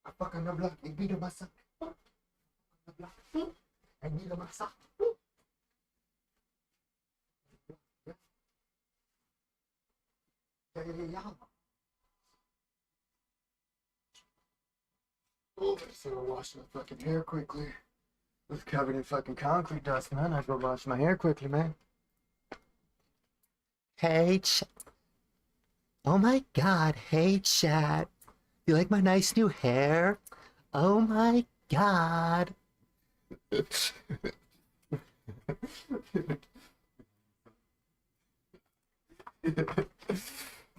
Apakah nabla ini udah masak? Nabla ini udah masak. Ya. Oh, I just gotta wash my fucking hair quickly. It's covered in fucking concrete dust, man. I gotta wash my hair quickly, man. Hey, oh my god, hey chat. You like my nice new hair? Oh my god.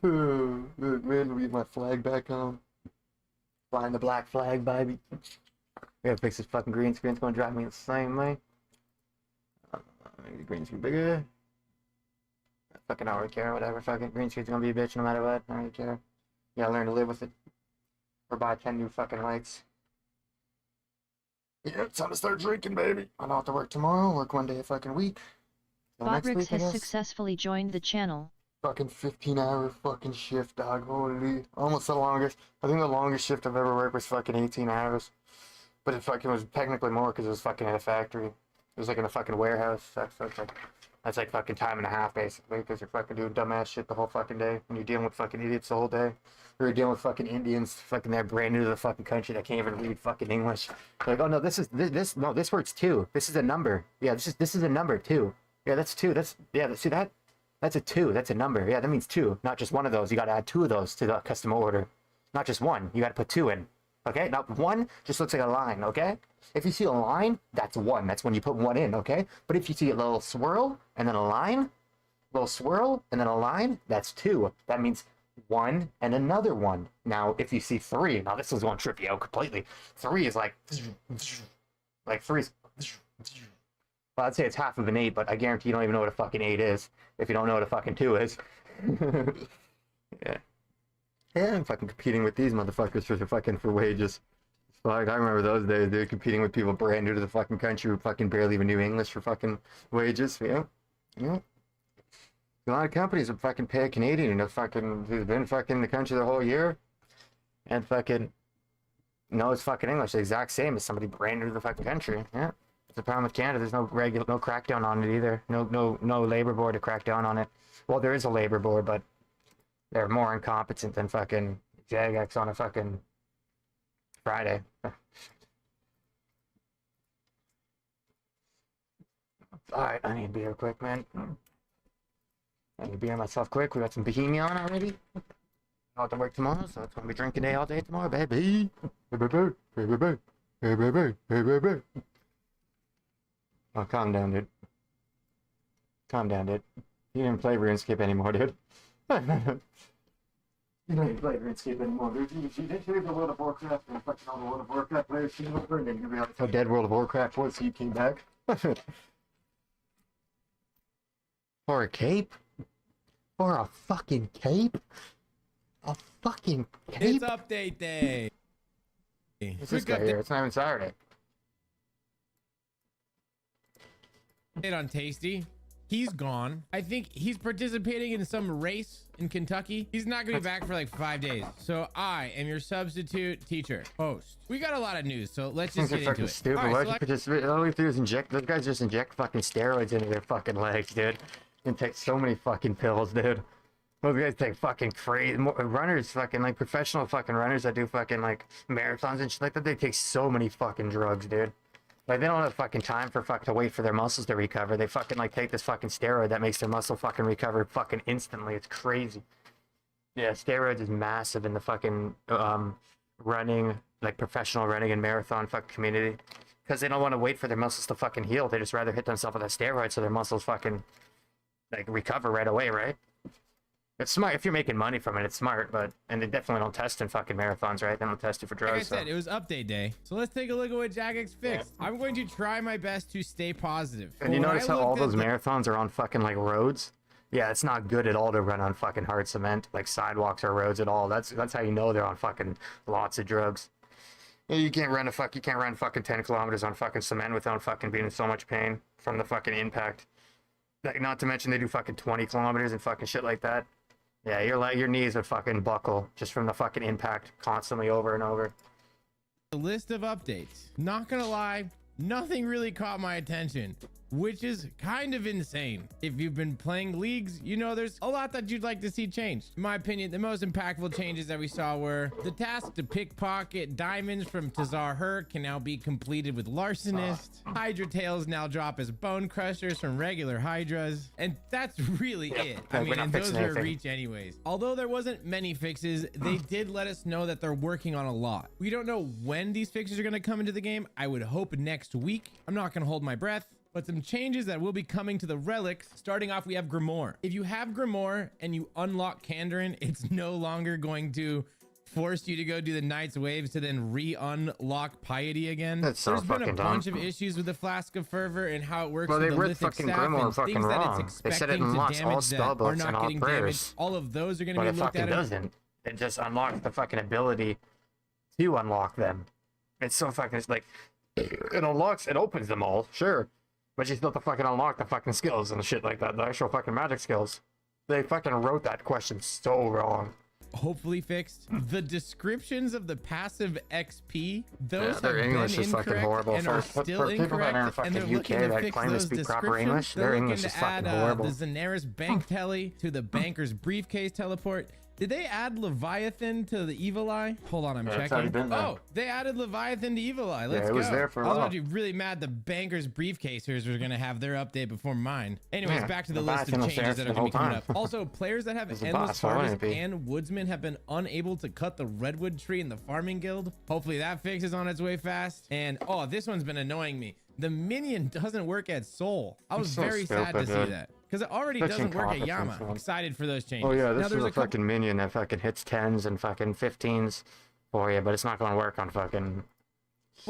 Look, man, we get my flag back on. Flying the black flag, baby. I gotta fix this fucking green screen. It's gonna drive me insane, man. Maybe the green screen bigger. Fucking I don't really care, whatever. Fucking green screen's gonna be a bitch no matter what. I don't really care. You gotta learn to live with it. Or buy 10 new fucking lights. Yeah, it's time to start drinking, baby. I don't have to work tomorrow. Work one day a fucking week. Bobrix has successfully joined the channel. Fucking 15-hour fucking shift, dog. Holy. Almost the longest. I think the longest shift I've ever worked was fucking 18 hours. But it fucking was technically more because it was fucking in a factory. It was like in a fucking warehouse. That's like fucking time and a half, basically, because you're fucking doing dumbass shit the whole fucking day. And you're dealing with fucking idiots the whole day. You're dealing with fucking Indians, fucking they're brand new to the fucking country that can't even read fucking English. They're like, oh no, this works too. This is a number. Yeah, this is a number too. Yeah, that's two. See that? That's a 2. That's a number. Yeah, that means 2. Not just one of those. You gotta add 2 of those to the customer order. Not just 1. You gotta put 2 in. Okay? Now 1 just looks like a line, okay? If you see a line, that's 1. That's when you put 1 in, okay? But if you see a little swirl and then a line, little swirl and then a line, that's 2. That means 1 and another 1. Now, if you see 3, now this is going to trip you out completely. 3 is like 3 is... Well, I'd say it's half of an 8, but I guarantee you don't even know what a fucking 8 is if you don't know what a fucking 2 is. Yeah. Yeah, I'm fucking competing with these motherfuckers for wages. Fuck, I remember those days, dude, competing with people brand new to the fucking country who fucking barely even knew English for fucking wages. Yeah. Yeah. A lot of companies would fucking pay a Canadian who's been fucking in the country the whole year and fucking knows fucking English the exact same as somebody brand new to the fucking country. Yeah. The problem with Canada, there's no crackdown on it either. No labor board to crack down on it. Well, there is a labor board, but they're more incompetent than fucking Jagex on a fucking Friday. Alright, I need beer quick, man. I need beer myself quick. We got some Bohemian already. I have to work tomorrow, so it's gonna be drinking day all day tomorrow, baby. Hey, baby. Hey, baby. Hey, baby. Hey, baby. Oh, calm down, dude. Calm down, dude. You didn't play RuneScape anymore, dude. You don't even play RuneScape anymore, dude. You did leave the World of Warcraft and fucking all the World of Warcraft players came over and then you realized how dead World of Warcraft was, so you came back. For a cape? For a fucking cape? A fucking cape? It's update day. What's this guy here? It's not even Saturday. On Tasty, he's gone. I think he's participating in some race in Kentucky. He's not gonna be back for like 5 days. So I am your substitute teacher host. We got a lot of news, so let's just get into it. Stupid. All right, Why participate? All we do is inject. Those guys just inject fucking steroids into their fucking legs, dude. And take so many fucking pills, dude. Those guys take fucking crazy runners, fucking like professional fucking runners that do fucking like marathons and shit like that. They take so many fucking drugs, dude. Like they don't have fucking time for to wait for their muscles to recover. They fucking like take this fucking steroid that makes their muscle fucking recover fucking instantly. It's crazy. Yeah, steroids is massive in the fucking running, like professional running and marathon fucking community, because they don't want to wait for their muscles to fucking heal. They just rather hit themselves with a steroid so their muscles fucking like recover right away, right? It's smart if you're making money from it. It's smart, but and they definitely don't test in fucking marathons, right? They don't test it for drugs. Like I said, it was update day, so let's take a look at what Jagex fixed. Yeah. I'm going to try my best to stay positive. And you notice how all those marathons are on fucking like roads? Yeah, it's not good at all to run on fucking hard cement, like sidewalks or roads at all. That's how you know they're on fucking lots of drugs. Yeah, you can't run fucking 10 kilometers on fucking cement without fucking being in so much pain from the fucking impact. Like, not to mention they do fucking 20 kilometers and fucking shit like that. Yeah, your knees would fucking buckle just from the fucking impact constantly over and over. A list of updates. Not gonna lie, nothing really caught my attention, which is kind of insane. If you've been playing leagues, you know there's a lot that you'd like to see changed. In my opinion, the most impactful changes that we saw were the task to pickpocket diamonds from Tazar Her can now be completed with Larcenist. Hydra tails now drop as bone crushers from regular Hydras. And that's really it. I mean, and those are a reach anyways. Although there wasn't many fixes, they did let us know that they're working on a lot. We don't know when these fixes are going to come into the game. I would hope next week. I'm not going to hold my breath. But some changes that will be coming to the relics. Starting off, we have Grimoire. If you have Grimoire and you unlock Kandarin, it's no longer going to force you to go do the Knight's Waves to then re-unlock Piety again. That's so There's been a bunch of issues with the Flask of Fervor and how it works. Well, they with the ripped fucking Grimoire fucking wrong. They said it unlocks all spellbooks and all prayers. All of those are going to be looked at. But it fucking doesn't. It just unlocks the fucking ability to unlock them. It's so fucking, it's like, it unlocks, it opens them all, sure. But you still have to fucking unlock the fucking skills and shit like that, the actual fucking magic skills. They fucking wrote that question so wrong. Hopefully fixed. The descriptions of the passive XP, those their English is fucking horrible. And are still for people that are in fucking UK that claim to speak proper English, their English is fucking horrible. The Zenaris bank tele to the banker's briefcase teleport. Did they add Leviathan to the Evil Eye? Hold on, I'm checking. Oh, they added Leviathan to Evil Eye. Let's go. Was there for a while. I was actually really mad the banker's briefcasers were going to have their update before mine. Anyways, back to the list of changes that are going to be coming up. Also, players that have Endless Harvest and Woodsman have been unable to cut the Redwood tree in the Farming Guild. Hopefully that fix is on its way fast. And, oh, this one's been annoying me. The minion doesn't work at Soul. I was very sad to see that. Because it already doesn't work at Yama. Excited for those changes. Oh yeah, this is a fucking minion that fucking hits 10s and fucking 15s for you, but it's not going to work on fucking...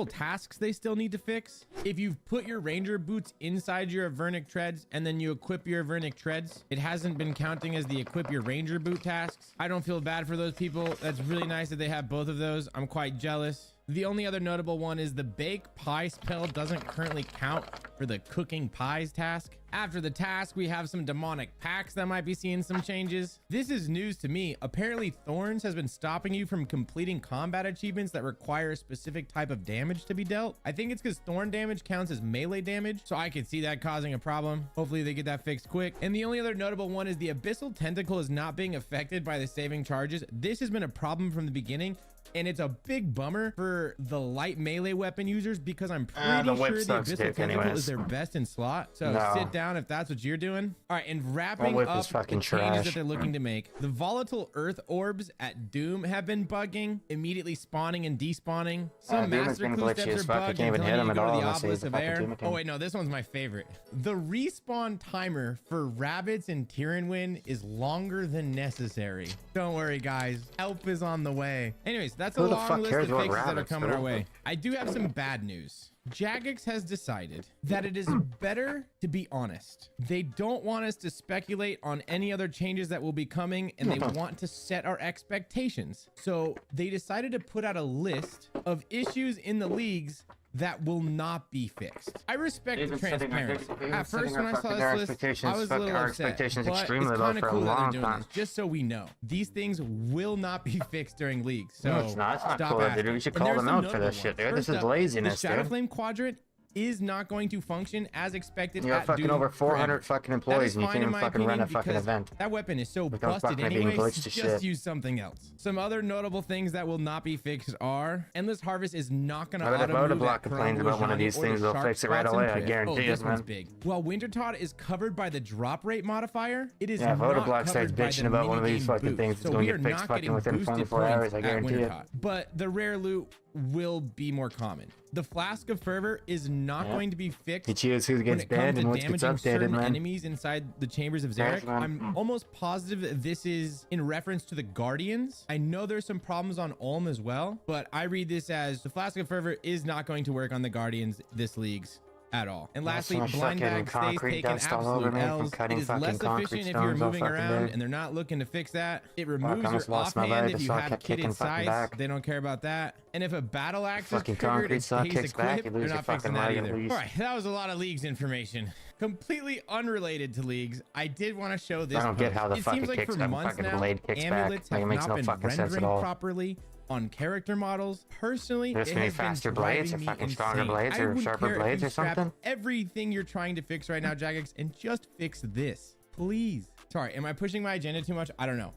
tasks they still need to fix. If you've put your ranger boots inside your Avernic treads and then you equip your Avernic treads, it hasn't been counting as the equip your ranger boot tasks. I don't feel bad for those people. That's really nice that they have both of those. I'm quite jealous. The only other notable one is the bake pie spell doesn't currently count for the cooking pies task. After the task, we have some demonic packs that might be seeing some changes. This is news to me. Apparently Thorns has been stopping you from completing combat achievements that require a specific type of damage to be dealt. I think it's because thorn damage counts as melee damage, so I could see that causing a problem. Hopefully they get that fixed quick. And the only other notable one is the Abyssal Tentacle is not being affected by the saving charges. This has been a problem from the beginning. And it's a big bummer for the light melee weapon users because I'm pretty sure the Abyssal Tentacle is their best in slot. So sit down if that's what you're doing. All right, and wrapping up the changes that they're looking to make. The volatile earth orbs at Doom have been bugging, immediately spawning and despawning. Some master clue steps are bugged and telling you to go to the Obelisk of Air. Oh wait, no, this one's my favorite. The respawn timer for rabbits in Tyrannwyn is longer than necessary. Don't worry, guys. Help is on the way. Anyways, that's a long list of fixes that are coming our way. I do have some bad news. Jagex has decided that it is better to be honest. They don't want us to speculate on any other changes that will be coming, and they want to set our expectations. So they decided to put out a list of issues in the leagues that will not be fixed. I respect the transparency. At first, when I saw this list, I was a little upset, but it's kind of cool that they're doing this, just so we know. These things will not be fixed during leagues, so no, it's not. It's not cool, dude. We should call them out for this shit, dude. This is laziness, dude. The Shadowflame Quadrant is not going to function as expected. You have at fucking Doom over 400 forever. fucking That employees is and you fine can't in even my fucking run a opinion, fucking because event. that weapon is so With those busted fucking being anyways. glitched to Just shit. use something else. Some other notable things that will not be fixed are Endless Harvest is not going to But if auto move Autoblock at complains Chrome about one of Ujani these or the things, they'll sharp fix it right spots in away. I Priv. guarantee this it, one's man. big. While Wintertot is covered by the drop rate modifier, it is Yeah, if not Autoblock starts covered by bitching the about one of minigame these fucking boost. things, it's So gonna we get are fixed not fucking getting within boosted 24 points hours, I at guarantee it. Wintertot. But the rare loot will be more common. The Flask of Fervor is not going to be fixed. You choose who When gets it comes banned to and what gets damaging updated, certain man. enemies inside the chambers of Yes, Zarek, man. I'm almost positive that this is in reference to the Guardians. I know there's some problems on Ulm as well, but I read this as the Flask of Fervor is not going to work on the Guardians this league's at all. And That's lastly, so much blind fucking bag stays concrete taking dust all over absolute me from L's. It cutting is fucking less concrete efficient if you're stones all moving fucking around day. and they're not looking to fix that. It I removes your almost lost my offhand leg, if you so I have kept kicking kitted fucking sights. back. They don't care about that. And if a battle axe is Fucking triggered concrete and saw stays kicks back, equipped, you lose they're your not fixing fucking that leg either. at least. All right, that was a lot of Leagues information. Completely unrelated to Leagues, I did want to show this. I don't get how the it fucking seems like kicks for that months fucking now, blade kicks back. amulets Like, it have makes not no been fucking sense at rendering all. properly on character models. Personally, There's it gonna be has been faster blades or driving me fucking stronger insane. blades I or wouldn't sharper care if blades you or scrapped something? everything you're trying to fix right now, Jagex, and just fix this, please. Sorry, am I pushing my agenda too much? I don't know.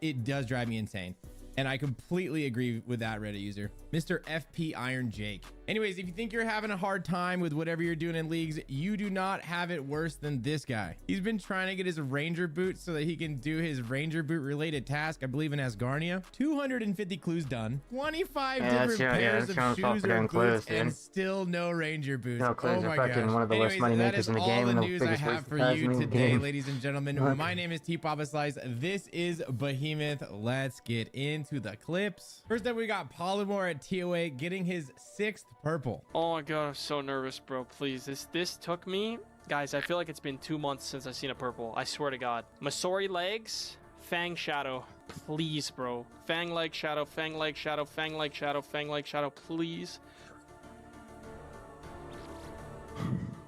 It does drive me insane. And I completely agree with that Reddit user, Mr. FP Iron Jake. Anyways, if you think you're having a hard time with whatever you're doing in Leagues, you do not have it worse than this guy. He's been trying to get his Ranger boot so that he can do his Ranger boot related task, I believe in Asgarnia. 250 clues done, 25 different pairs of shoes or boots, and still no Ranger boots. No clues, Oh they're my fucking gosh. one of the worst money makers in the game and the News I biggest have waste for of time you in the today, game. ladies and gentlemen. Look. My name is T Papa Slice. This is Behemoth. Let's get into the clips. First up, we got Polymore at TOA getting his 6th purple. Oh my god, I'm so nervous, bro. Please, this took me, guys. I feel like it's been 2 months since I've seen a purple. I swear to God. Masori legs, Fang shadow, please, bro. Fang leg shadow, Fang leg shadow, Fang leg shadow, Fang leg shadow, please.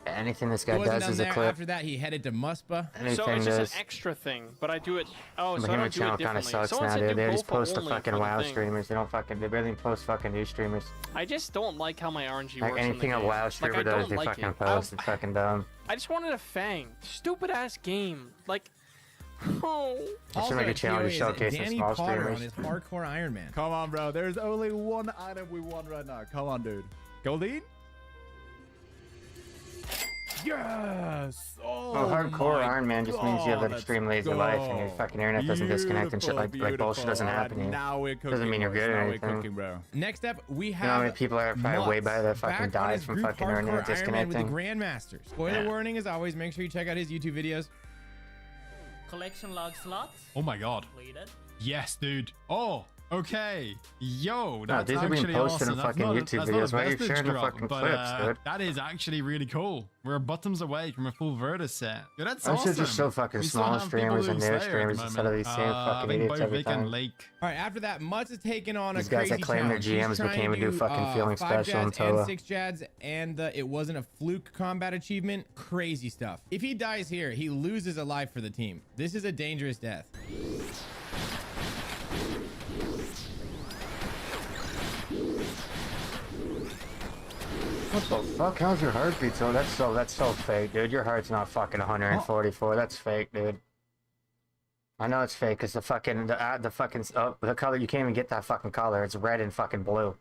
Anything this He guy wasn't does done is a there. clip. After that, he headed to Muspa. So Anything it's just does. an extra thing, but I do it. Oh, so I Behemoth don't do channel it kind of differently. sucks Someone now, said do dude. They just both post the only fucking for the WoW thing. streamers. They don't fucking. They barely post fucking new streamers. I just don't like how my RNG Like works. in the anything a game. WoW streamer I does, don't they like fucking it. post. It's fucking dumb. I just wanted a Fang. Stupid ass game. Like, oh. I should make a at channel to TOA is showcase some Danny small Potter on streamers. his hardcore Iron Man. Come on, bro. There's only one item we want right now. Come on, dude. Goldine? Yes! Oh, Well, hardcore my Iron Man just means you have an God, extreme let's lazy life and your go. fucking internet doesn't disconnect and shit like bullshit Beautiful. doesn't All right, happen. now we're cooking, Doesn't mean you're boys. good or Now we're anything. cooking, bro. Next up, we have You know how many people are probably way by that fucking back on dies his from group fucking hardcore internet Iron Man with disconnecting? the Grandmaster. Spoiler warning as always. Make sure you check out his YouTube videos. Collection log slots Oh my god. completed. Yes, dude. Oh, okay. Yo, No, that's these are being actually posted awesome. in That's fucking not a- YouTube that's not a videos. Why are you vestige sharing the drop, fucking but, clips, dude? That is actually really cool. We're buttons away from a full Verta set. Yo, that's I awesome. should just show fucking We still small have people streamers and doing new Slayer at streamers the instead of these moment. same I fucking think idiots every Vic and time. Lake. All right, after that, Mutz is taking on These a guys crazy that claim their challenge. He's GMs became trying a to do fucking feeling 5 special in Jads and Toa. 6 Jads, and it wasn't a fluke combat achievement. Crazy stuff. If he dies here, he loses a life for the team. This is a dangerous death. What the fuck? How's your heartbeat? So that's so fake, dude. Your heart's not fucking 144. That's fake, dude. I know it's fake because the color, you can't even get that fucking color. It's red and fucking blue.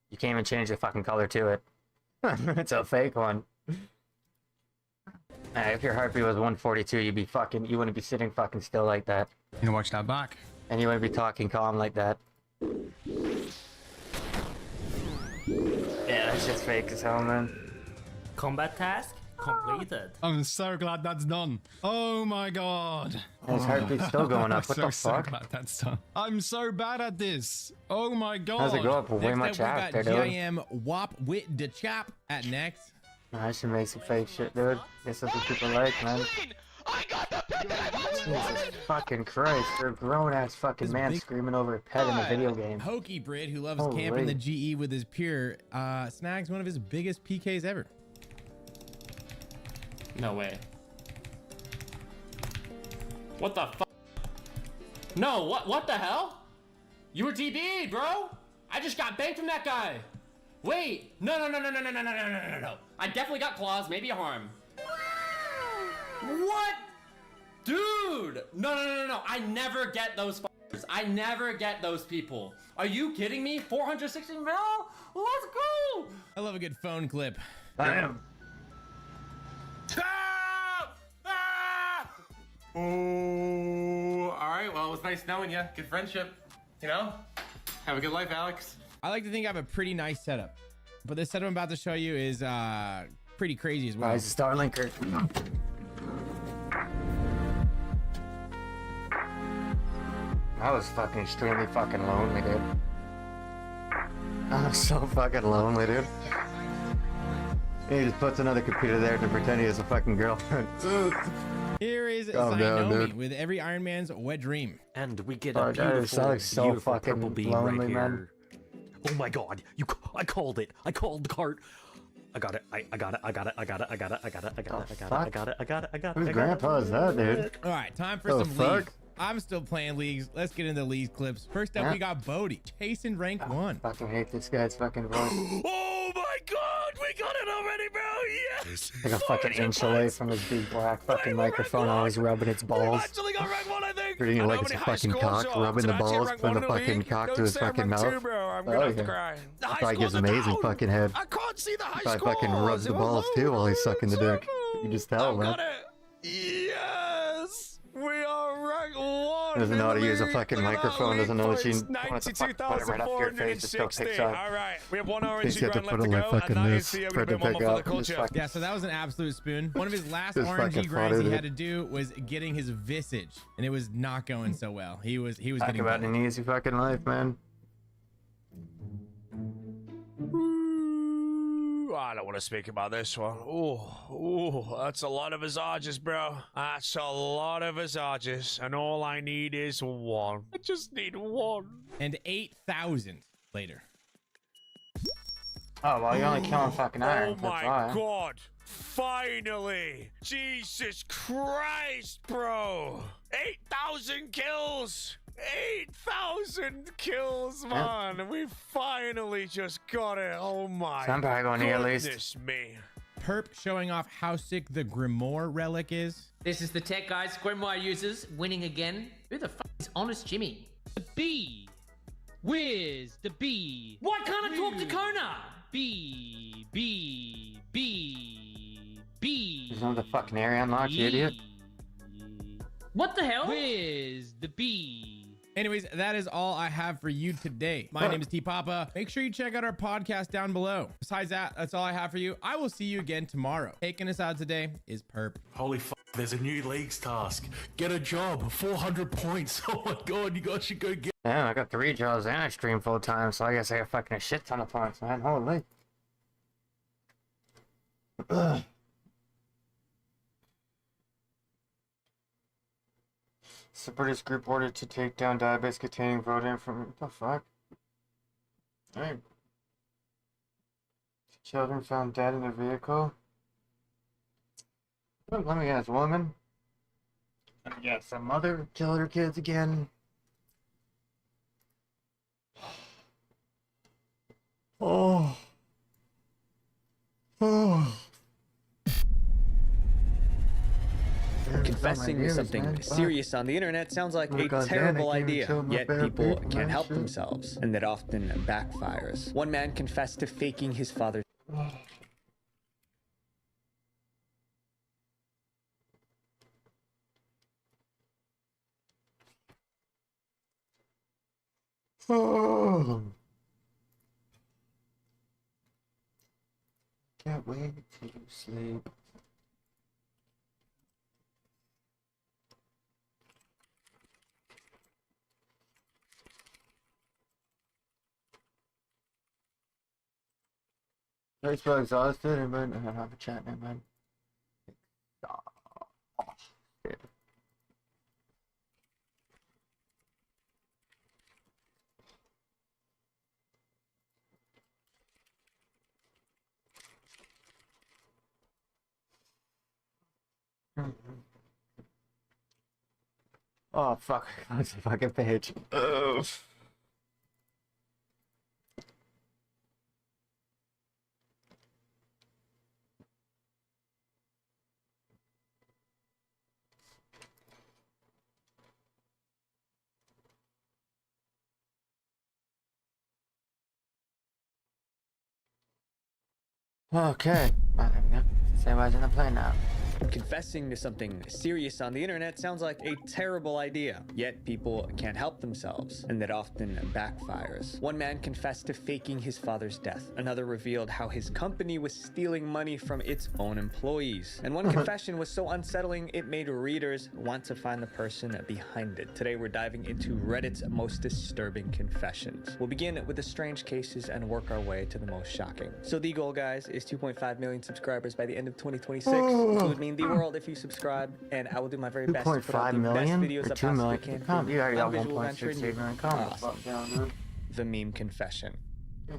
You can't even change the fucking color to it. It's a fake one. If your heartbeat was 142, you wouldn't be sitting fucking still like that. You can watch that back. And you wouldn't be talking calm like that. Yeah, that's just fake as hell, man. Combat task completed. I'm so glad that's done. Oh my god. His heartbeat's still going up. What the So fuck? glad that's done. I'm so bad at this. Oh my god. How's it go up? Way Next much up, we after, got dude. GIM Wop Wit de Chap at next. I should make some fake shit, dude. This is what people like, man. Jesus fucking Christ. You're a grown-ass fucking This man big- screaming over a pet in a video game. Hokey Brid, who loves Holy. camping the GE with his peer, snags one of his biggest PKs ever. No way. What the fuck? No, what the hell? You were DB'd, bro. I just got banked from that guy. Wait! No, no, no, no, no, no, no, no, no, no, no, no. I definitely got claws, maybe a harm. What? Dude! No, no, no, no, no. I never get those f***ers. I never get those people. Are you kidding me? 460 mil? Let's go! I love a good phone clip. I am. Oh, all right. Well, it was nice knowing you. Good friendship. You know? Have a good life, Alex. I like to think I have a pretty nice setup, but this setup I'm about to show you is pretty crazy as well. Guys, Starlinker. I was fucking extremely fucking lonely, dude. I was so fucking lonely, dude. He just puts another computer there to pretend he has a fucking girlfriend. Here is Calm down, Zainomi dude. with every Iron Man's wet dream. And we get Oh, a that beautiful, sounds so beautiful fucking purple beam lonely, right here. man. Oh my god, I called it. I called the cart. I got it. I got it. I got it. I got it. I got it. I got it. I got it. I got it. I got it. I got it. I got it. Whose grandpa is that, dude? All right, time for Oh, some fuck. leagues. I'm still playing leagues. Let's get into leagues clips. First up, Yeah. we got Bodie chasing rank 1. Fucking hate this guy's fucking voice. Oh my god, we got it already, bro. Yes. Like a fucking inch away from his big black fucking microphone, always rubbing its balls. Actually got rank 1, I think. Treating it like it's a fucking cock, rubbing the balls, putting the fucking cock to his fucking mouth. Oh, yeah. Probably gives amazing fucking head. I can't see the high Probably fucking rubs the balls too while he's sucking the dick. You can just tell, man. Yes! We are rank 1! Doesn't know how to use a fucking microphone, doesn't know that you want to fucking put it right up to your face, it still picks up. Alright, we have one Thinks you have to put it like fucking this for it to pick up. Just fucking, Yeah, so that was an absolute spoon. One of his last Just RNG fucking grinds he funny, had to do was getting his visage, and it was not going so well. He was talk getting about bullied. an easy fucking life, man. I don't want to speak about this one. Oh, that's a lot of visages, bro. That's a lot of visages, and all I need is one. I just need one. And 8,000 later. Oh, well, you're only killing fucking iron. Oh my god. Finally. Jesus Christ, bro. 8,000 kills. 8,000 kills, man. We finally just got it. Oh my So I'm probably going to at least. goodness me. Perp showing off how sick the Grimoire relic is. This is the tech guys, Grimoire users, winning again. Who the fuck is Honest Jimmy? The bee. Where's the bee? Why can't I talk to Kona? Bee, bee, bee, bee. There's another fucking area unlocked, you idiot. What the hell? Where's the bee? Anyways, that is all I have for you today. My name is T Papa. Make sure you check out our podcast down below. Besides that, that's all I have for you. I will see you again tomorrow. Taking us out today is Perp. Holy f***, there's a new leagues task. Get a job, 400 points. Oh my god, you guys should go get. Damn, I got 3 jobs and I stream full time, so I guess I got fucking a shit ton of points, man. Holy. Ugh. Separatist group ordered to take down database containing voting from. What the fuck? Alright. Children found dead in a vehicle. Let me guess, woman? Yes, some mother killed her kids again. Oh. Oh. Confessing to something serious on the internet sounds like a terrible idea, yet people can't help themselves, and that often backfires. One man confessed to faking his father's Oh. Can't wait to sleep. I'm so exhausted, and I don't have a chat now, man. Oh fuck, that's a fucking page. Ugh. Okay. Everybody's in the plane now. Confessing to something serious on the internet sounds like a terrible idea, yet people can't help themselves, and that often backfires. One man confessed to faking his father's death. Another revealed how his company was stealing money from its own employees. And one confession was so unsettling, it made readers want to find the person behind it. Today, we're diving into Reddit's most disturbing confessions. We'll begin with the strange cases and work our way to the most shocking. So the goal, guys, is 2.5 million subscribers by the end of 2026. Include me in the world if you subscribe, and I will do my very best to put out the best videos I possibly can. You already got Visual venture 1.68 and million. awesome. The meme confession.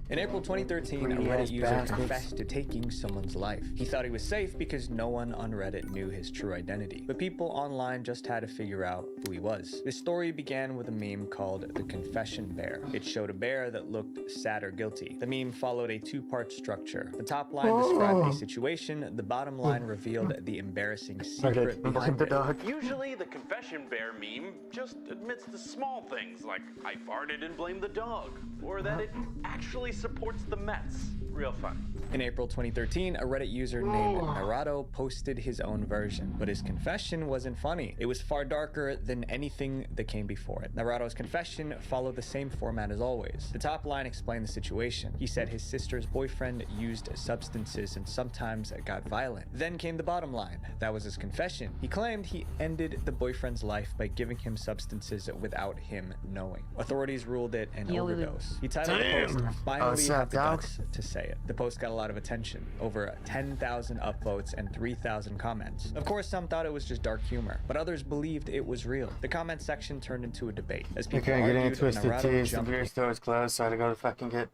In April 2013, a Reddit user confessed to taking someone's life. He thought he was safe because no one on Reddit knew his true identity, but people online just had to figure out who he was. This story began with a meme called the Confession Bear. It showed a bear that looked sad or guilty. The meme followed a two-part structure. The top line described a situation, the bottom line revealed the embarrassing secret behind it. Usually, the Confession Bear meme just admits to small things like I farted and blamed the dog, or that it actually supports the Mets. Real fun. In April 2013, a Reddit user named Naruto posted his own version, but his confession wasn't funny. It was far darker than anything that came before it. Naruto's confession followed the same format as always. The top line explained the situation. He said his sister's boyfriend used substances and sometimes got violent. Then came the bottom line. That was his confession. He claimed he ended the boyfriend's life by giving him substances without him knowing. Authorities ruled it an overdose. He titled the post, "Finally have the guts to say it." The post got a lot of attention, over 10,000 upvotes and 3,000 comments. Of course, some thought it was just dark humor, but others believed it was real. The comment section turned into a debate as people argued. Getting twisted Naruto teas. The jumped beer store is closed, so I had to go to fucking get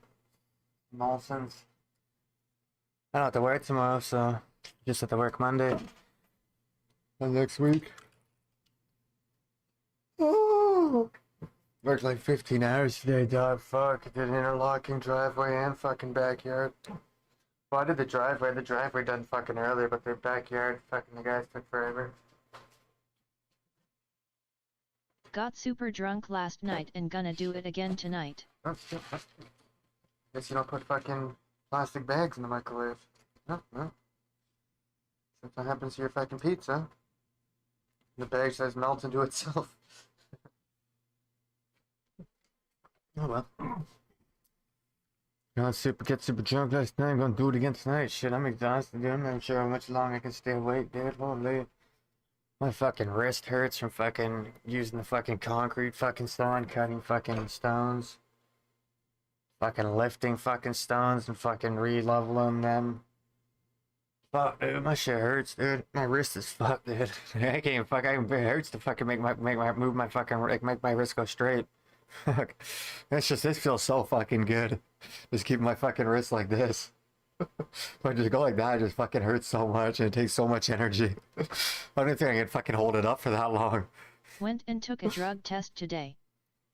Molson's. I don't have to work tomorrow, so just have to work Monday. And next week. Oh. Worked like 15 hours today, dog. Fuck. I did interlocking driveway and fucking backyard. Well, I did the driveway. The driveway done fucking early, but the backyard, fucking the guys took forever. Got super drunk last night and gonna do it again tonight. Guess you don't put fucking plastic bags in the microwave. No, no. Something happens to your fucking pizza. The bag says melts into itself. Oh well. Get super drunk last night. I'm gonna do it again tonight. Shit, I'm exhausted, dude. I'm not sure how much longer I can stay awake, dude. Holy. My fucking wrist hurts from fucking using the fucking concrete fucking stone, cutting fucking stones. Fucking lifting fucking stones and fucking re-leveling them. Fuck, dude, my shit hurts, dude. My wrist is fucked, dude. I can't even fuck. It hurts to fucking make my wrist go straight. Fuck. This feels so fucking good. Just keep my fucking wrist like this. If I just go like that, it just fucking hurts so much and it takes so much energy. I don't think I can fucking hold it up for that long. Went and took a drug test today.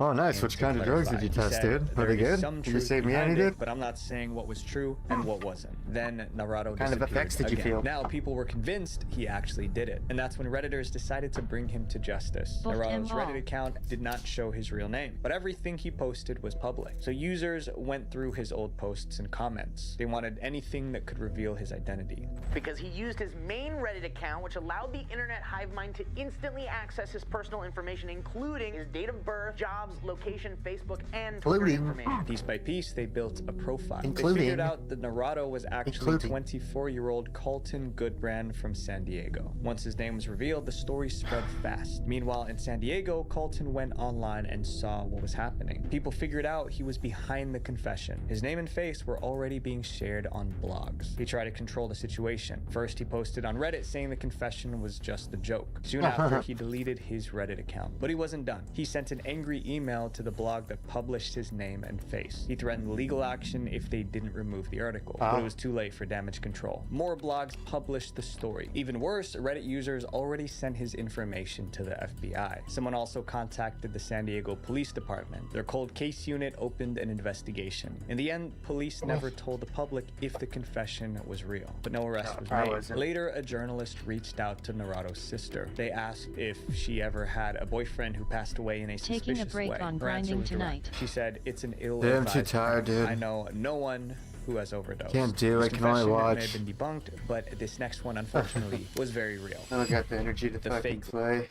Oh, nice. Which kind of drugs did you test, dude? Were they good? Did you save me any, dude? But I'm not saying what was true and what wasn't. Then Naruto What kind of effects did you feel? Now people were convinced he actually did it. And that's when Redditors decided to bring him to justice. Naruto's Reddit account did not show his real name, but everything he posted was public. So users went through his old posts and comments. They wanted anything that could reveal his identity. Because he used his main Reddit account, which allowed the internet hive mind to instantly access his personal information, including his date of birth, jobs, location, Facebook, and Twitter information. Piece by piece, they built a profile. Including, they figured out that Naruto was actually 24-year-old Colton Goodbrand from San Diego. Once his name was revealed, the story spread fast. Meanwhile, in San Diego, Colton went online and saw what was happening. People figured out he was behind the confession. His name and face were already being shared on blogs. He tried to control the situation. First, he posted on Reddit saying the confession was just a joke. Soon after, he deleted his Reddit account. But he wasn't done. He sent an angry email to the blog that published his name and face. He threatened legal action if they didn't remove the article, but it was too late for damage control. More blogs published the story. Even worse, Reddit users already sent his information to the FBI. Someone also contacted the San Diego Police Department. Their cold case unit opened an investigation. In the end, police never told the public if the confession was real, but no arrest was made. Later, a journalist reached out to Naruto's sister. They asked if she ever had a boyfriend who passed away in a suspicious way. On grinding tonight. She said, "It's an ill I'm too tired, dude. I know no one who has overdosed. Can't do His it, can only confession watch. may have been debunked, but this next one, unfortunately, was very real. I don't got the energy to The fucking fake play.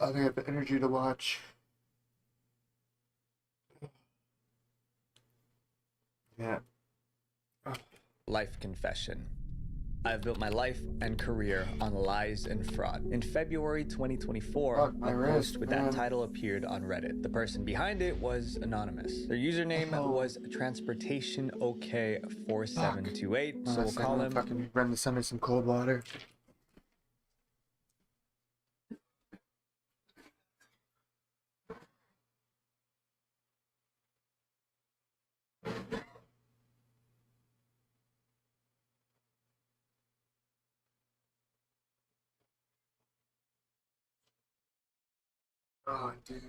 I don't got the energy to watch. Yeah. life confession. I've built my life and career on lies and fraud. In February 2024, a post with that title appeared on Reddit. The person behind it was anonymous. Their username was transportationok4728, so we'll call him. Fucking run this under some cold water. Oh, dude.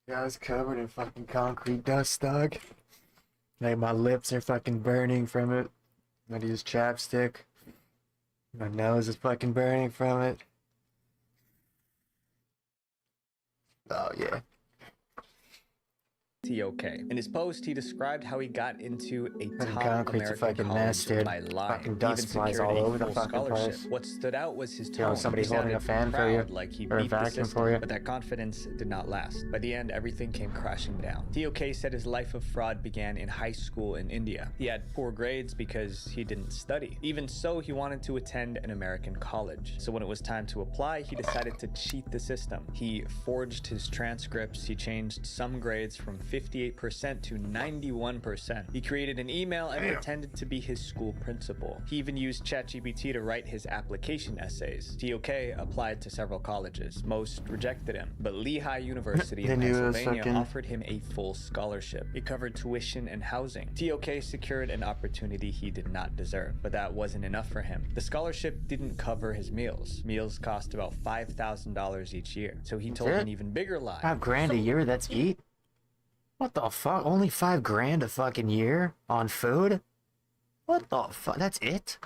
Yeah, I was covered in fucking concrete dust, dog. Like, my lips are fucking burning from it. I use chapstick. My nose is fucking burning from it. Oh, yeah. TOK. In his post, he described how he got into a top concrete's a American fucking college mess, dude. by lying. Fucking He dust even flies secured all a over the full fucking scholarship. place. What stood out was his You tone. know, somebody's He holding a sounded fan for you, proud, like he or a beat the vacuum system, for you. but that confidence did not last. By the end, everything came crashing down. TOK said his life of fraud began in high school in India. He had poor grades because he didn't study. Even so, he wanted to attend an American college. So when it was time to apply, he decided to cheat the system. He forged his transcripts. He changed some grades from 58% to 91%. He created an email and pretended to be his school principal. He even used ChatGPT to write his application essays. TOK applied to several colleges. Most rejected him, but Lehigh University in Pennsylvania offered him a full scholarship. It covered tuition and housing. TOK secured an opportunity he did not deserve, but that wasn't enough for him. The scholarship didn't cover his meals. Meals cost about $5,000 each year, so he told an even bigger lie. $5,000 a year, that's eat? What the fuck? Only $5,000 a fucking year on food? What the fuck? That's it?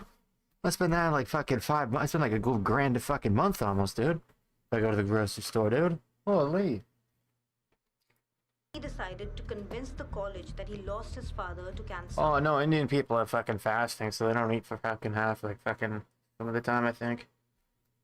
I spend that like fucking 5 months. I spend like a good grand a fucking month almost, dude. If I go to the grocery store, dude. Holy. He decided to convince the college that he lost his father to cancer. Oh no, Indian people are fucking fasting, so they don't eat for fucking half, like fucking some of the time, I think.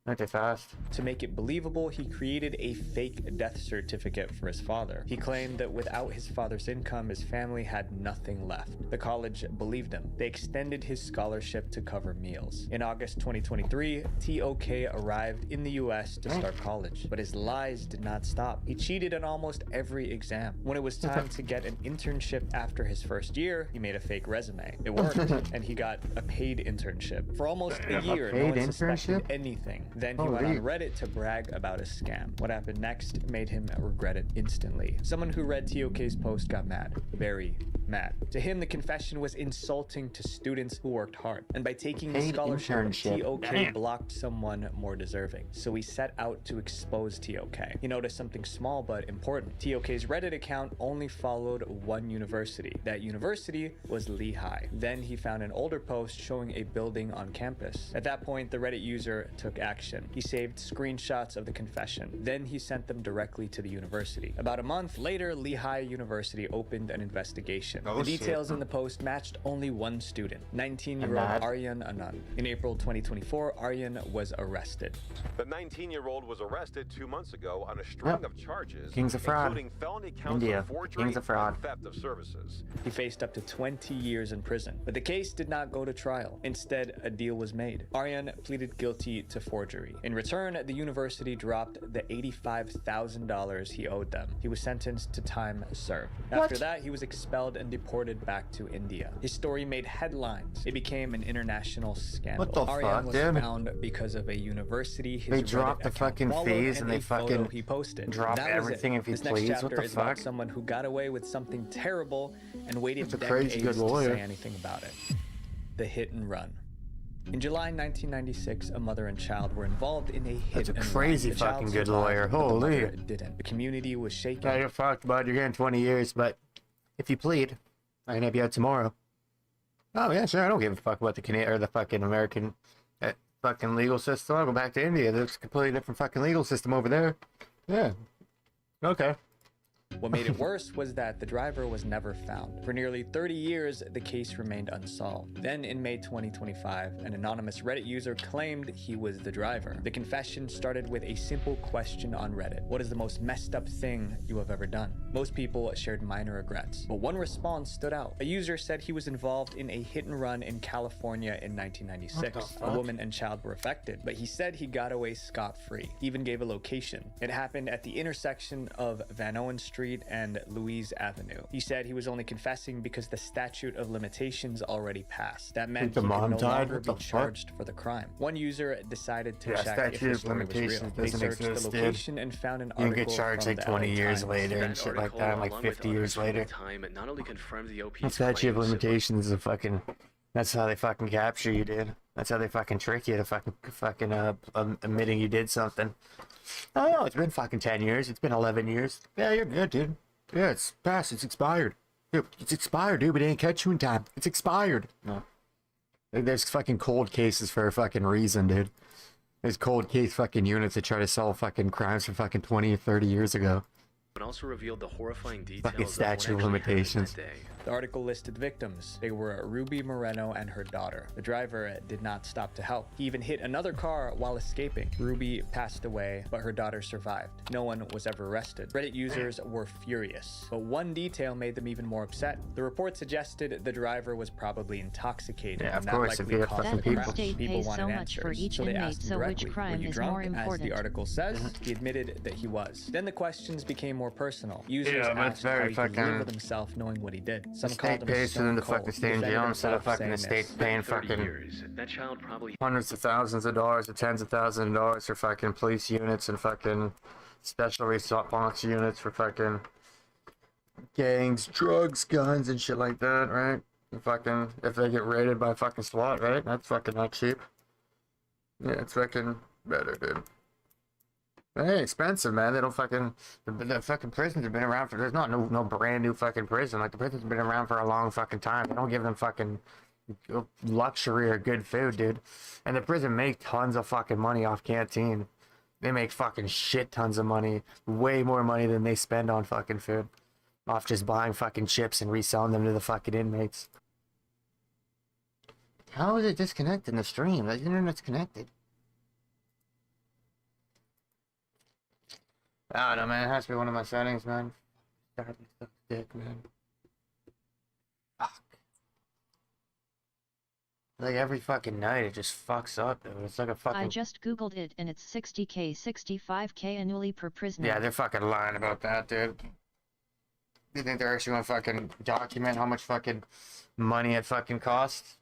Not too fast. To make it believable, he created a fake death certificate for his father. He claimed that without his father's income, his family had nothing left. The college believed him. They extended his scholarship to cover meals. In August 2023, TOK arrived in the US to start college, but his lies did not stop. He cheated on almost every exam. When it was time to get an internship after his first year, he made a fake resume. It worked, and he got a paid internship. For almost a year, no one suspected anything. Then he went on Reddit to brag about a scam. What happened next made him regret it instantly. Someone who read TOK's post got mad. Very mad. To him, the confession was insulting to students who worked hard. And by taking the scholarship, TOK blocked someone more deserving. So he set out to expose TOK. He noticed something small but important. TOK's Reddit account only followed one university. That university was Lehigh. Then he found an older post showing a building on campus. At that point, the Reddit user took action. He saved screenshots of the confession. Then he sent them directly to the university. About a month later, Lehigh University opened an investigation. The details in the post matched only one student, 19-year-old Aryan Anand. In April 2024, Aryan was arrested. The 19-year-old was arrested 2 months ago on a string of charges, Kings of fraud. including felony counts of forgery Kings of fraud. and theft of services. He faced up to 20 years in prison, but the case did not go to trial. Instead, a deal was made. Aryan pleaded guilty to forgery. In return, the university dropped the $85,000 he owed them. He was sentenced to time served. After that, he was expelled and deported back to India. His story made headlines. It became an international scandal. What the Aryan fuck, was dude? found because of a university his They Reddit dropped the account fucking followed fees and and they a photo fucking he posted. drop That was everything it. if he This next please. chapter What the is about fuck? someone who got away with something terrible and waited That's a crazy decades good to lawyer. say anything about it. The hit and run. In July 1996, a mother and child were involved in a hit That's a and crazy run. The child fucking good survived, lawyer. but the mother Holy. didn't. The community was shaken. Yeah, you're fucked, bud. You're getting 20 years, but if you plead, I can have you out tomorrow. Oh, yeah, sure. I don't give a fuck about the Canadian or the fucking American fucking legal system. I'll go back to India. There's a completely different fucking legal system over there. Yeah. Okay. What made it worse was that the driver was never found. For nearly 30 years, the case remained unsolved. Then in May 2025, an anonymous Reddit user claimed he was the driver. The confession started with a simple question on Reddit. What is the most messed up thing you have ever done? Most people shared minor regrets, but one response stood out. A user said he was involved in a hit and run in California in 1996. A woman and child were affected, but he said he got away scot-free. He even gave a location. It happened at the intersection of Van Owen Street and Louise Avenue. He said he was only confessing because the statute of limitations already passed. That meant he could no longer be charged for the crime. One user decided to check if the story was real. They searched the location and found an article. You get charged like 20 years later and shit like that, like 50 years later. The statute of limitations is a fucking... That's how they fucking capture you, dude. That's how they fucking trick you to fucking admitting you did something. Oh, it's been fucking 10 years. It's been 11 years. Yeah, you're good, dude. Yeah, it's past. It's expired. Dude, it's expired, dude. We didn't catch you in time. It's expired. No. There's fucking cold cases for a fucking reason, dude. There's cold case fucking units that try to solve fucking crimes from fucking 20 or 30 years ago. But also revealed the horrifying details fucking statute of limitations. The article listed victims. They were Ruby Moreno and her daughter. The driver did not stop to help. He even hit another car while escaping. Ruby passed away, but her daughter survived. No one was ever arrested. Reddit users were furious, but one detail made them even more upset. The report suggested the driver was probably intoxicated. Yeah, of and course, that if you likely have caused fucking the people. crash. People wanted so much answers, for each so they inmate, asked him so which directly, crime "Were you is drunk?" more As the important? article says, he admitted that he was. Then the questions became more personal. Users Yeah, but it's asked how very he could live fucking... with himself knowing what he did. The Some state called him pays for them to stone fucking cold. stay in Defended jail instead of himself, fucking the saying state this. paying fucking That child probably hundreds of thousands of dollars or tens of thousands of dollars for fucking police units and fucking special response units for fucking gangs, drugs, guns, and shit like that, right? And fucking, if they get raided by fucking SWAT, right? That's fucking not cheap. Yeah, it's fucking better, dude. But hey, expensive, man. They don't fucking... The fucking prisons have been around for... There's not no brand new fucking prison. Like, the prisons have been around for a long fucking time. They don't give them fucking luxury or good food, dude. And the prison make tons of fucking money off canteen. They make fucking shit tons of money. Way more money than they spend on fucking food. Off just buying fucking chips and reselling them to the fucking inmates. How is it disconnected in the stream? The internet's connected. I don't know, man. It has to be one of my settings, man. God, you suck dick, man. Fuck. Like every fucking night, it just fucks up, dude. It's like a fucking... I just googled it and it's 60k, 65k annually per prisoner. Yeah, they're fucking lying about that, dude. You think they're actually gonna fucking document how much fucking money it fucking costs?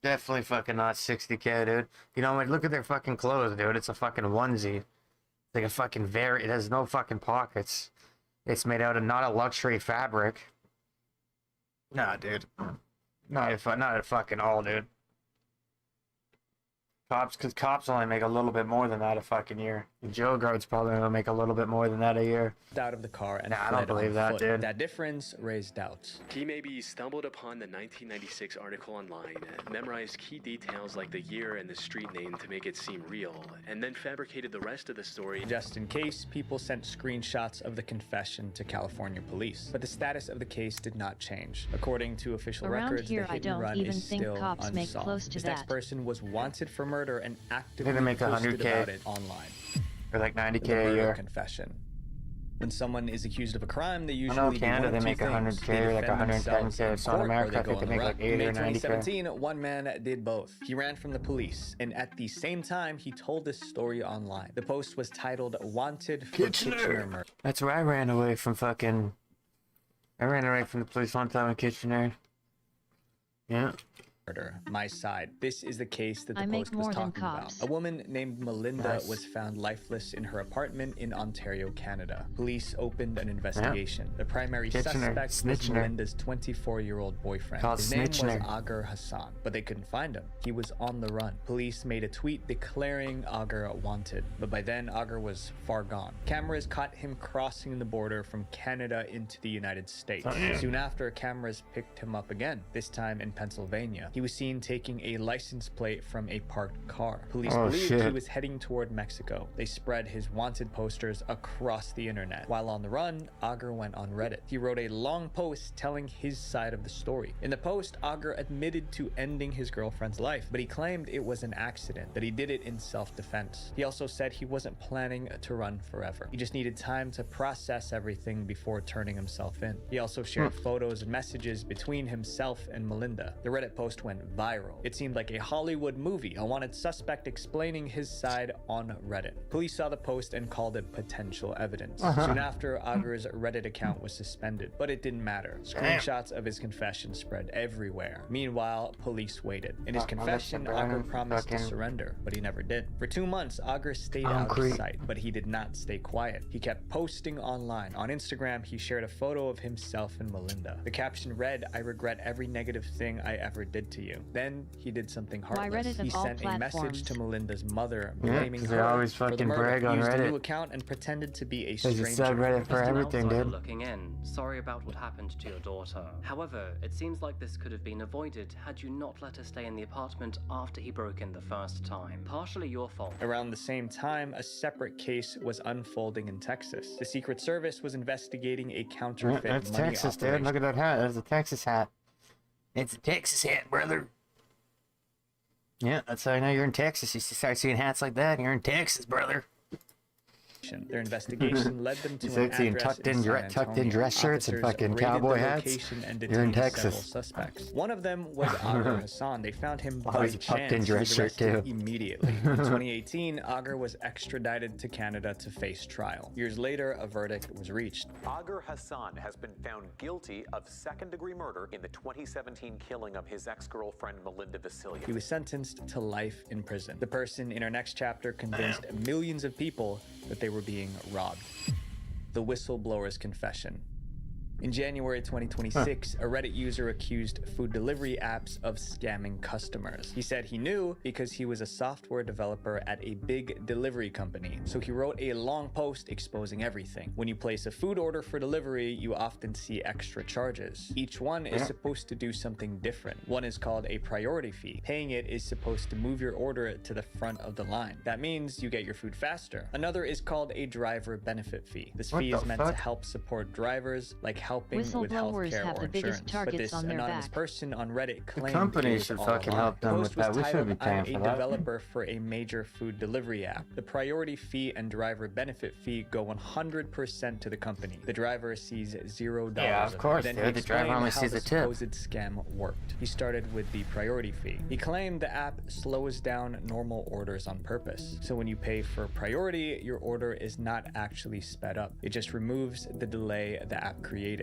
Definitely fucking not 60k, dude. You know, like, look at their fucking clothes, dude. It's a fucking onesie. Like a fucking it has no fucking pockets. It's made out of not a luxury fabric. Nah, dude. Not at fucking all, dude. Cops only make a little bit more than that a fucking year. Jail guards probably only make a little bit more than that a year. Out of the car and I don't believe that, dude. That difference raised doubts. He maybe stumbled upon the 1996 article online, memorized key details like the year and the street name to make it seem real, and then fabricated the rest of the story. Just in case, people sent screenshots of the confession to California police. But the status of the case did not change. According to official Around records, here, the hit I and don't run even is think still cops make unsolved. close to This that. next person was wanted for murder and actively They're gonna make posted 100K. about it online. Or like 90k The a murder year. confession. When someone is accused of a crime, they I usually know do Canada, one of they two make things. 100K They or like defend 110K. themselves in So in court, America, or I they think go they on make the like run. 80 In May or 90K. 2017, one man did both. He ran from the police, and at the same time, he told this story online. The post was titled "Wanted for Kitchener Murder." That's where I ran away from fucking... I ran away from the police one time in Kitchener. Yeah. My side. This is the case that the I make post was more than talking about. cops. A woman named Melinda Nice. was found lifeless in her apartment in Ontario, Canada. Police opened an investigation. The primary Kitchener. suspect was Snitchener. Melinda's 24-year-old boyfriend. Called His name was Snitchener. Agar Hassan, but they couldn't find him. He was on the run. Police made a tweet declaring Agar wanted, but by then Agar was far gone. Cameras caught him crossing the border from Canada into the United States. Oh, yeah. Soon after, cameras picked him up again, this time in Pennsylvania. He was seen taking a license plate from a parked car. Police Oh, believed shit. he was heading toward Mexico. They spread his wanted posters across the internet. While on the run, Auger went on Reddit. He wrote a long post telling his side of the story. In the post, Auger admitted to ending his girlfriend's life, but he claimed it was an accident, that he did it in self-defense. He also said he wasn't planning to run forever. He just needed time to process everything before turning himself in. He also shared photos and messages between himself and Melinda. The Reddit post went viral. It seemed like a Hollywood movie, a wanted suspect explaining his side on Reddit. Police saw the post and called it potential evidence. Soon after, Auger's Reddit account was suspended, but it didn't matter. Screenshots of his confession spread everywhere. Meanwhile, police waited. In his confession, Auger promised to surrender, but he never did. For 2 months, Auger stayed out of sight, but he did not stay quiet. He kept posting online. On Instagram, he shared a photo of himself and Melinda. The caption read, "I regret every negative thing I ever did to you." Then he did something heartless. He sent a message to Melinda's mother, blaming her they always for the fucking murder. brag He on used a Reddit. new account and pretended to be a There's a stranger. subreddit for Just an everything, outsider dude. looking in. Sorry about what happened to your daughter. However, it seems like this could have been avoided had you not let her stay in the apartment after he broke in the first time. Partially your fault. Around the same time, a separate case was unfolding in Texas. The Secret Service was investigating a counterfeit That's money Texas, dude. operation. Look at that hat. That's a Texas hat. It's a Texas hat, brother. Yeah, that's how I know you're in Texas. You start seeing hats like that, you're in Texas, brother. Their investigation led them to You an start seeing address tucked in Antonio. dress shirts and Officers fucking raided cowboy the hats. location and You're in detained Texas. several suspects. One of them was Auger Hassan. They found him Oh, by he's a tucked in chance. dress He was shirt, arrested too. immediately. In 2018, Auger was extradited to Canada to face trial. Years later, a verdict was reached. Auger Hassan has been found guilty of second-degree murder in the 2017 killing of his ex-girlfriend Melinda Vasiliev. He was sentenced to life in prison. The person in our next chapter convinced millions of people that they were being robbed. The whistleblower's confession. In January 2026, a Reddit user accused food delivery apps of scamming customers. He said he knew because he was a software developer at a big delivery company. So he wrote a long post exposing everything. When you place a food order for delivery, you often see extra charges. Each one is supposed to do something different. One is called a priority fee. Paying it is supposed to move your order to the front of the line. That means you get your food faster. Another is called a driver benefit fee. This What fee the is meant to fuck? help support drivers, like helping with Whistleblowers healthcare have or the biggest insurance. targets But this on their anonymous back. person on Reddit claimed company it was should all fucking a lie. help them The with post that. was We shouldn't be titled, paying "I'm for a that." developer for a major food delivery app. The priority fee and driver benefit fee go 100% to the company. The driver sees $0. Yeah, of course, Then dude. he The driver explained only how sees the a tip. supposed scam worked. He started with the priority fee. He claimed the app slows down normal orders on purpose. So when you pay for priority, your order is not actually sped up. It just removes the delay the app created.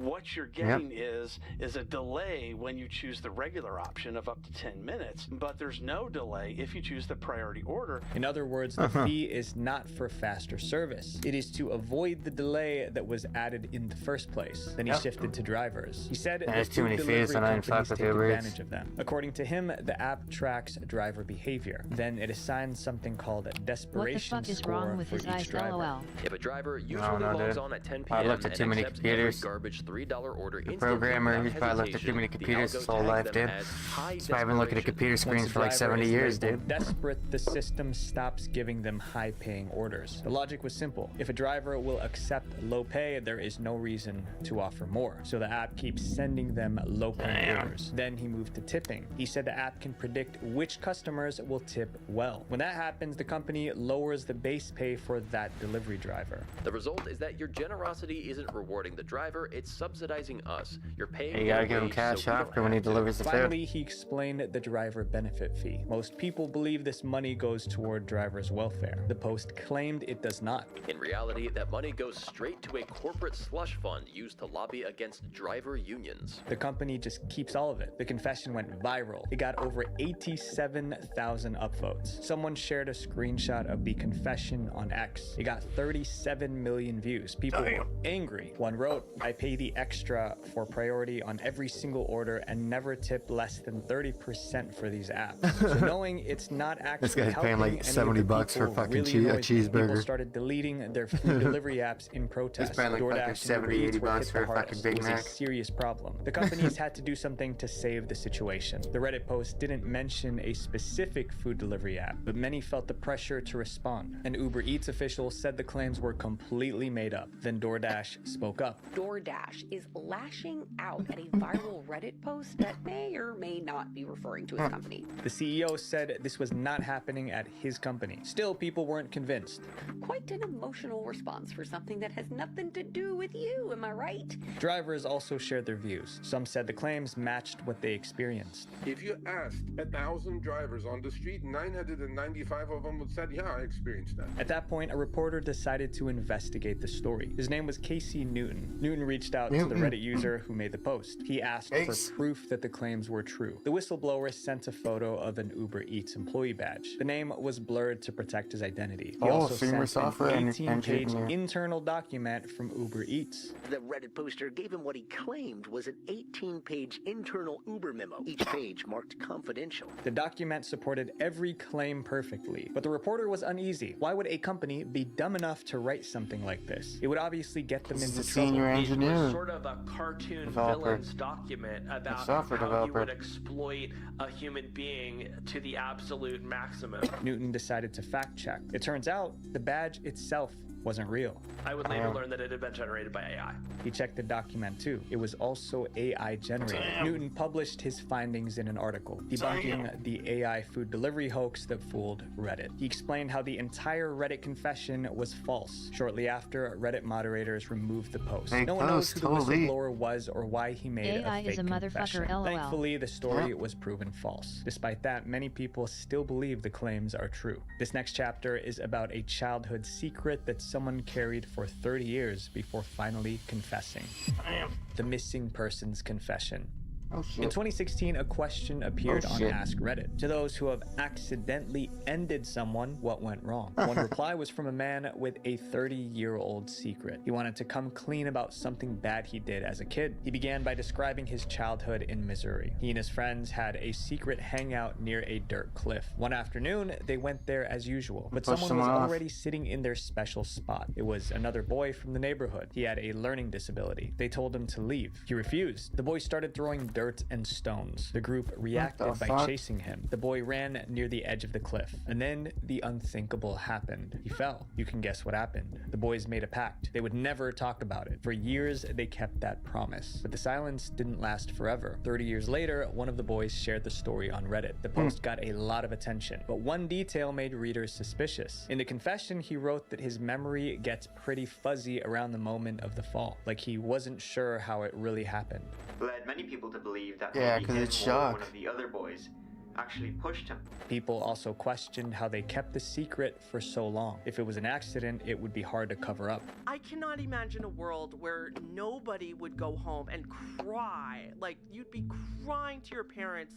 What you're getting is a delay when you choose the regular option of up to 10 minutes, but there's no delay if you choose the priority order. In other words, the fee is not for faster service. It is to avoid the delay that was added in the first place. Then he shifted to drivers. He said There's the too food many fees delivery and I didn't companies fuck with take Uber Eats. advantage of them. According to him, the app tracks driver behavior. Then it assigns something called a desperation What the fuck is score wrong with for his each eyes, driver. LOL? If a driver usually no, logs dude. on at 10 I p.m. looked at too and many accepts every computers. garbage $3 order The instantly programmer, without he's probably looked at too many hesitation, the computers algo his whole tags life, them dude. as high He's probably been looking at computer Once screens a for like driver 70 is years, labeled dude. desperate, the system stops giving them high-paying orders. The logic was simple. If a driver will accept low pay, there is no reason to offer more. So the app keeps sending them low-paying orders. Then he moved to tipping. He said the app can predict which customers will tip well. When that happens, the company lowers the base pay for that delivery driver. The result is that your generosity isn't rewarding the driver, it's subsidizing us. You're paying You gotta their give him wage, cash so we after don't when he have to. delivers the food. Finally, he explained the driver benefit fee. Most people believe this money goes toward drivers' welfare. The post claimed it does not. In reality, that money goes straight to a corporate slush fund used to lobby against driver unions. The company just keeps all of it. The confession went viral. It got over 87,000 upvotes. Someone shared a screenshot of the confession on X. It got 37 million views. People were angry. One wrote, I pay the extra for priority on every single order and never tip less than 30% for these apps. So knowing it's not actually This guy's paying helping like any of the $70 for people fucking really annoys me. People cheeseburger. started deleting their food delivery apps in protest. He's paying like fucking DoorDash and 70, Uber Eats 80 were bucks hit for the a fucking hardest. Big It was Mac. a serious problem. The companies had to do something to save the situation. The Reddit post didn't mention a specific food delivery app, but many felt the pressure to respond. An Uber Eats official said the claims were completely made up. Then DoorDash spoke up. DoorDash is lashing out at a viral Reddit post that may or may not be referring to its company. The CEO said this was not happening at his company. Still, people weren't convinced. Quite an emotional response for something that has nothing to do with you, am I right? Drivers also shared their views. Some said the claims matched what they experienced. If you asked 1,000 drivers on the street, 995 of them would say, yeah, I experienced that. At that point, a reporter decided to investigate the story. His name was Casey Newton. Newton reached out to the Reddit user who made the post. He asked for proof that the claims were true. The whistleblower sent a photo of an Uber Eats employee badge. The name was blurred to protect his identity. He also sent an 18-page internal document from Uber Eats. The Reddit poster gave him what he claimed was an 18-page internal Uber memo, each page marked confidential. The document supported every claim perfectly, but the reporter was uneasy. Why would a company be dumb enough to write something like this? It would obviously get them into trouble. It was sort of a cartoon villain's document about how you would exploit a human being to the absolute maximum. Newton decided to fact check. It turns out the badge itself wasn't real. I would later learn that it had been generated by AI. He checked the document too. It was also AI generated. Newton published his findings in an article, debunking the AI food delivery hoax that fooled Reddit. He explained how the entire Reddit confession was false. Shortly after, Reddit moderators removed the post. No one knows who the whistleblower was or why he made AI a fake is a motherfucker, confession. LOL. Thankfully, the story was proven false. Despite that, many people still believe the claims are true. This next chapter is about a childhood secret that someone carried for 30 years before finally confessing. The missing person's confession. In 2016, a question appeared on Ask Reddit. To those who have accidentally ended someone, what went wrong? One reply was from a man with a 30-year-old secret. He wanted to come clean about something bad he did as a kid. He began by describing his childhood in Missouri. He and his friends had a secret hangout near a dirt cliff. One afternoon, they went there as usual, but someone was already sitting in their special spot. It was another boy from the neighborhood. He had a learning disability. They told him to leave. He refused. The boy started throwing dirt and stones. The group reacted by chasing him. The boy ran near the edge of the cliff, and then the unthinkable happened. He fell. You can guess what happened. The boys made a pact. They would never talk about it. For years, they kept that promise. But the silence didn't last forever. 30 years later, one of the boys shared the story on Reddit. The post got a lot of attention, but one detail made readers suspicious. In the confession, he wrote that his memory gets pretty fuzzy around the moment of the fall, like he wasn't sure how it really happened. Led many people to believe that because maybe it's him or shock. one of the other boys actually pushed him. People also questioned how they kept the secret for so long. If it was an accident, it would be hard to cover up. I cannot imagine a world where nobody would go home and cry. Like, you'd be crying to your parents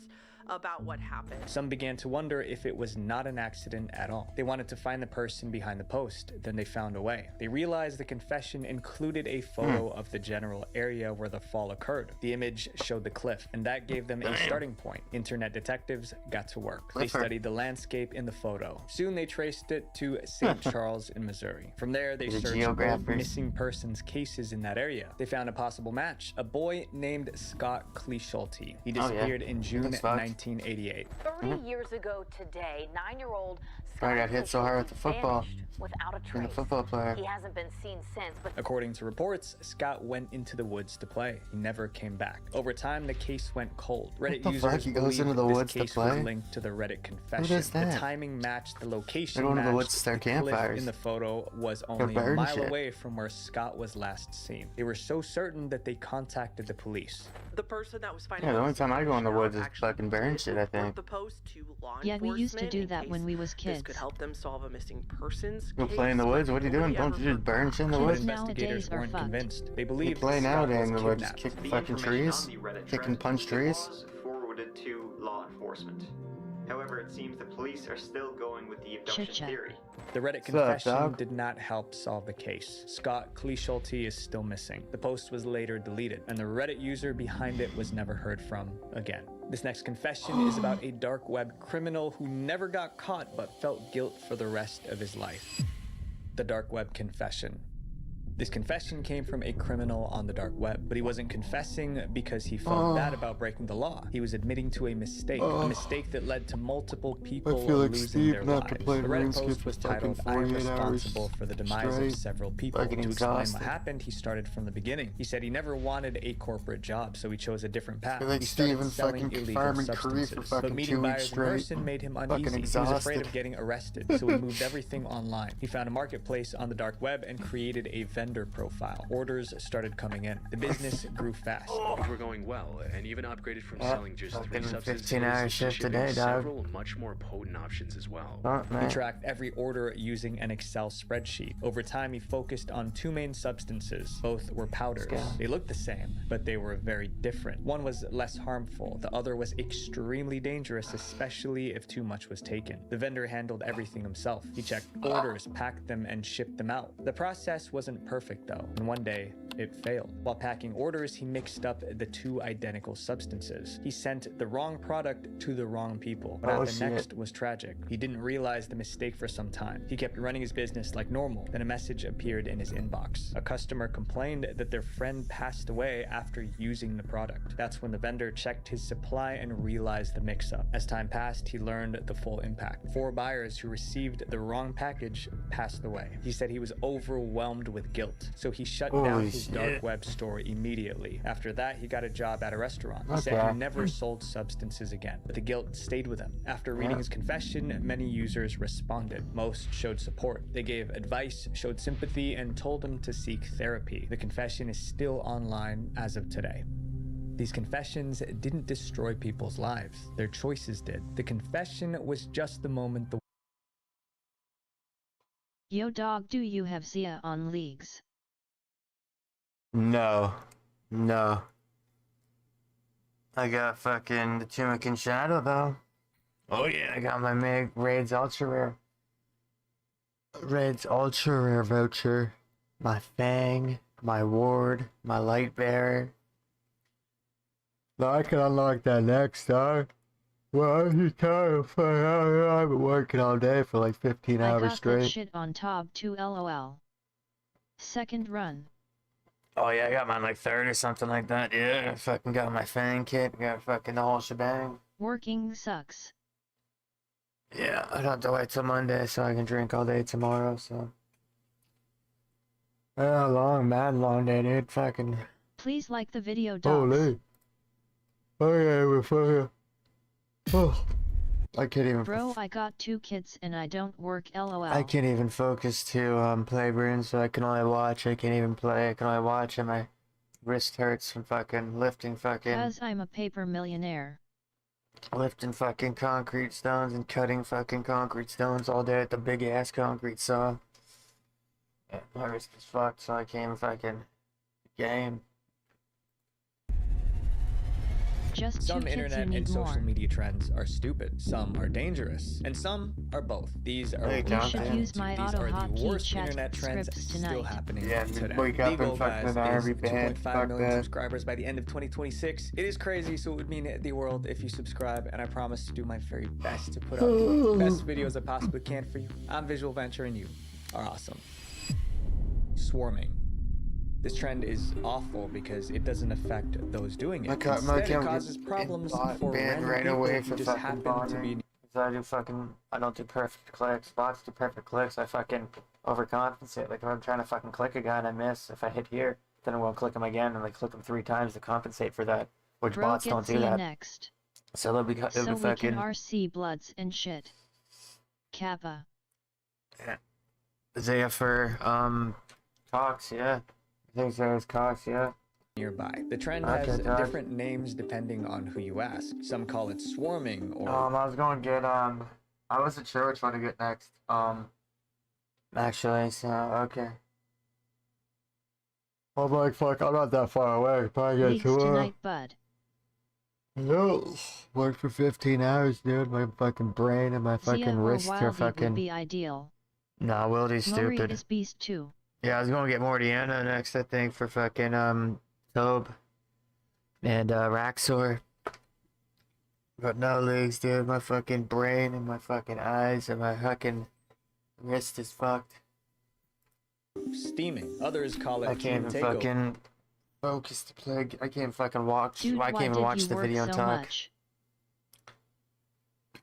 about what happened. Some began to wonder if it was not an accident at all. They wanted to find the person behind the post, then they found a way. They realized the confession included a photo of the general area where the fall occurred. The image showed the cliff, and that gave them a starting point. Internet detectives got to work. They studied the landscape in the photo. Soon they traced it to St. Charles in Missouri. From there, they searched all missing persons cases in that area. They found a possible match, a boy named Scott Clisholty. He disappeared in June 1988. 30 years ago today, 9-year-old I got hit so hard with the football. vanished without a Being trace. a football player. He hasn't been seen since, but According to reports, Scott went into the woods to play. He never came back. Over time, the case went cold. Reddit the fuck? users He goes believed into the this woods to case play? was linked to the Reddit confession. does that? The timing matched the location. They go into the matched. woods to start The cliff campfires. in the photo was They're only a burning mile shit. away from where Scott was last seen. They were so certain that they contacted the police. the person that was finding Yeah, the only out time I go in the woods is actually fucking burning shit, I think. the post to law Yeah, we used to enforcement do in that case when we was this kids. could help them solve a missing persons Go case, play in the but woods? What are you doing? nobody Don't you ever just burn shit in the But woods? investigators weren't convinced. They You believed play Scott nowadays was in the woods, kidnapped. kick fucking trees, kick and punch trees. Was forwarded to law enforcement. However, it seems the police are still going with the abduction Chit-chat. theory. The Reddit confession did not help solve the case. Scott Clisholty is still missing. The post was later deleted, and the Reddit user behind it was never heard from again. This next confession is about a dark web criminal who never got caught but felt guilt for the rest of his life. The dark web confession. This confession came from a criminal on the dark web, but he wasn't confessing because he felt bad about breaking the law. He was admitting to a mistake that led to multiple people I feel like losing Steve their not to lives. play The Reddit Runescape post was for fucking titled, "I am 48 hours responsible for the demise of straight. several people." Fucking To explain what exhausted. happened, he started from the beginning. He said he never wanted a corporate job, so he chose a different path. feel like He started Steven selling fucking illegal farming curry for substances, fucking but meeting 2 weeks buyers in straight. person made him Fucking uneasy. He was afraid exhausted. of getting arrested, so he moved everything online. He found a marketplace on the dark web and created a vendor profile. Orders started coming in. The business grew fast. Things were going well, and even upgraded from Yeah, selling just 3 fucking substances 15-hour to shift shipping today, dog. several much more potent options as well. He tracked every order using an Excel spreadsheet. Over time, he focused on 2 main substances. Both were powders. They looked the same, but they were very different. One was less harmful. The other was extremely dangerous, especially if too much was taken. The vendor handled everything himself. He checked orders, packed them, and shipped them out. The process wasn't perfect, though, and one day, it failed. While packing orders, he mixed up the 2 identical substances. He sent the wrong product to the wrong people. But the next was tragic. He didn't realize the mistake for some time. He kept running his business like normal. Then a message appeared in his inbox. A customer complained that their friend passed away after using the product. That's when the vendor checked his supply and realized the mix-up. As time passed, he learned the full impact. 4 buyers who received the wrong package passed away. He said he was overwhelmed with guilt, so he shut down his dark web store immediately. After that, he got a job at a restaurant. He said he never sold substances again, but the guilt stayed with him. After reading his confession, many users responded. Most showed support. They gave advice, showed sympathy, and told him to seek therapy. The confession is still online as of today. These confessions didn't destroy people's lives. Their choices did. The confession was just the moment the Yo dog, do you have Zia on leagues? No. I got fucking the Tunic Shadow though. Oh yeah, I got my Raids Ultra Rare. Raids Ultra Rare voucher. My Fang, my Ward, my Light Bearer. Now I can unlock that next, dog. Well, I'm just tired. I've been working all day for like 15 I hours got that straight. shit on top 2 lol. Second run. Oh yeah, I got mine like 3rd or something like that. Yeah, I fucking got my Fang kit. Got fucking the whole shebang. Working sucks. Yeah, I don't have to wait till Monday so I can drink all day tomorrow, so. Yeah, mad long day, dude. Fucking. Please like the video, dogs. Holy. Oh yeah, we're fucking. Oh. I can't even. Bro, I got 2 kids and I don't work lol. I can't even focus to play Runes, so I can only watch. I can't even play. I can only watch, and my wrist hurts from fucking lifting fucking. Cause I'm a paper millionaire. Lifting fucking concrete stones and cutting fucking concrete stones all day at the big ass concrete saw. Yeah, my wrist is fucked, so I can't even fucking game. Just Some 2 kids, internet you need and social more. media trends are stupid, some are dangerous, and some are both. These are Hey, You should use my These auto are the hotkey worst chat internet trends scripts still tonight. happening Yeah, today. wake up The goal, and fucking guys, an is RV band. 2.5 Fuck million that. subscribers by the end of 2026. It is crazy, so it would mean the world if you subscribe, and I promise to do my very best to put out the best videos I possibly can for you. I'm Visual Venture, and you are awesome. Swarming. This trend is awful because it doesn't affect those doing it. My Instead, it account causes problems for banned random right people away who for just fucking happen to bonding. be. I don't do perfect clicks. Bots do perfect clicks. I fucking overcompensate. Like if I'm trying to fucking click a guy and I miss, if I hit here, then I won't click him again and I click him 3 times to compensate for that. Which Bro, bots get don't do Zia that. next. So they'll be So we fucking. can RC bloods and shit. Kappa. Zia for Cox, yeah. I think Zia's Cox, yeah. Nearby. The trend Okay, has dog. different names depending on who you ask. Some call it swarming or I was going to get I wasn't sure which one to get next. Actually, so okay. I'm like, fuck, I'm not that far away. Probably get Leagues to tonight, bud. No, worked for 15 hours, dude. My fucking brain and my fucking Zia or wrists are Wildy fucking. would be ideal. Nah, Wildy's Murray stupid. is beast too. Yeah, I was gonna get Mortiana next, I think, for fucking Tobe and Raxor. But no legs, dude. My fucking brain and my fucking eyes and my fucking wrist is fucked. Steaming. Others call it I can't even fucking focus to play. I can't fucking watch. Dude, I can't even watch the video and so talk. much?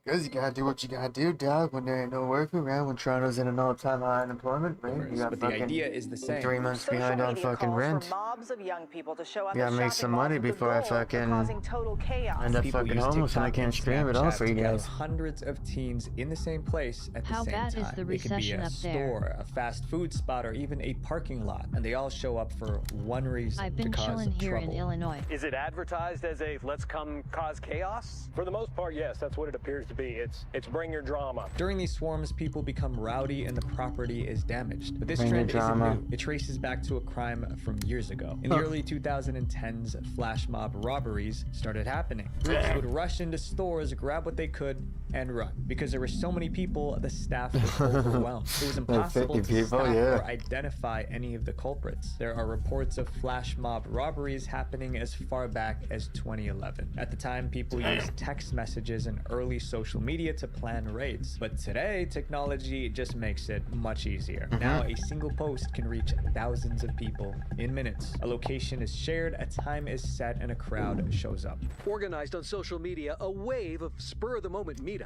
Because you gotta do what you gotta do, dog. When there ain't no work around, when Toronto's in an all-time high unemployment rate, you got but fucking the idea is the same. 3 months behind on fucking rent. Mobs of young people to show up You gotta make some money before I fucking total chaos. end up People fucking use homeless and I TikTok can't and stream it all Snapchat for you to gather guys. hundreds of teens in the same place at the How same bad time. is the It could be recession a up there? store, a fast food spot, or even a parking lot, and they all show up for one reason: I've been to cause chilling here trouble. in Illinois. Is it advertised as a let's come cause chaos? For the most part, yes, that's what it appears to be. It's bring your drama. During these swarms, people become rowdy and the property is damaged. But this Bring your trend isn't drama. new. It traces back to a crime from years ago. In the early 2010s, flash mob robberies started happening. Groups would rush into stores, grab what they could, and run. Because there were so many people, the staff was overwhelmed. It was impossible to 50 people, stop yeah. or identify any of the culprits. There are reports of flash mob robberies happening as far back as 2011. At the time, people used text messages and early social media to plan raids. But today, technology just makes it much easier. Now, a single post can reach thousands of people in minutes. A location is shared, a time is set, and a crowd shows up. Organized on social media, a wave of spur-of-the-moment meetups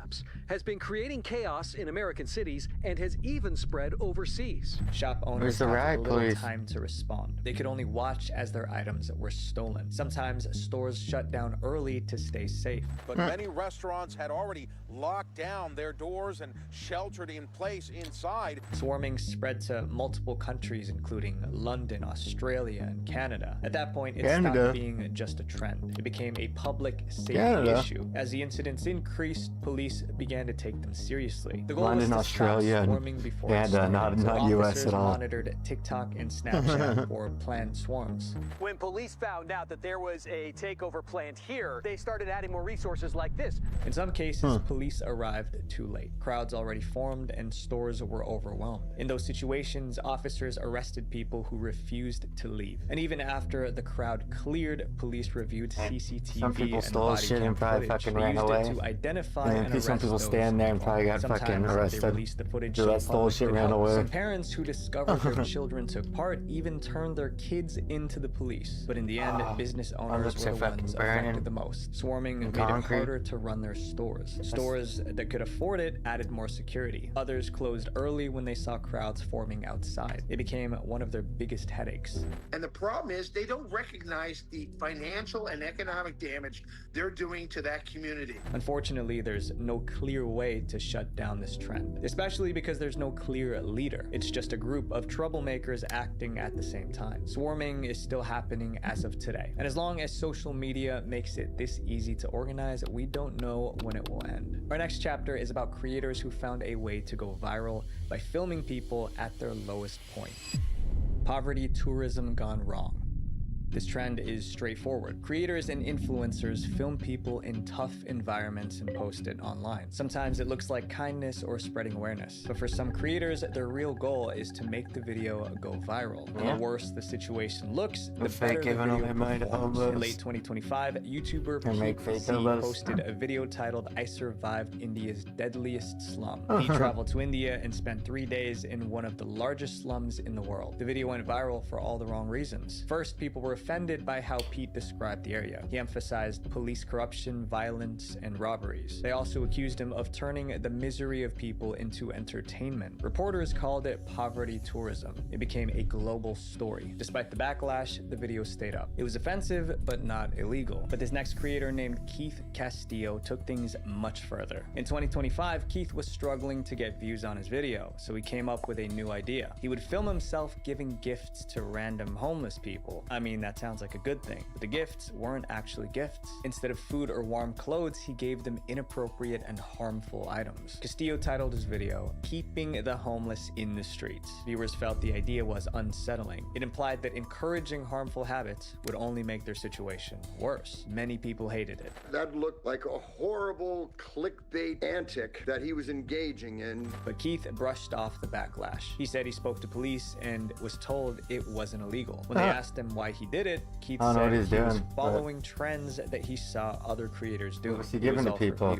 has been creating chaos in American cities and has even spread overseas. Shop Where's owners the had rag, little please? time to respond. They could only watch as their items were stolen. Sometimes stores shut down early to stay safe. But many restaurants had already locked down their doors and sheltered in place inside. Swarming spread to multiple countries, including London, Australia, and Canada. At that point, it Canada. stopped being just a trend. It became a public safety Canada. issue. As the incidents increased, police began to take them seriously. The goal London, was to Australia, stop and swarming before it Canada, started. not So US officers at all. monitored TikTok and Snapchat for planned swarms. When police found out that there was a takeover planned here, they started adding more resources like this. In some cases, police arrived too late. Crowds already formed and stores were overwhelmed. In those situations, officers arrested people who refused to leave. And even after the crowd cleared, police reviewed CCTV Some people and stole body shit cam and probably footage. fucking They ran used away. it to identify And and some arrest people those stand there and probably got involved. fucking Sometimes arrested. They released the footage Dude, so that the stole public shit could ran help. away. Some parents who discovered their children took part even turned their kids into the police. But in the end, business owners lips were are the fucking ones burning. affected the most. Swarming In made concrete. it harder to run their stores. Stores that could afford it added more security. Others closed early when they saw crowds forming outside. It became one of their biggest headaches. And the problem is they don't recognize the financial and economic damage they're doing to that community. Unfortunately, there's no clear way to shut down this trend, especially because there's no clear leader. It's just a group of troublemakers acting at the same time. Swarming is still happening as of today. And as long as social media makes it this easy to organize, we don't know when it will end. Our next chapter is about creators who found a way to go viral by filming people at their lowest point. Poverty tourism gone wrong. This trend is straightforward. Creators and influencers film people in tough environments and post it online. Sometimes it looks like kindness or spreading awareness, but for some creators, their real goal is to make the video go viral. Yeah. The worse the situation looks, the fake better the giving video away money to performs. homeless. In late 2025, YouTuber And make Pete fake C hobos. posted a video titled "I Survived India's Deadliest Slum." He traveled to India and spent 3 days in one of the largest slums in the world. The video went viral for all the wrong reasons. First, people were offended by how Pete described the area. He emphasized police corruption, violence, and robberies. They also accused him of turning the misery of people into entertainment. Reporters called it poverty tourism. It became a global story. Despite the backlash, the video stayed up. It was offensive, but not illegal. But this next creator named Keith Castillo took things much further. In 2025, Keith was struggling to get views on his video, so he came up with a new idea. He would film himself giving gifts to random homeless people. I mean, that's that sounds like a good thing, but the gifts weren't actually gifts. Instead of food or warm clothes, he gave them inappropriate and harmful items. Castillo titled his video, "Keeping the Homeless in the Streets." Viewers felt the idea was unsettling. It implied that encouraging harmful habits would only make their situation worse. Many people hated it. That looked like a horrible clickbait antic that he was engaging in. But Keith brushed off the backlash. He said he spoke to police and was told it wasn't illegal. When they asked him why he did it, Keith said he was following trends that he saw other creators doing. What's he giving to people?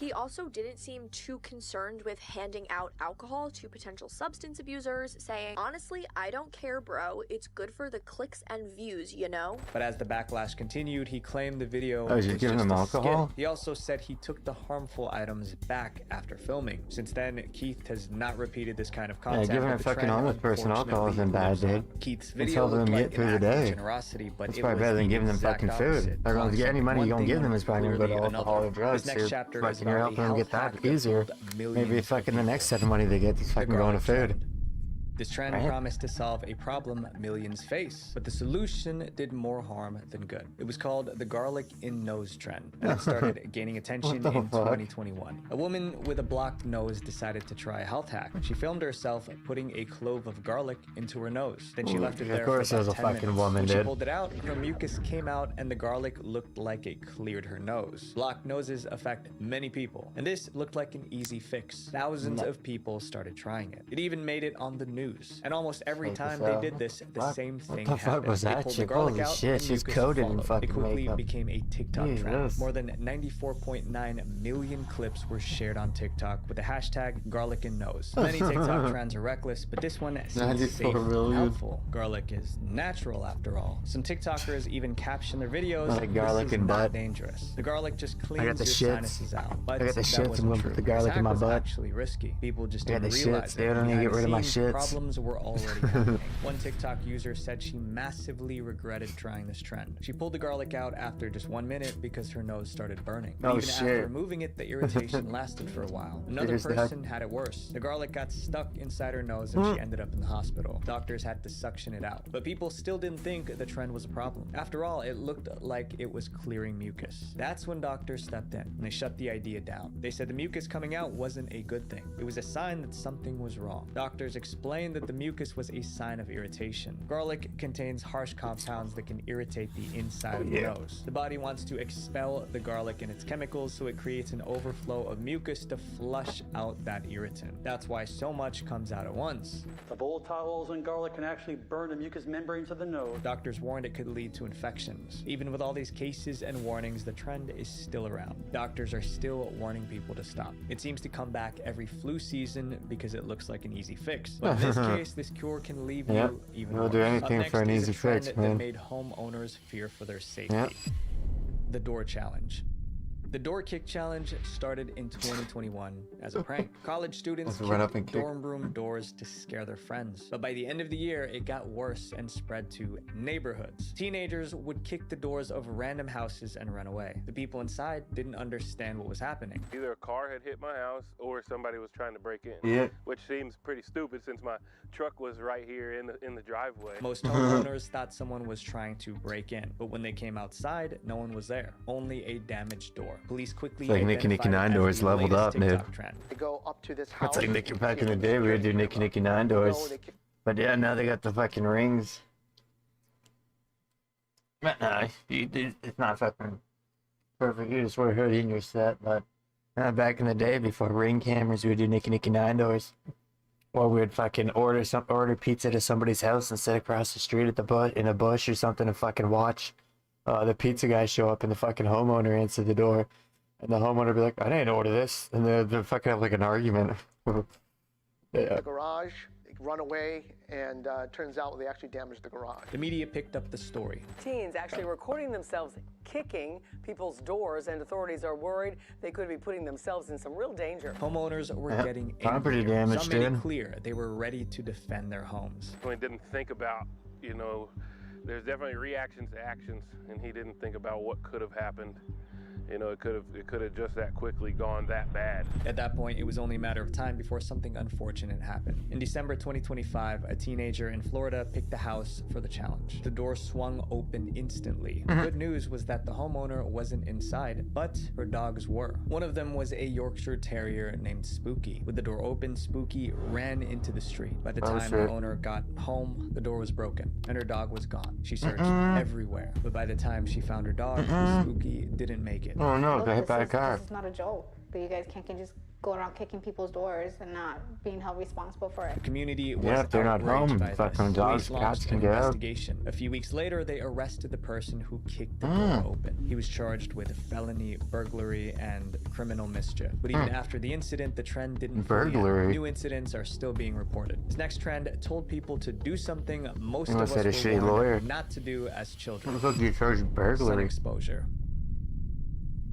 He also didn't seem too concerned with handing out alcohol to potential substance abusers, saying, "Honestly, I don't care, bro. It's good for the clicks and views, you know?" But as the backlash continued, he claimed the video was was giving just him a alcohol? skit. He also said he took the harmful items back after filming. Since then, Keith has not repeated this kind of content. Giving a fucking homeless person alcohol isn't bad, dude. Keith's It's video helping them looked get like through an the act of day. generosity, but It's it probably was better than the giving them exact fucking food. opposite. They're going to get any money you're going to give them is probably going to go to Clearly alcohol or drugs. This next chapter is Fucking you're about helping a them health get that hack that easier. killed millions Maybe of fucking the people. next set of money they get is fucking going to food. This trend Right. promised to solve a problem millions face, but the solution did more harm than good. It was called the garlic in nose trend, and it started gaining attention What the in fuck? 2021. A woman with a blocked nose decided to try a health hack. She filmed herself putting a clove of garlic into her nose. Then she Ooh, left it of there course for it was about a 10 fucking minutes. woman, When she dude. pulled it out, her mucus came out and the garlic looked like it cleared her nose. Blocked noses affect many people, and this looked like an easy fix. Thousands of people started trying it. It even made it on the news, and almost every time they did this, the What? same What thing the fuck happened. was They that pulled the chick? garlic Holy out, shit, and she's mucus coated in followed. fucking It quickly makeup. became a TikTok trend. Jesus. More than 94.9 million clips were shared on TikTok with the hashtag garlic and nose. Many TikTok trends are reckless, but this one seems 94 safe and million. helpful. Garlic is natural after all. Some TikTokers even caption their videos, I like garlic "This is and not butt. dangerous. The garlic just I got cleans the your shits. sinuses out." But I got the that shits. I'm wasn't gonna true. put the garlic This in my hack was butt. actually risky. People just I got didn't the realize shits, it. dude. I need to Behind get the rid of my scenes, shits. Problems were already happening. One TikTok user said she massively regretted trying this trend. She pulled the garlic out after just 1 minute because her nose started burning. But Oh, even after shit. removing it, the irritation lasted for a while. Another Figures that. person had it worse. The garlic got stuck inside her nose and she ended up in the hospital. Doctors had to suction it out. But people still didn't think the trend was a problem. After all, it looked like it was clearing mucus. That's when doctors stepped in and they shut the idea down. They said the mucus coming out wasn't a good thing. It was a sign that something was wrong. Doctors explained that the mucus was a sign of irritation. Garlic contains harsh compounds that can irritate the inside of the nose. The body wants to expel the garlic and its chemicals, so it creates an overflow of mucus to flush out that irritant. That's why so much comes out at once. The volatiles in garlic can actually burn the mucous membranes of the nose. Doctors warned it could lead to infections. Even with all these cases and warnings, the trend is still around. Doctors are still warning people to stop. It seems to come back every flu season because it looks like an easy fix. But in this case, this cure can leave Yep. you even We'll worse. do Up anything next for an is easy a trend fix, that man. made homeowners fear for their safety. Yep. The door challenge. The door kick challenge started in 2021 as a prank. College students Let's run up and kicked kick. dorm room doors to scare their friends. But by the end of the year, it got worse and spread to neighborhoods. Teenagers would kick the doors of random houses and run away. The people inside didn't understand what was happening. Either a car had hit my house or somebody was trying to break in. Yeah. Which seems pretty stupid since my truck was right here in the driveway. Most homeowners thought someone was trying to break in, but when they came outside, no one was there. Only a damaged door. Police quickly Like Nicky Nicky 9 doors leveled up, dude. They go up to this house. It's like Nicky back in the day, we would do Nicky Nicky 9 doors. But yeah, now they got the fucking rings. But nah, it's not fucking perfect. You just wear a hoodie in your set. But back in the day, before ring cameras, we would do Nicky Nicky 9 doors. Or we'd fucking order pizza to somebody's house and sit across the street at in a bush or something and fucking watch the pizza guy show up and the fucking homeowner answer the door. And the homeowner would be like, I didn't order this. And they'd fucking have like an argument. Yeah. The garage, they run away, and turns out they actually damaged the garage. The media picked up the story. Teens actually recording themselves kicking people's doors, and authorities are worried they could be putting themselves in some real danger. Homeowners were getting property angrier. damage, Some made it dude. clear they were ready to defend their homes. So he didn't think about, there's definitely reactions to actions, and he didn't think about what could have happened You know, it could have just that quickly gone that bad. At that point, it was only a matter of time before something unfortunate happened. In December 2025, a teenager in Florida picked the house for the challenge. The door swung open instantly. The good news was that the homeowner wasn't inside, but her dogs were. One of them was a Yorkshire Terrier named Spooky. With the door open, Spooky ran into the street. By the time the owner got home, the door was broken and her dog was gone. She searched everywhere, but by the time she found her dog, Spooky didn't make it. Oh no, got hit by a car. This is not a joke, but you guys can't just go around kicking people's doors and not being held responsible for it. The community was if they're not home, by fucking this. dogs, Police cats launched can an get out. investigation. A few weeks later, they arrested the person who kicked the door open. He was charged with felony burglary and criminal mischief. But even after the incident, the trend didn't fully end. Burglary? New incidents are still being reported. This next trend told people to do something most of Unless us had a were shitty warned lawyer. not to do as children. What the fuck do you charge Sun burglary? exposure.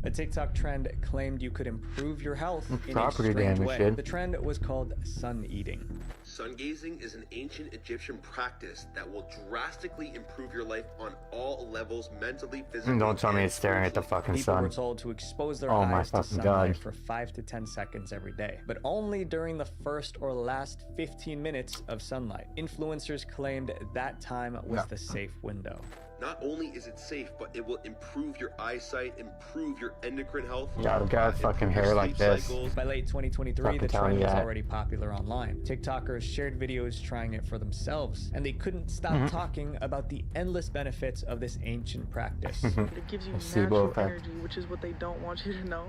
A TikTok trend claimed you could improve your health in a Property strange damage, way. kid. The trend was called sun eating. Sun gazing is an ancient Egyptian practice that will drastically improve your life on all levels, mentally, physically. Don't tell me it's staring at the fucking People were sun. told to expose their Oh my eyes to fucking sunlight God. for 5 to 10 seconds every day, but only during the first or last 15 minutes of sunlight. Influencers claimed that time was the safe window. Not only is it safe, but it will improve your eyesight, improve your endocrine health. Yeah, I've got fucking improve your hair like sleep this. cycles. By late 2023, Fucking the telling trend you was that. already popular online. TikTokers shared videos trying it for themselves, and they couldn't stop talking about the endless benefits of this ancient practice. It gives you Placebo natural effect. energy, which is what they don't want you to know.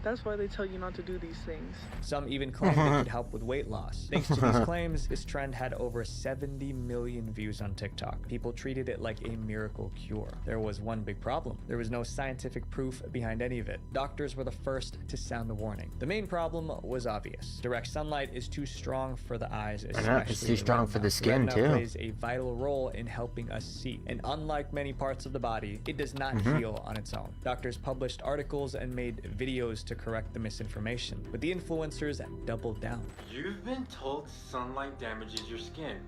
That's why they tell you not to do these things. Some even claimed it could help with weight loss. Thanks to these claims, this trend had over 70 million views on TikTok. People treated it like a miracle cure. There was one big problem. There was no scientific proof behind any of it. Doctors were the first to sound the warning. The main problem was obvious. Direct sunlight is too strong for the eyes, especially It's too strong for the skin, retina too. plays a vital role in helping us see. And unlike many parts of the body, it does not heal on its own. Doctors published articles and made videos to correct the misinformation, but the influencers doubled down. You've been told sunlight damages your skin,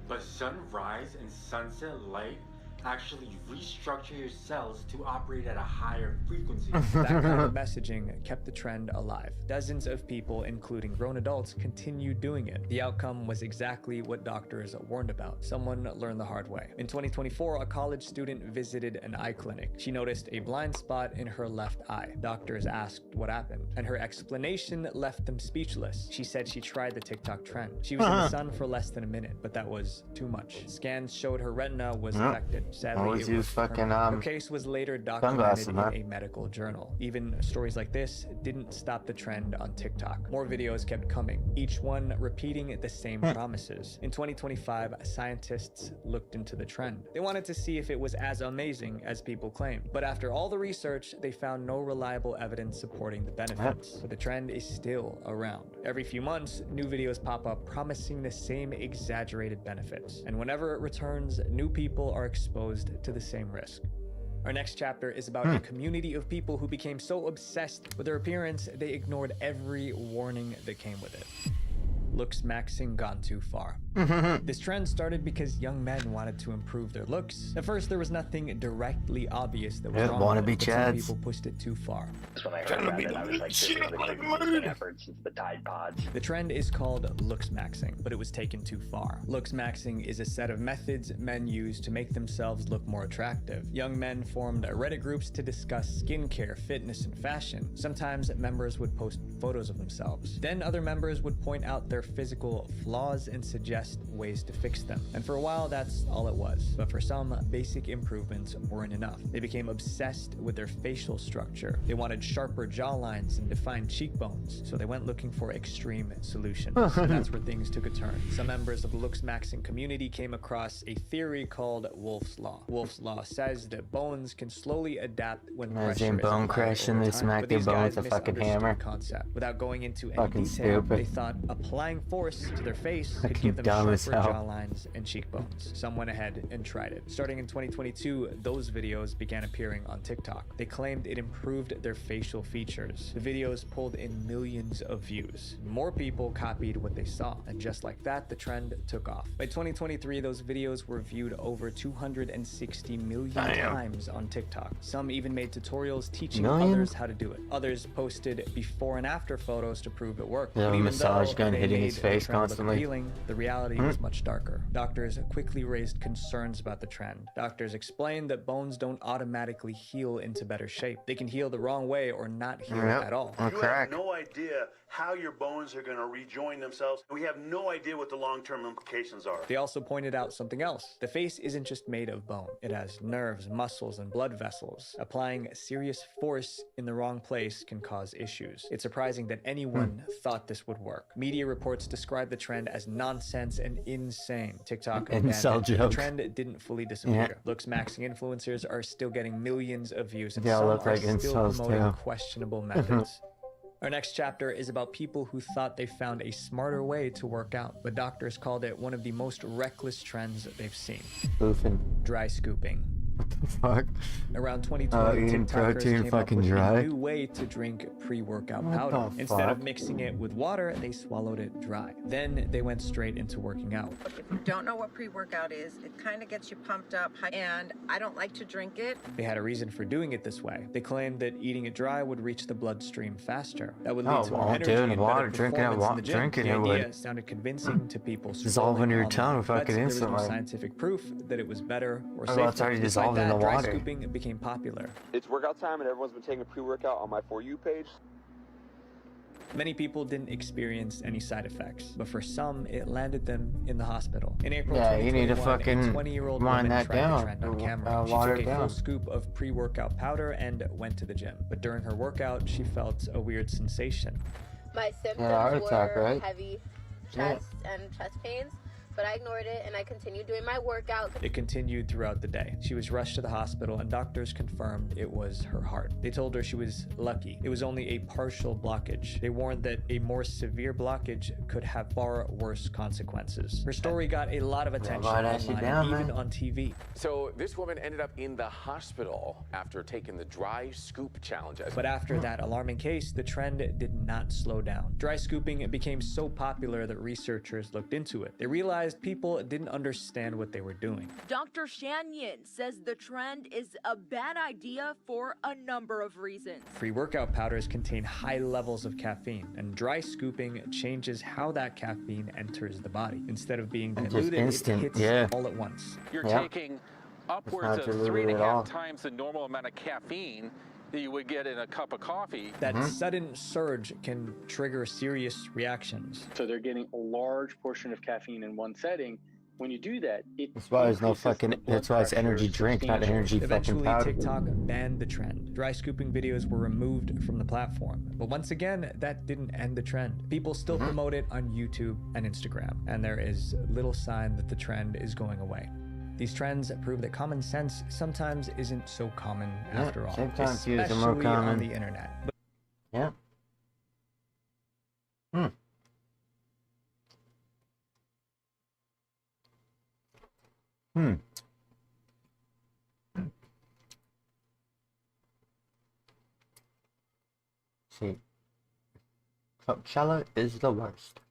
but sunrise and sunset light actually restructure your cells to operate at a higher frequency. That kind of messaging kept the trend alive. Dozens of people, including grown adults, continued doing it. The outcome was exactly what doctors warned about. Someone learned the hard way. In 2024, a college student visited an eye clinic. She noticed a blind spot in her left eye. Doctors asked what happened, and her explanation left them speechless. She said she tried the TikTok trend. She was in the sun for less than a minute, but that was too much. Scans showed her retina was affected. Sadly, Always it use was fucking, permanent. Her case was later sunglasses, documented in man. a medical journal. Even stories like this didn't stop the trend on TikTok. More videos kept coming, each one repeating the same promises. In 2025, scientists looked into the trend. They wanted to see if it was as amazing as people claimed. But after all the research, they found no reliable evidence supporting the benefits. But the trend is still around. Every few months, new videos pop up promising the same exaggerated benefits. And whenever it returns, new people are exposed to the same risk. Our next chapter is about a community of people who became so obsessed with their appearance, they ignored every warning that came with it. Looks maxing gone too far. This trend started because young men wanted to improve their looks. At first, there was nothing directly obvious that was wrong wanna with be it, but some Chads. people pushed it too far. When I heard about it, I was like, this is the most consistent effort since the Tide Pods. The trend is called looks maxing, but it was taken too far. Looks maxing is a set of methods men use to make themselves look more attractive. Young men formed Reddit groups to discuss skincare, fitness, and fashion. Sometimes members would post photos of themselves. Then other members would point out their physical flaws and suggest ways to fix them. And for a while, that's all it was. But for some, basic improvements weren't enough. They became obsessed with their facial structure. They wanted sharper jawlines and defined cheekbones, so they went looking for extreme solutions. And that's where things took a turn. Some members of the looks maxing community came across a theory called Wolff's Law. Wolff's Law says that bones can slowly adapt when pressure is bone applied crashing, over they time. smack But their these bone guys with a fucking misunderstood hammer. the concept. Without going into any Fucking detail, stupid. they thought applying applying force to their face could give them sharper jawlines and cheekbones. Some went ahead and tried it. Starting in 2022, those videos began appearing on TikTok. They claimed it improved their facial features. The videos pulled in millions of views. More people copied what they saw, and just like that, the trend took off. By 2023, those videos were viewed over 260 million times on TikTok. Some even made tutorials teaching others how to do it. Others posted before and after photos to prove it worked. Yeah, But even massage though gun they hitting made his the face trend look constantly. appealing, the reality was much darker. Doctors quickly raised concerns about the trend. Doctors explained that bones don't automatically heal into better shape. They can heal the wrong way or not heal at all. You have no idea how your bones are going to rejoin themselves. We have no idea what the long-term implications are. They also pointed out something else. The face isn't just made of bone. It has nerves, muscles, and blood vessels. Applying serious force in the wrong place can cause issues. It's surprising that anyone thought this would work. Media reports describe the trend as nonsense and insane. TikTok Incel abandoned it. The joke. trend didn't fully disappear. Looks maxing influencers are still getting millions of views, and Yeah, some look are like still incels promoting too. questionable methods. Our next chapter is about people who thought they found a smarter way to work out, but doctors called it one of the most reckless trends they've seen. Spoofing. Dry scooping. What the fuck? Around 2020, Eating TikTokers protein came up fucking with dry? a new way to drink pre-workout What powder. the Instead of fuck? mixing it with water, they swallowed it dry. Then they went straight into working out. If you don't know what pre-workout is, it kind of gets you pumped up, and I don't like to drink it. They had a reason for doing it this way. They claimed that eating it dry would reach the bloodstream faster. That would lead Oh, to more well, energy dude, and water, better drinking it, performance in the gym. drinking The it idea would sounded convincing to people dissolve into your scrolling tongue online, fucking but there was no instantly. scientific proof that it was better or Oh, safer. well, it's already Despite dissolved in that, the dry water. scooping became popular. It's workout time and everyone's been taking a pre-workout on my For You page. Many people didn't experience any side effects, but for some, it landed them in the hospital. In April Yeah, you need to 2021, fucking a 20-year-old wind woman that tried down. the trend on camera. She Water took it a full down. scoop of pre-workout powder and went to the gym. But during her workout, she felt a weird sensation. My symptoms heart attack, were right? heavy chest and chest pains, but I ignored it and I continued doing my workout. It continued throughout the day. She was rushed to the hospital and doctors confirmed it was her heart. They told her she was lucky. It was only a partial blockage. They warned that a more severe blockage could have far worse consequences. Her story got a lot of attention online, even on TV. So this woman ended up in the hospital after taking the dry scoop challenge. But after that alarming case, the trend did not slow down. Dry scooping became so popular that researchers looked into it. They realized people didn't understand what they were doing. Dr. Shanyon says the trend is a bad idea for a number of reasons. Pre-workout powders contain high levels of caffeine, and dry scooping changes how that caffeine enters the body. Instead of being diluted, it hits all at once. You're taking upwards of 3.5 times the normal amount of caffeine that you would get in a cup of coffee. That sudden surge can trigger serious reactions. So they're getting a large portion of caffeine in one setting. When you do that, it That's why there's no fucking. That's why it's energy drink, not energy fucking Eventually, powder. TikTok banned the trend. Dry scooping videos were removed from the platform. But once again, that didn't end the trend. People still promote it on YouTube and Instagram, and there is little sign that the trend is going away. These trends prove that common sense sometimes isn't so common after all, sometimes especially it's more on common. the internet. But Yeah. See, Coachella is the worst.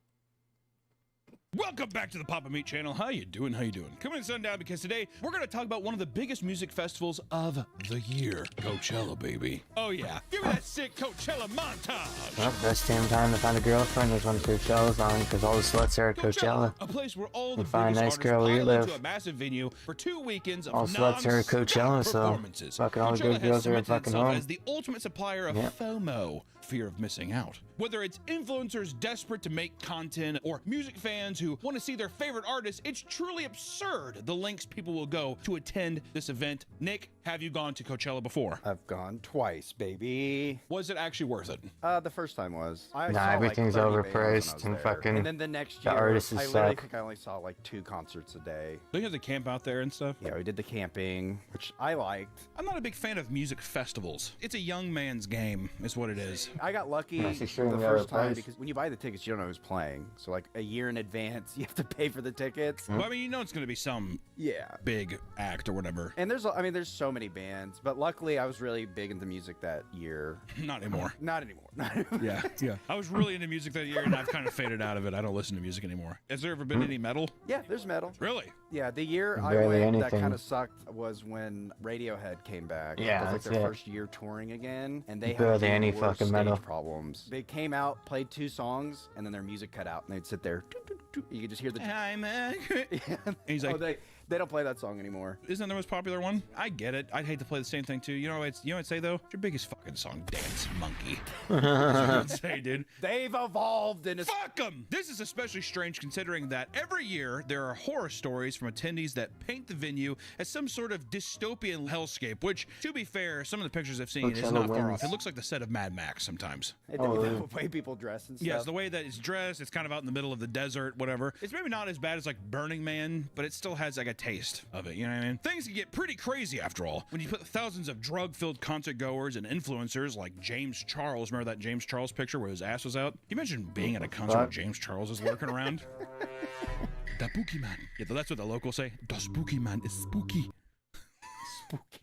Welcome back to the Papa Meat channel. How you doing? How you doing? Coming to sundown because today we're going to talk about one of the biggest music festivals of the year, Coachella, baby. Oh yeah, give me that sick Coachella montage. Well, best damn time to find a girlfriend is when Coachella's on, because all the sluts are at Coachella. A place where all the You find a biggest nice artists girl where you pile live. into a massive venue for 2 weekends of All sluts are at Coachella, so performances. fucking all the Coachella good has girls are at cemented fucking itself home. as the ultimate supplier of FOMO, fear of missing out. Whether it's influencers desperate to make content or music fans who who want to see their favorite artists, it's truly absurd the lengths people will go to attend this event. Nick, have you gone to Coachella before? I've gone twice, baby. Was it actually worth it? The first time was. I Nah, saw, everything's like 30 bands overpriced when I and was there. fucking. And then the next The year, artists I literally suck. think I only saw like 2 concerts a day. Don't you have to camp out there and stuff? Yeah, we did the camping, which I liked. I'm not a big fan of music festivals. It's a young man's game, is what it is. I got lucky That's the extremely first time overpriced. because when you buy the tickets, you don't know who's playing. So like a year in advance, you have to pay for the tickets. Well, I mean, you know it's going to be some big act or whatever. And there's so many bands, but luckily I was really big into music that year. Not anymore. Not anymore. Yeah. I was really into music that year, and I've kind of faded out of it. I don't listen to music anymore. Has there ever been any metal? Yeah, there's metal. Really? Yeah, the year I Barely went that anything. kind of sucked was when Radiohead came back. Yeah, it was like that's their it. first year touring again, and they Barely had the any worst fucking stage metal. problems. They came out, played 2 songs, and then their music cut out, and they'd sit there. You could just hear the. I'm and he's like, they don't play that song anymore. Isn't that the most popular one? I get it. I'd hate to play the same thing too. You know what I'd say though? It's your biggest fucking song, Dance Monkey. That's what I'd say, dude. They've evolved in a. Fuck them. This is especially strange considering that every year there are horror stories from attendees that paint the venue as some sort of dystopian hellscape. Which, to be fair, some of the pictures I've seen is Coachella not far wins. off. It looks like the set of Mad Max sometimes. The way people dress and stuff. Yes, the way that it's dressed, it's kind of out in the middle of the desert, whatever. It's maybe not as bad as like Burning Man, but it still has like a taste of it, you know what I mean? Things can get pretty crazy after all. When you put thousands of drug-filled concert goers and influencers like James Charles, remember that James Charles picture where his ass was out? Can you imagine being at a concert where James Charles is lurking around? The Spooky Man. Yeah, that's what the locals say. The Spooky Man is spooky. Spooky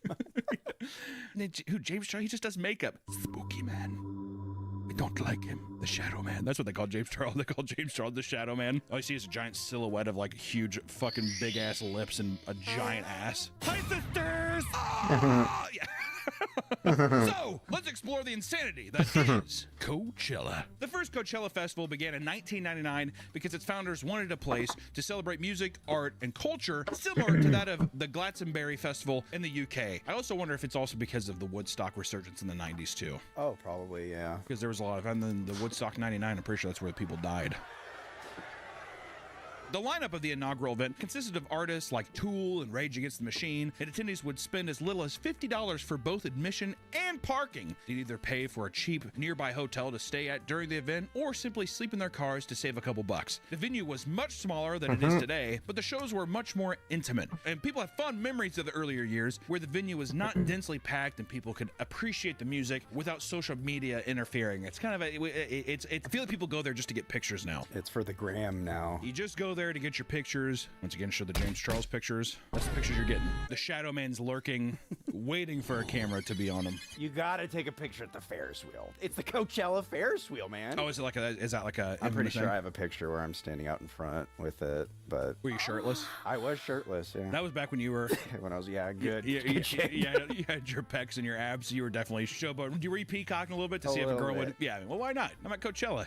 Man. Who, James Charles? He just does makeup. Spooky Man. I don't like him. The Shadow Man. That's what they call James Charles. They call James Charles the Shadow Man. All you see is a giant silhouette of like huge fucking big ass lips and a giant ass. Hi, sisters! Ah! Yeah. So, let's explore the insanity that is Coachella. The first Coachella festival began in 1999 because its founders wanted a place to celebrate music, art, and culture similar to that of the Glastonbury Festival in the UK. I also wonder if it's also because of the Woodstock resurgence in the 90s too. Oh, probably, yeah. Because there was a lot of, and then the Woodstock 99, I'm pretty sure that's where people died. The lineup of the inaugural event consisted of artists like Tool and Rage Against the Machine, and attendees would spend as little as $50 for both admission and parking. They'd either pay for a cheap nearby hotel to stay at during the event or simply sleep in their cars to save a couple bucks. The venue was much smaller than it is today, but the shows were much more intimate. And people have fond memories of the earlier years where the venue was not densely packed and people could appreciate the music without social media interfering. It's kind of I feel like people go there just to get pictures now. It's for the gram now. You just go there to get your pictures. Once again, show the James Charles pictures. That's the pictures you're getting. The Shadow Man's lurking, waiting for a camera to be on him. You gotta take a picture at the Ferris wheel. It's the Coachella Ferris wheel, man. Oh, is that like a? I'm pretty sure I have a picture where I'm standing out in front with it, but were you shirtless? I was shirtless. Yeah. That was back when you were. When I was good. You had your pecs and your abs. You were definitely showboating. Were you peacocking a little bit to see if a girl would? Yeah. Well, why not? I'm at Coachella.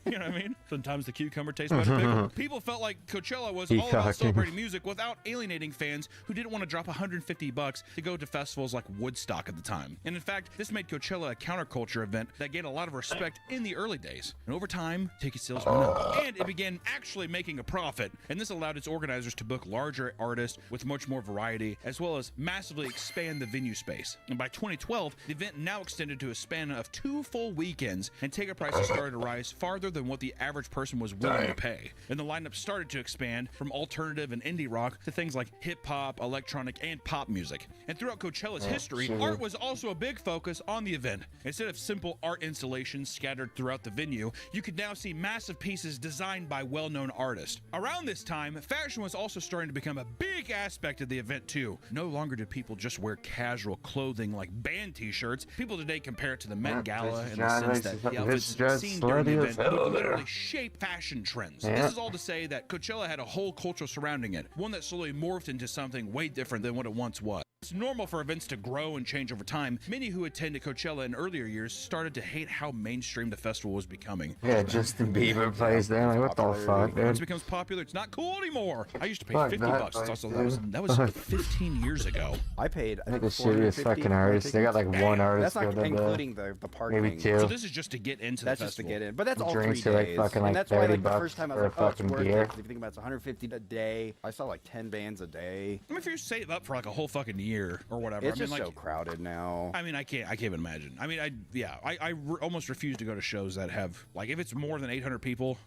You know what I mean? Sometimes the cucumber tastes better pickled. People felt like Coachella was all about celebrating music without alienating fans who didn't want to drop $150 to go to festivals like Woodstock at the time. And in fact, this made Coachella a counterculture event that gained a lot of respect in the early days. And over time, ticket sales went up. And it began actually making a profit. And this allowed its organizers to book larger artists with much more variety, as well as massively expand the venue space. And by 2012, the event now extended to a span of 2 full weekends, and ticket prices started to rise farther than what the average person was willing to pay. And the lineup started to expand from alternative and indie rock to things like hip-hop, electronic, and pop music. And throughout Coachella's history, art was also a big focus on the event. Instead of simple art installations scattered throughout the venue, you could now see massive pieces designed by well-known artists. Around this time, fashion was also starting to become a big aspect of the event too. No longer do people just wear casual clothing like band t-shirts. People today compare it to the Met Gala in the sense that the outfits seen during the event would literally shape fashion trends. This is all to say that Coachella had a whole culture surrounding it, one that slowly morphed into something way different than what it once was. It's normal for events to grow and change over time. Many who attended Coachella in earlier years started to hate how mainstream the festival was becoming. Yeah, Justin Bieber plays there. Like, what the fuck, dude? Once it becomes popular, it's not cool anymore. I used to pay Fuck $50. that It's place, also, dude. that was 15 years ago. I paid. I Like think the shittiest fucking artists. They got like one artist. That's not go to including the parking. maybe two. So this is just to get into That's the just to festival. get in, but that's all 3 Drinks days. are like fucking and like that's why, 30 like, the bucks first time I for was a like, oh, it's fucking worth beer. it. 'Cause if you think about it, it's 150 a day. I saw like 10 bands a day. I mean, if you save up for like a whole fucking year or whatever, It's I mean, just like, so crowded now. I mean, I can't even imagine. I mean, I almost refuse to go to shows that have like if it's more than 800 people.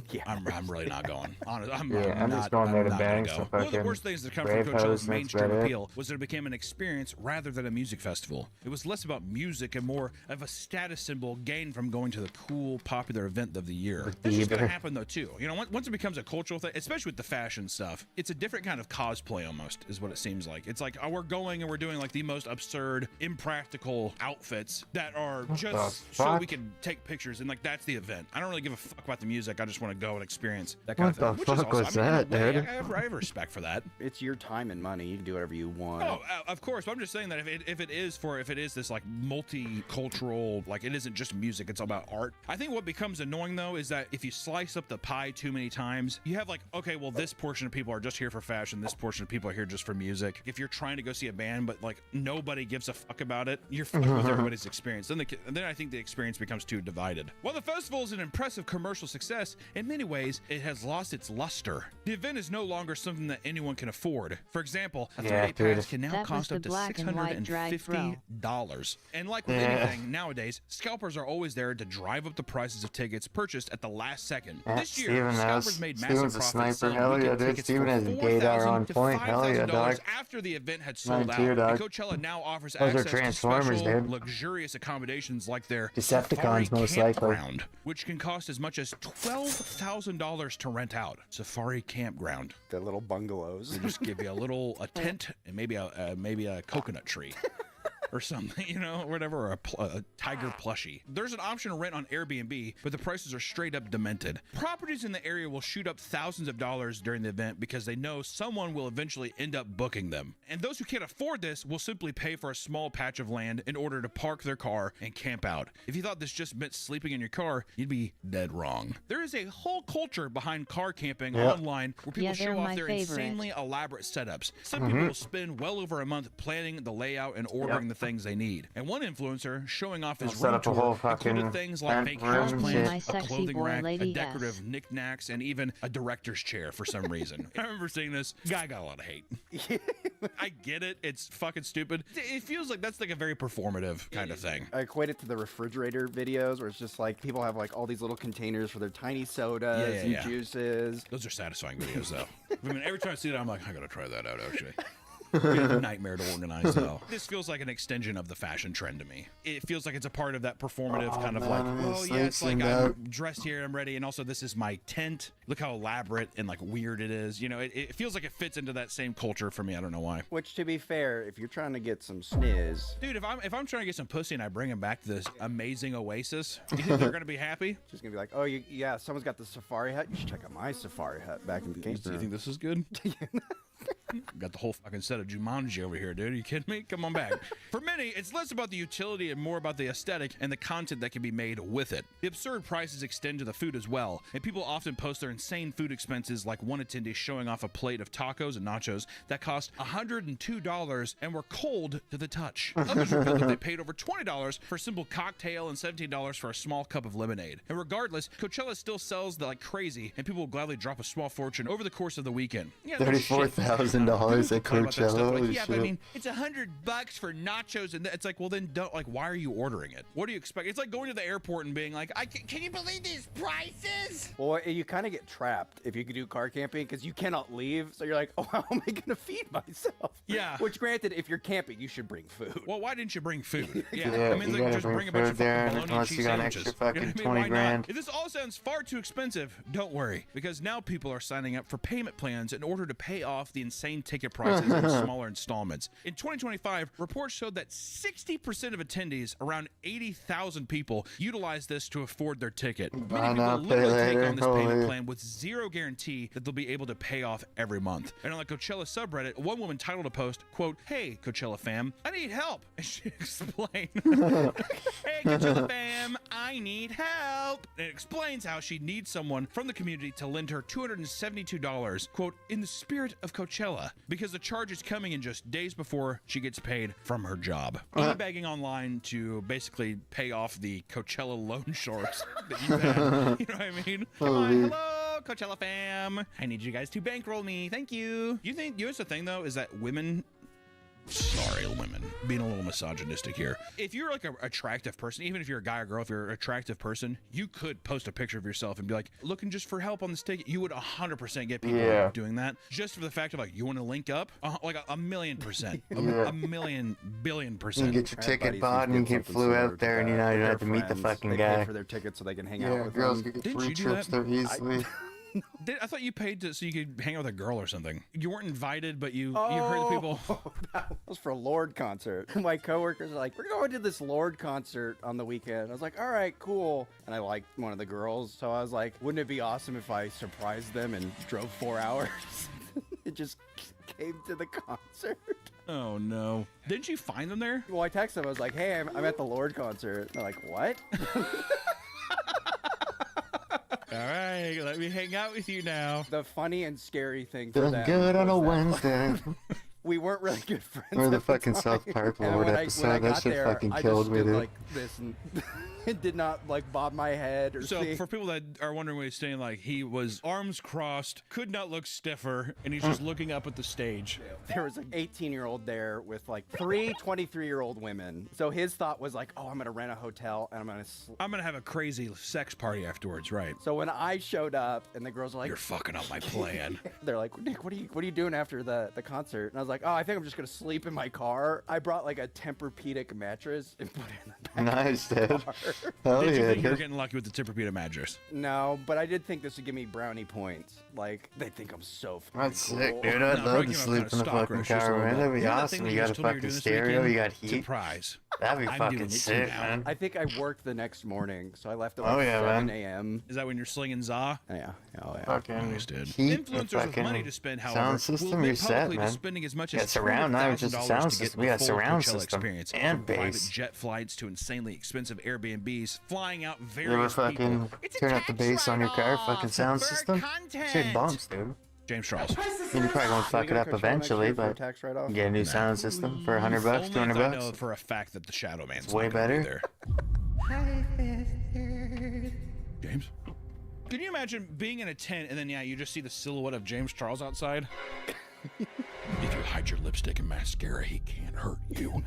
Yeah, I'm really not going. Honestly, I'm I'm not. just going there I'm to not bang gonna some go. One of the fucking worst things that come from rave Coachella's house, that's mainstream about it. appeal was that it became an experience rather than a music festival. It was less about music and more of a status symbol gained from going to the cool, popular event of the year. That's just gonna happen though too. You know, once it becomes a cultural thing, especially with the fashion stuff, it's a different kind of cosplay almost, is what it seems like. It's like, oh, we're going and we're doing like the most absurd, impractical outfits that are just so we can take pictures, and like that's the event. I don't really give a fuck about the music. I just want to go and experience that kind of thing. What the fuck was that, dude? I have respect for that. It's your time and money. You can do whatever you want. Oh, of course. But I'm just saying that if it is this like multicultural, like it isn't just music, it's all about art. I think what becomes annoying though is that if you slice up the pie too many times, you have like, okay, well this portion of people are just here for fashion, this portion of people are here just for music. If you're trying to go see a band but like nobody gives a fuck about it, you're fucking with everybody's experience. Then I think the experience becomes too divided. While the festival is an impressive commercial success, in many ways it has lost its luster. The event is no longer something that anyone can afford. For example, a 3-day pass can now cost up to $650. And like with anything nowadays, scalpers are always there to drive up the prices of tickets purchased at the last second. This year, scalpers made massive profits selling weekend tickets for $4,000 to $5,000 after the event had sold out. And Coachella now offers access to special, luxurious accommodations like their Safari Decepticons, most likely. Campground, which can cost as much as $12,000 to rent out. Safari Campground. The little bungalows. They just give you a tent and maybe a coconut tree. Or something, you know, whatever, or a tiger plushie. There's an option to rent on Airbnb, but the prices are straight up demented. Properties in the area will shoot up thousands of dollars during the event because they know someone will eventually end up booking them. And those who can't afford this will simply pay for a small patch of land in order to park their car and camp out. If you thought this just meant sleeping in your car, you'd be dead wrong. There is a whole culture behind car camping online where people show off their insanely elaborate setups. Some people will spend well over a month planning the layout and ordering the things they need. And one influencer showing off his room tour included things like fake house plants, a clothing rack, a decorative knickknacks, and even a director's chair for some reason. I remember seeing this. Guy got a lot of hate. I get it. It's fucking stupid. It feels like that's like a very performative kind of thing. I equate it to the refrigerator videos where it's just like people have like all these little containers for their tiny sodas and juices. Those are satisfying videos though. I mean, every time I see that, I'm like, I gotta try that out actually. It's a nightmare to organize though. This feels like an extension of the fashion trend to me. It feels like it's a part of that performative kind of like, oh yeah, it's like I'm dressed here, I'm ready, and also this is my tent. Look how elaborate and like weird it is. You know, it feels like it fits into that same culture for me. I don't know why. Which, to be fair, if you're trying to get some sniz, dude, if I'm trying to get some pussy and I bring them back to this amazing oasis, you think they're gonna be happy? She's gonna be like, oh yeah, someone's got the safari hut. You should check out my safari hut back in the game. Do you think this is good? Got the whole fucking set of Jumanji over here, dude. Are you kidding me? Come on back. For many, it's less about the utility and more about the aesthetic and the content that can be made with it. The absurd prices extend to the food as well, and people often post their insane food expenses, like one attendee showing off a plate of tacos and nachos that cost $102 and were cold to the touch. Others revealed that they paid over $20 for a simple cocktail and $17 for a small cup of lemonade. And regardless, Coachella still sells like crazy, and people will gladly drop a small fortune over the course of the weekend. Yeah, $34,000 at Coachella. Like, yeah, but I mean, it's $100 for nachos, and it's like, well, then don't, like, why are you ordering it? What do you expect? It's like going to the airport and being like, can you believe these prices? Well, you kind of get trapped if you could do car camping because you cannot leave. So you're like, oh, how am I gonna feed myself? Yeah. Which, granted, if you're camping, you should bring food. Well, why didn't you bring food? Yeah, I mean, you like, just bring a bunch of fucking bologna and cheese sandwiches. Extra fucking you know 20 grand. If this all sounds far too expensive, don't worry, because now people are signing up for payment plans in order to pay off the insane plane ticket prices in smaller installments. In 2025, reports showed that 60% of attendees, around 80,000 people, utilized this to afford their ticket. Many people literally take on this payment plan with zero guarantee that they'll be able to pay off every month. And on the Coachella subreddit, one woman titled a post, quote, "Hey, Coachella fam, I need help." And she explained, "Hey, Coachella fam, I need help." And it explains how she needs someone from the community to lend her $272, quote, "in the spirit of Coachella," because the charge is coming in just days before she gets paid from her job. E-bagging online to basically pay off the Coachella loan sharks that you had. You know what I mean? Come on, hello, Coachella fam. I need you guys to bankroll me. Thank you. You think, you know, the thing though, is that women, sorry, women, being a little misogynistic here. If you're like an attractive person, even if you're a guy or girl, if you're an attractive person, you could post a picture of yourself and be like, looking just for help on this ticket. You would 100% get people doing that just for the fact of like, you want to link up? Like a million%, a million billion percent. You get your ticket bought and you get flew out there and you know you don't have to meet the fucking guy. Pay for their tickets so they can hang out with girls them. get free trips there easily. I thought you paid so you could hang out with a girl or something. You weren't invited, but you heard the people. That was for a Lord concert. My coworkers are like, "We're going to this Lord concert on the weekend." I was like, "All right, cool." And I liked one of the girls, so I was like, "Wouldn't it be awesome if I surprised them and drove 4 hours?" It just came to the concert. Oh no! Didn't you find them there? Well, I texted them. I was like, "Hey, I'm at the Lord concert." They're like, "What?" All right, let me hang out with you now. The funny and scary thing for them good on a was Wednesday. we weren't really good friends. Or the at fucking time. South Park And Lord when episode. I That got shit there, fucking I killed just me, stood dude. like this and did not like bob my head or So see. for people that are wondering what he's saying, like he was arms crossed, could not look stiffer, and he's just looking up at the stage. There was an 18-year-old there with like 3 23-year-old women. So his thought was like, "Oh, I'm gonna rent a hotel and I'm gonna have a crazy sex party afterwards, right?" So when I showed up and the girls were like, "You're fucking up my plan." They're like, "Nick, what are you doing after the concert?" And I was like, "Oh, I think I'm just gonna sleep in my car." I brought like a Tempur-Pedic mattress and put it in the back. Nice, dude. Hell Did you think you were getting lucky with the Tempur-Pedic mattress? No, but I did think this would give me brownie points. Like, they think I'm so fucking That's cool. sick, dude. I'd love to sleep in the fucking car, man. That'd be awesome. You got a fucking stereo, you got heat. Surprise. That'd be fucking sick, man. I think I worked the next morning, so I left at Oh, like yeah, 7 man. a.m. Is that when you're slinging za? Yeah. Oh, yeah. Fucking Nice, dude. heat, Influencers with money fucking to spend, however, sound system, will admit you're set, publicly to man. spending as much You got as surround, not just a $400,000 sound to get system. the We got full surround Coachella system experience. and From private bass. jet flights to insanely expensive Airbnbs, flying out You ever various fucking people. turn up the bass on your car, fucking sound system? Shit bumps, dude. James Charles. You're probably gonna fuck it up eventually, but you get a new Nah. sound system for $100, Only if I $200 know for a fact that the Shadow Man's It's way not gonna be better. there. James? Can you imagine being in a tent and then, you just see the silhouette of James Charles outside? If you hide your lipstick and mascara, he can't hurt you.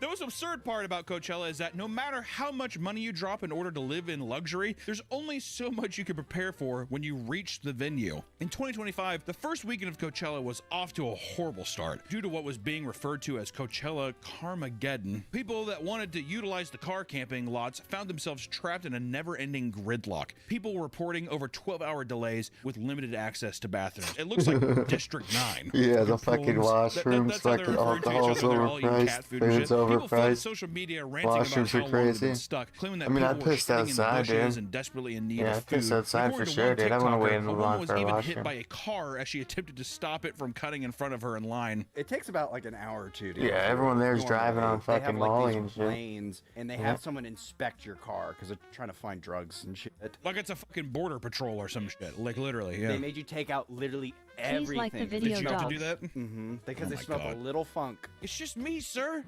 The most absurd part about Coachella is that no matter how much money you drop in order to live in luxury, there's only so much you can prepare for when you reach the venue. In 2025, the first weekend of Coachella was off to a horrible start due to what was being referred to as Coachella Carmageddon. People that wanted to utilize the car camping lots found themselves trapped in a never-ending gridlock. People were reporting over 12-hour delays with limited access to bathrooms. It looks like District 9. Yeah, the fucking washrooms, That's how they're fucking referring to each alcohol's other. They're all eating overpriced, cat food and food's shit. People flooded overpriced. social media ranting about Washrooms how are long they've crazy. been stuck, claiming that I mean, I people were pissed shitting in the outside, bushes dude. and desperately in need Yeah, of I food. pissed outside According for to sure, one dude. I wanna TikToker, wait in the a woman line was for a even hit washroom. by a car as she attempted to stop it from cutting in front of her in line. It takes about like an hour or two. To Yeah, get through everyone there's normally. driving on They have, fucking like, Molly these and shit. lanes, and they Yeah. have someone inspect your car because they're trying to find drugs and shit. Like it's a fucking border patrol or some shit. Like literally, yeah. They made you take out literally everything. like the video Did you have to do that? Mm-hmm. Because Oh they my smelled God. a little funk. It's just me, sir.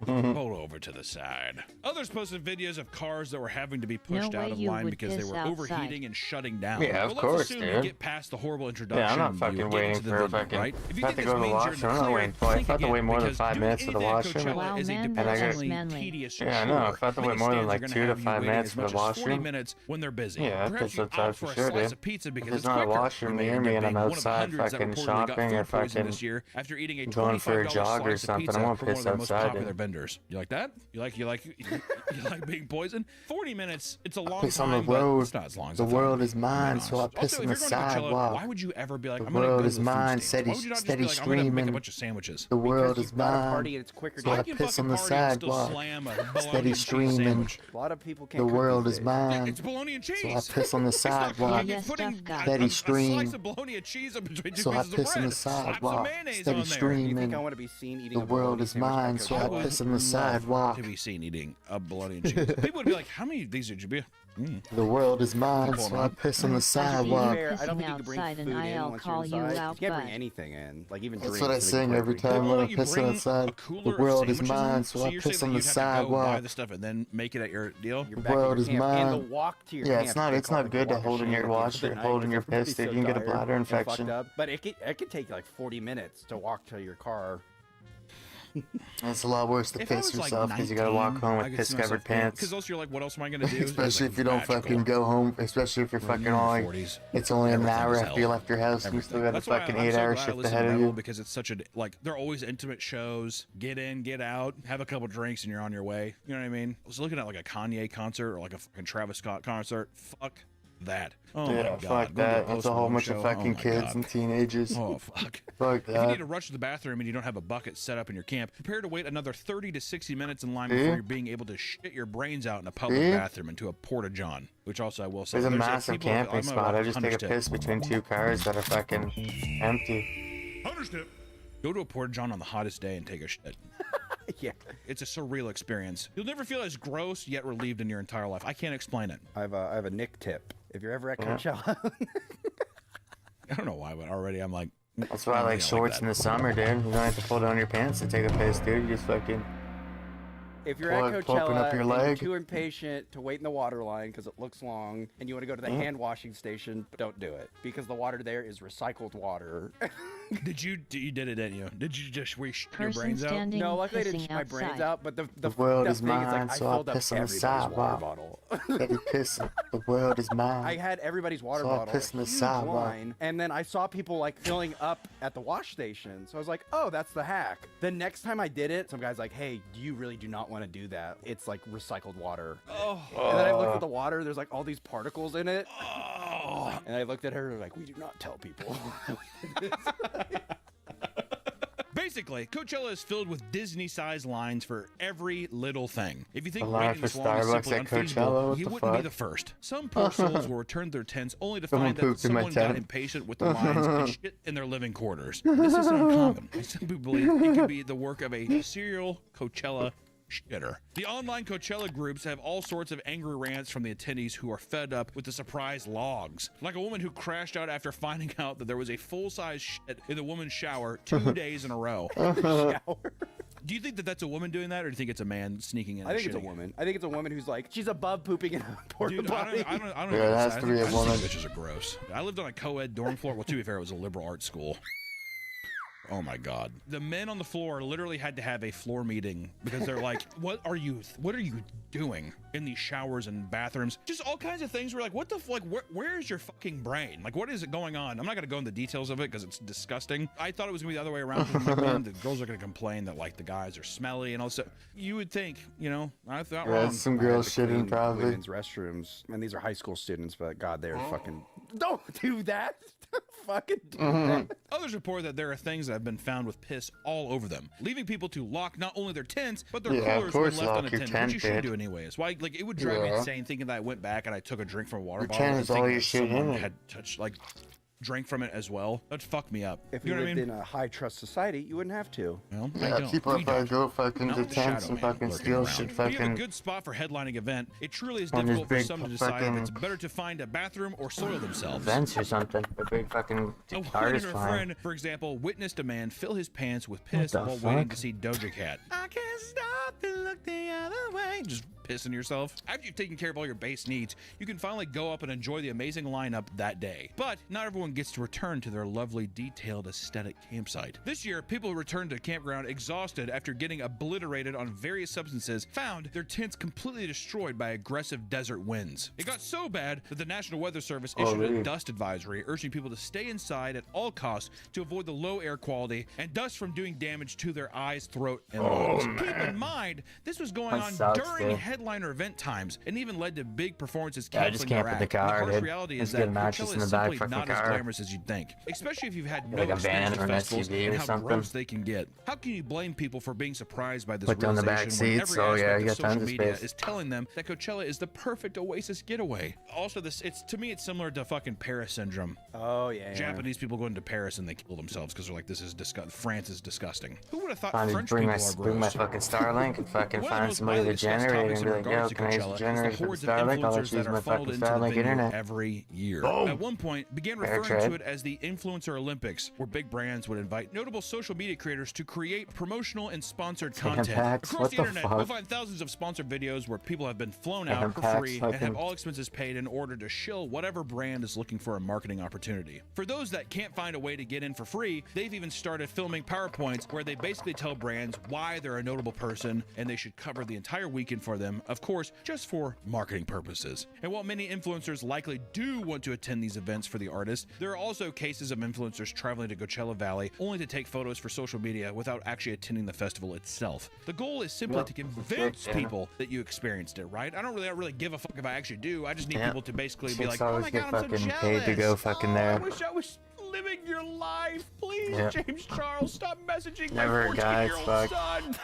Pull over to the side. Others posted videos of cars that were having to be pushed No out way of you line would because they piss were outside. overheating and shutting down. Yeah, of But course, let's assume you dude. get past the horrible introduction. Yeah, I'm not you fucking get waiting into the for a venue, fucking. right? If you I have think to go this to the means you're in washroom. I'm not clear, waiting for. I think have to wait again, more than because 5 doing minutes for the anything at washroom. Coachella Wow, is a man, that sounds depressingly manly. tedious Yeah, I know. chore. If I have to Many wait more than stands like are gonna 2 to have you 5 waiting minutes as for much the as 40 washroom. minutes when they're busy. Yeah, I Perhaps piss you opt outside for for a sure, slice dude. of pizza because If it's there's not a quicker. washroom You may near end me up and I'm being one of outside hundreds that fucking reportedly got shopping food or poisoning fucking this year after eating a going for a $25 jog or slice of something, pizza I won't from one piss of their most outside, popular dude. tenders. You like that? You like being poisoned? 40 minutes. It's a long Piss on time. the road. It's not as long as The I thought. world is mine, Be so I honest. piss Also, on the if you're going to Coachella, sidewalk. why would you ever be like, The I'm going to go world to is the food mine, stand? Why steady, would you not just steady be like, I'm going to make a streaming. bunch of sandwiches? The world Because is you've got a mine, party and it's quicker so to I I can piss fucking on the party and still sidewalk. slam a bologna Steady and cheese streaming. sandwich. A lot of people can't The cook world these is days. mine, It's bologna and cheese. so I piss on the It's not sidewalk. cooking. It's putting Steady a stream. slice of bologna and cheese up between two So I pieces of piss on bread. the Slap some sidewalk. mayonnaise Steady on there. You think streaming. I want to be seen eating The a world bologna is sandwich by mine, so I Coachella? piss on the Love sidewalk. to be seen eating a bologna and cheese. People would be like, how many of these did you be? The world is mine, Come on, so I man. piss on the To be sidewalk. fair, I don't think you can bring outside food and in I'll once call you're you inside. out, You can't bring but- anything in, like even That's drinks. what I so they can sing play every pretend. time They when I won't let you piss bring outside. a cooler The of world is sandwiches mine, in? so So I you're piss saying on that the you'd have to go buy sidewalk. the stuff and then make it at your deal? You're The back at world your is camp, and mine. the walk to your Yeah, camp, it's not. they It's call not it good to walk hold in your shame at the end wash of the or night hold in your because piss, everybody's dude. You can get a so tired bladder and fucked infection. up. But it could take like 40 minutes to walk to your car. It's a lot worse to If I piss was like yourself because you gotta walk 19, home I with could piss see covered myself pants. Because also you're like, what else am I gonna do? It's Especially like if you don't magical. fucking go home. Especially if you're When you're fucking in your all like, 40s, it's only an everything hour is after you hell. left your house and you still got a That's why fucking I'm 8 so hour glad I shift listen ahead to of Rebel you. because it's such a like they're always intimate shows. Get in, get out, have a couple drinks, and you're on your way. You know what I mean? I was looking at like a Kanye concert or like a fucking Travis Scott concert. Fuck that. Oh Yeah, my god. fuck Go to that. That's a whole Post Malone bunch show. of fucking Oh my kids God. and teenagers. Oh fuck. Fuck If you need that. to rush to the bathroom and you don't have a bucket set up in your camp, prepare to wait another 30 to 60 minutes in line See? before you're being able to shit your brains out in a public See? bathroom into a porta-john, which also I will say. There's a if massive people- camping I'm gonna spot. I walk just 100 take a piss steps. between two cars that are fucking empty. Go to a porta-john on the hottest day and take a shit. Yeah. It's a surreal experience. You'll never feel as gross yet relieved in your entire life. I can't explain it. I have a Nick tip. If you're ever at Yeah. Coachella, I don't know why, but already I'm like. That's why I like shorts in the summer, dude. You don't have to pull down your pants to take a piss, dude. You just fucking. if you're Pull at it- open Coachella up your and you're leg. too impatient to wait in the water line because it looks long, and you want to go to the Yeah. hand washing station, don't do it because the water there is recycled water. You did it, didn't you? Did you just wish your Person brains out? standing No, luckily I didn't pissing shoot my brains outside. out, but The world the is thing is, mine, like, so I I filled up piss on the everybody's water sidewalk. bottle. Steady pissing. The world is mine. I had everybody's water So I bottle, pissed a in the huge sidewalk. line, and then I saw people like filling up at the wash station. So I was like, oh, that's the hack. The next time I did it, some guy's like, hey, you really do not want to do that. It's like recycled water. Oh. And then I looked at the water, there's like all these particles in it. And I looked at her like, we do not tell people. Basically, Coachella is filled with Disney-sized lines for every little thing. If you think A line waiting for this long is Starbucks simply at Coachella? unfeasible, What you the wouldn't be fuck? the first. Some poor souls will return to their tents only to Someone find that pooped in my someone got tent. impatient with the lines and shit in their living quarters. This isn't uncommon. I simply believe it could be the work of a serial Coachella shitter. The online Coachella groups have all sorts of angry rants from the attendees who are fed up with the surprise logs. Like a woman who crashed out after finding out that there was a full-size shit in the woman's shower 2 days in a row. Do you think that that's a woman doing that, or do you think it's a man sneaking in? I think and it's a shitting? woman. I think it's a woman who's like, she's above pooping in a porta Dude, potty. I don't Yeah, know. it has I to think- be a I just think woman. bitches are gross. I lived on a co-ed dorm floor. Well, to be fair, it was a liberal arts school. Oh my God. The men on the floor literally had to have a floor meeting because they're like, what are you doing in these showers and bathrooms? Just all kinds of things. We're like, what the like, where is your fucking brain? Like, what is it going on? I'm not going to go into the details of it because it's disgusting. I thought it was going to be the other way around. I'm like, man, the girls are going to complain that like the guys are smelly and all that. You would think, you know, I thought Yeah, wrong. some I had girls to clean shitting probably. women's restrooms, and these are high school students, but God, they're fucking. Don't do that. Don't fucking do that. Others report that there are things that have been found with piss all over them, leaving people to lock not only their tents, but their Yeah, of coolers course when left lock your unattended, tent, which you should dude. do anyways. Why? Like, it would drive me Yeah. insane thinking that I went back and I took a drink from a water Your bottle tent and is all thinking your that shit in someone it. had touched, like, drank from it as well. That'd fuck me up. If you you know what I lived mean? in a high trust society, you wouldn't have to. Well, I Yeah, don't. people We if I don't. go fucking Not to with the tents Shadow and Man fucking lurking steal around. shit When you have a fucking. good spot for headlining event, it truly is On these difficult for big some to decide if fucking it's better to find a bathroom or soil themselves. Events or something. A big fucking A woman artist and her fine. friend, for example, witnessed a man fill his pants with piss the while waiting fuck? to see Doja Cat. I can't stop and look the other way. Just pissing yourself. After you've taken care of all your base needs, you can finally go up and enjoy the amazing lineup that day. But not everyone gets to return to their lovely, detailed, aesthetic campsite. This year, people returned to the campground exhausted after getting obliterated on various substances, found their tents completely destroyed by aggressive desert winds. It got so bad that the National Weather Service issued a dust advisory, urging people to stay inside at all costs to avoid the low air quality and dust from doing damage to their eyes, throat, and lungs. Keep in mind, this was going on during headliner event times and even led to big performances canceling their act. The harsh reality is that Coachella is simply not as glamorous as you'd think, especially if you've had no experience with festivals and how gross they can get. How can you blame people for being surprised by this realization when every aspect of social media is telling them that Coachella is the perfect Oasis getaway? Also, to me, it's similar to fucking Paris syndrome. Oh yeah. Japanese people go into Paris and they kill themselves because they're like, this is disgusting. France is disgusting. Who would have thought French people are gross? Bring my fucking Starlink and fucking find somebody to generate and be like, yo, can I use generate for Starlink? I'll let you use my fucking Starlink internet. Every year. At one point, began referring to it as the Influencer Olympics, where big brands would invite notable social media creators to create promotional and sponsored content. Across the internet, you'll find thousands of sponsored videos where people have been flown out for free and have all expenses paid in order to shill whatever brand is looking for a marketing opportunity. For those that can't find a way to get in for free, they've even started filming PowerPoints where they basically tell brands why they're a notable person and they should cover the entire weekend for them, of course, just for marketing purposes. And while many influencers likely do want to attend these events for the artist, there are also cases of influencers traveling to Coachella Valley only to take photos for social media without actually attending the festival itself. The goal is simply to convince people that you experienced it, right? I don't really give a fuck if I actually do. I just need people to basically be like, oh my god, I'm so jealous. Paid to go fucking there. I wish I was living your life. Please, James Charles, stop messaging my Never 14-year-old son.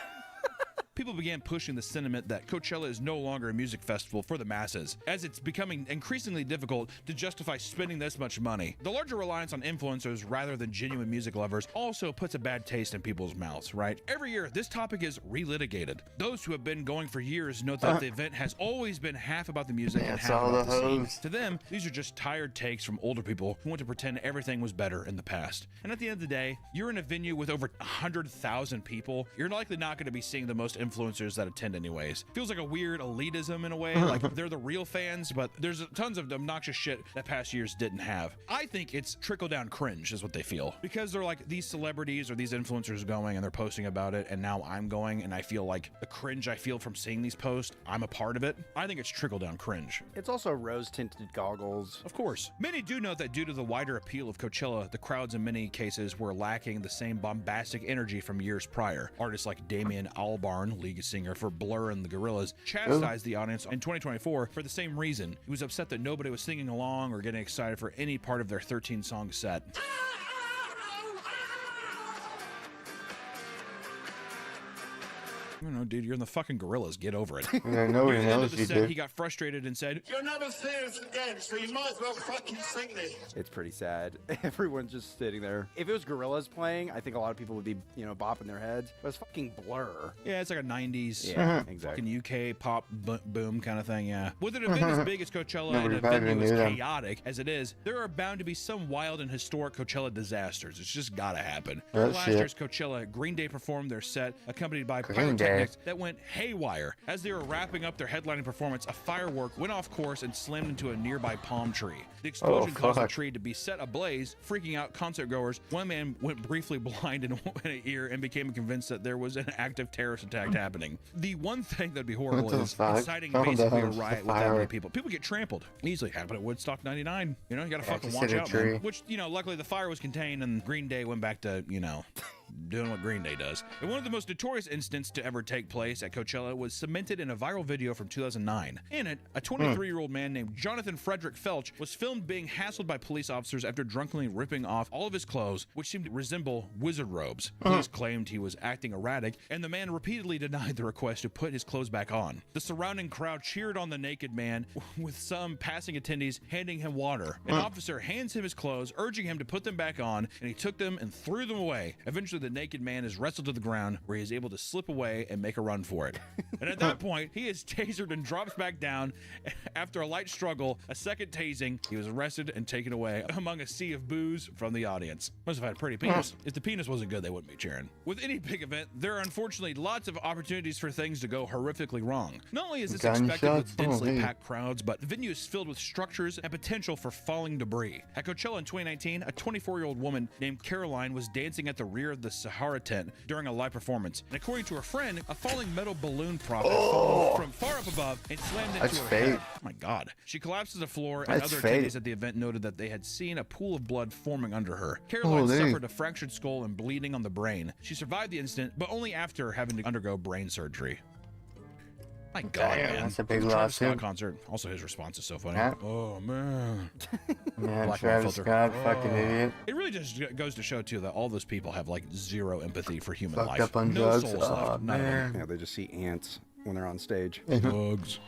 People began pushing the sentiment that Coachella is no longer a music festival for the masses, as it's becoming increasingly difficult to justify spending this much money. The larger reliance on influencers rather than genuine music lovers also puts a bad taste in people's mouths, right? Every year, this topic is relitigated. Those who have been going for years note that the event has always been half about the music and half about the scene. To them, these are just tired takes from older people who want to pretend everything was better in the past. And at the end of the day, you're in a venue with over 100,000 people. You're likely not going to be seeing the most influencers that attend anyways. Feels like a weird elitism in a way, like they're the real fans, but there's tons of obnoxious shit that past years didn't have. I think it's trickle-down cringe is what they feel, because they're like, these celebrities or these influencers going and they're posting about it, and now I'm going and I feel like the cringe I feel from seeing these posts, I'm a part of it. I think it's trickle-down cringe. It's also rose-tinted goggles. Of course. Many do note that due to the wider appeal of Coachella, the crowds in many cases were lacking the same bombastic energy from years prior. Artists like Damien Albarn, lead singer for Blur and the Gorillaz, chastised the audience in 2024 for the same reason. He was upset that nobody was singing along or getting excited for any part of their 13-song set. I don't know, dude, you're in the fucking Gorillaz. Get over it. Yeah, nobody knows you do. He got frustrated and said, "You'll never see us again, so you might as well fucking sing this." It's pretty sad. Everyone's just sitting there. If it was Gorillaz playing, I think a lot of people would be, bopping their heads. But it's fucking Blur. Yeah, it's like a 90s exactly. fucking UK pop boom kind of thing, yeah. With an event as big as Coachella and a venue as chaotic as it is, there are bound to be some wild and historic Coachella disasters. It's just gotta happen. Last year's Coachella, Green Day performed their set, accompanied by pyrotechnics that went haywire. As they were wrapping up their headlining performance, a firework went off course and slammed into a nearby palm tree. The explosion caused the tree to be set ablaze, freaking out concert goers. One man went briefly blind in an ear and became convinced that there was an active terrorist attack happening. The one thing that'd be horrible is inciting basically a riot with that many people. People get trampled. Easily happened at Woodstock 99. You gotta fucking watch out, man. Which, luckily the fire was contained and Green Day went back to, doing what Green Day does. And one of the most notorious incidents to ever take place at Coachella was cemented in a viral video from 2009. In it, a 23-year-old man named Jonathan Frederick Felch was filmed being hassled by police officers after drunkenly ripping off all of his clothes, which seemed to resemble wizard robes. Police claimed he was acting erratic, and the man repeatedly denied the request to put his clothes back on. The surrounding crowd cheered on the naked man, with some passing attendees handing him water. An officer hands him his clothes, urging him to put them back on, and he took them and threw them away. Eventually, the naked man is wrestled to the ground, where he is able to slip away and make a run for it. And at that point, he is tasered and drops back down. After a light struggle, a second tasing, he was arrested and taken away among a sea of boos from the audience. Must have had a pretty penis. If the penis wasn't good, they wouldn't be cheering. With any big event, there are unfortunately lots of opportunities for things to go horrifically wrong. Not only is this expected with densely packed crowds, but the venue is filled with structures and potential for falling debris. At Coachella in 2019, a 24-year-old woman named Caroline was dancing at the rear of the Sahara tent during a live performance. And according to her friend, a falling metal balloon prop had fallen from far up above and slammed into her head. Oh my God. She collapsed to the floor, and other attendees at the event noted that they had seen a pool of blood forming under her. Caroline suffered a fractured skull and bleeding on the brain. She survived the incident, but only after having to undergo brain surgery. My God, man. That's a big Travis Scott lawsuit. concert. Also, his response is so funny. Yeah. Oh, man. Man, Black Travis filter. Scott, fucking idiot. It really just goes to show, too, that all those people have, like, zero empathy for human Fucked life. up on No drugs. souls Oh, left. None of them. Yeah, they just see ants when they're on stage. Bugs.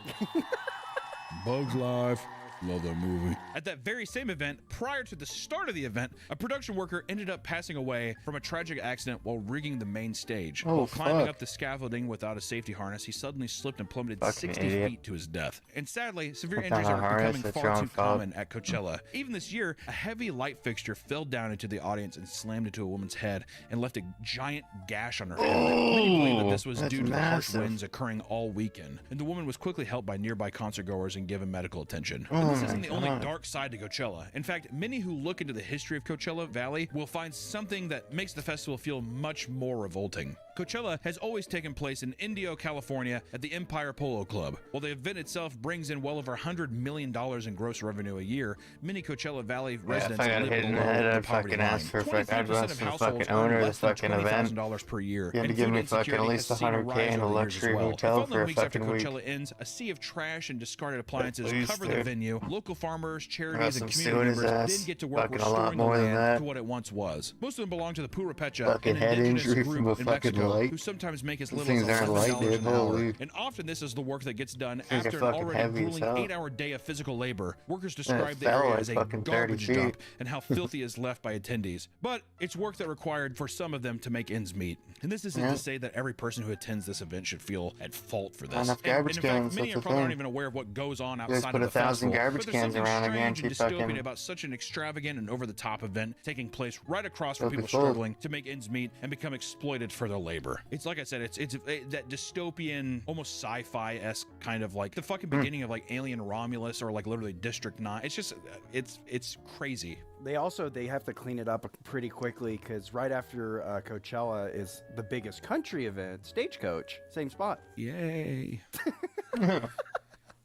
Bugs Life. Love that movie. At that very same event, prior to the start of the event, a production worker ended up passing away from a tragic accident while rigging the main stage. Oh, While climbing fuck. up the scaffolding without a safety harness, he suddenly slipped and plummeted Fucking 60 idiot. feet to his death. And sadly, severe Without injuries a are harness, becoming that's far your too own fault. common at Coachella. Even this year, a heavy light fixture fell down into the audience and slammed into a woman's head and left a giant gash on her head. Many believe that this was that's due to the harsh massive. winds occurring all weekend. And the woman was quickly helped by nearby concertgoers and given medical attention. Oh But this my isn't the only God. dark side to Coachella. In fact, many who look into the history of Coachella Valley will find something that makes the festival feel much more revolting. Coachella has always taken place in Indio, California at the Empire Polo Club. While the event itself brings in well over $100 million in gross revenue a year, many Coachella Valley residents if I got live hit in the below head, the I'd poverty fucking line. ask for 23% I'd run of to the households fucking owner earn of the less than fucking event. $20,000 per year. You had to and give food me fucking at insecurity least has seen a $100K rise in a over the years as luxury well. hotel The for following a weeks after fucking week. Coachella ends, a sea of trash and discarded appliances Please, cover the dude. venue. Local farmers, charities, Unless and I'm community suing his members ass. then get to work Fucking a lot restoring the more than land that. to what it once was. Most of them belong to the Purepecha, Fucking an head indigenous injury group from a in fucking Mexico, light. who sometimes make as Those little as things aren't light, $11 dude. an hour. Holy. And often this is the work that gets done Things are after an fucking already heavy as grueling hell. 8-hour day of physical labor. Workers Yeah, it describe the fell area like as a fucking 30 garbage feet. dump and how filthy is left by attendees. But it's work that required for some of them to make ends meet. And this isn't Yeah. to say that every person who attends this event should feel at fault for this. Enough And garbage in fact, cans, many that's are the probably aren't thing. even aware of what goes on You guys outside put of the 1,000 festival. garbage But there's cans something around again, strange and she fucking- dystopian about such an extravagant and over-the-top event taking place right across from It'll be people full. struggling to make ends meet and become exploited for their labor. It's like I said, it's that dystopian, almost sci-fi-esque kind of like the fucking beginning of like Alien Romulus or like literally District 9. It's just, it's crazy. They have to clean it up pretty quickly because right after Coachella is the biggest country event, Stagecoach, same spot. Yay.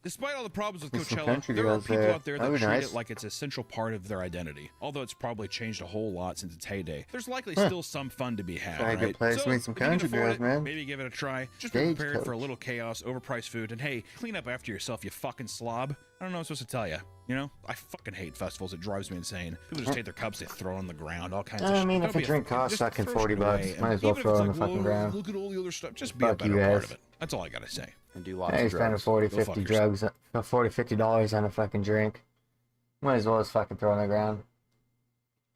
Despite all the problems with There's some Coachella, country there are girls people there. out there that That'd be treat nice. it like it's an essential part of their identity. Although it's probably changed a whole lot since its heyday, there's likely still some fun to be had, Probably a good right? place to So, meet some if you can country afford girls, it, man. Maybe give it a try. Just be prepared Stagecoach. for a little chaos, overpriced food, and hey, clean up after yourself, you fucking slob. I don't know what I'm supposed to tell you. You know, I fucking hate festivals. It drives me insane. People just take their cups, they throw on the ground, all kinds of shit. I mean, Don't if a be drink costs just fucking throw 40 shit bucks, away, might and as well even if throw it's it on like, the fucking whoa, ground. Look at all the other stuff. Just be a Fuck better you part guys. of it. That's all I gotta say. And do lots Hey, of you spending drugs. 40, Go fuck 50 yourself. drugs, $40, $50 on a fucking drink. Might as well just fucking throw it on the ground.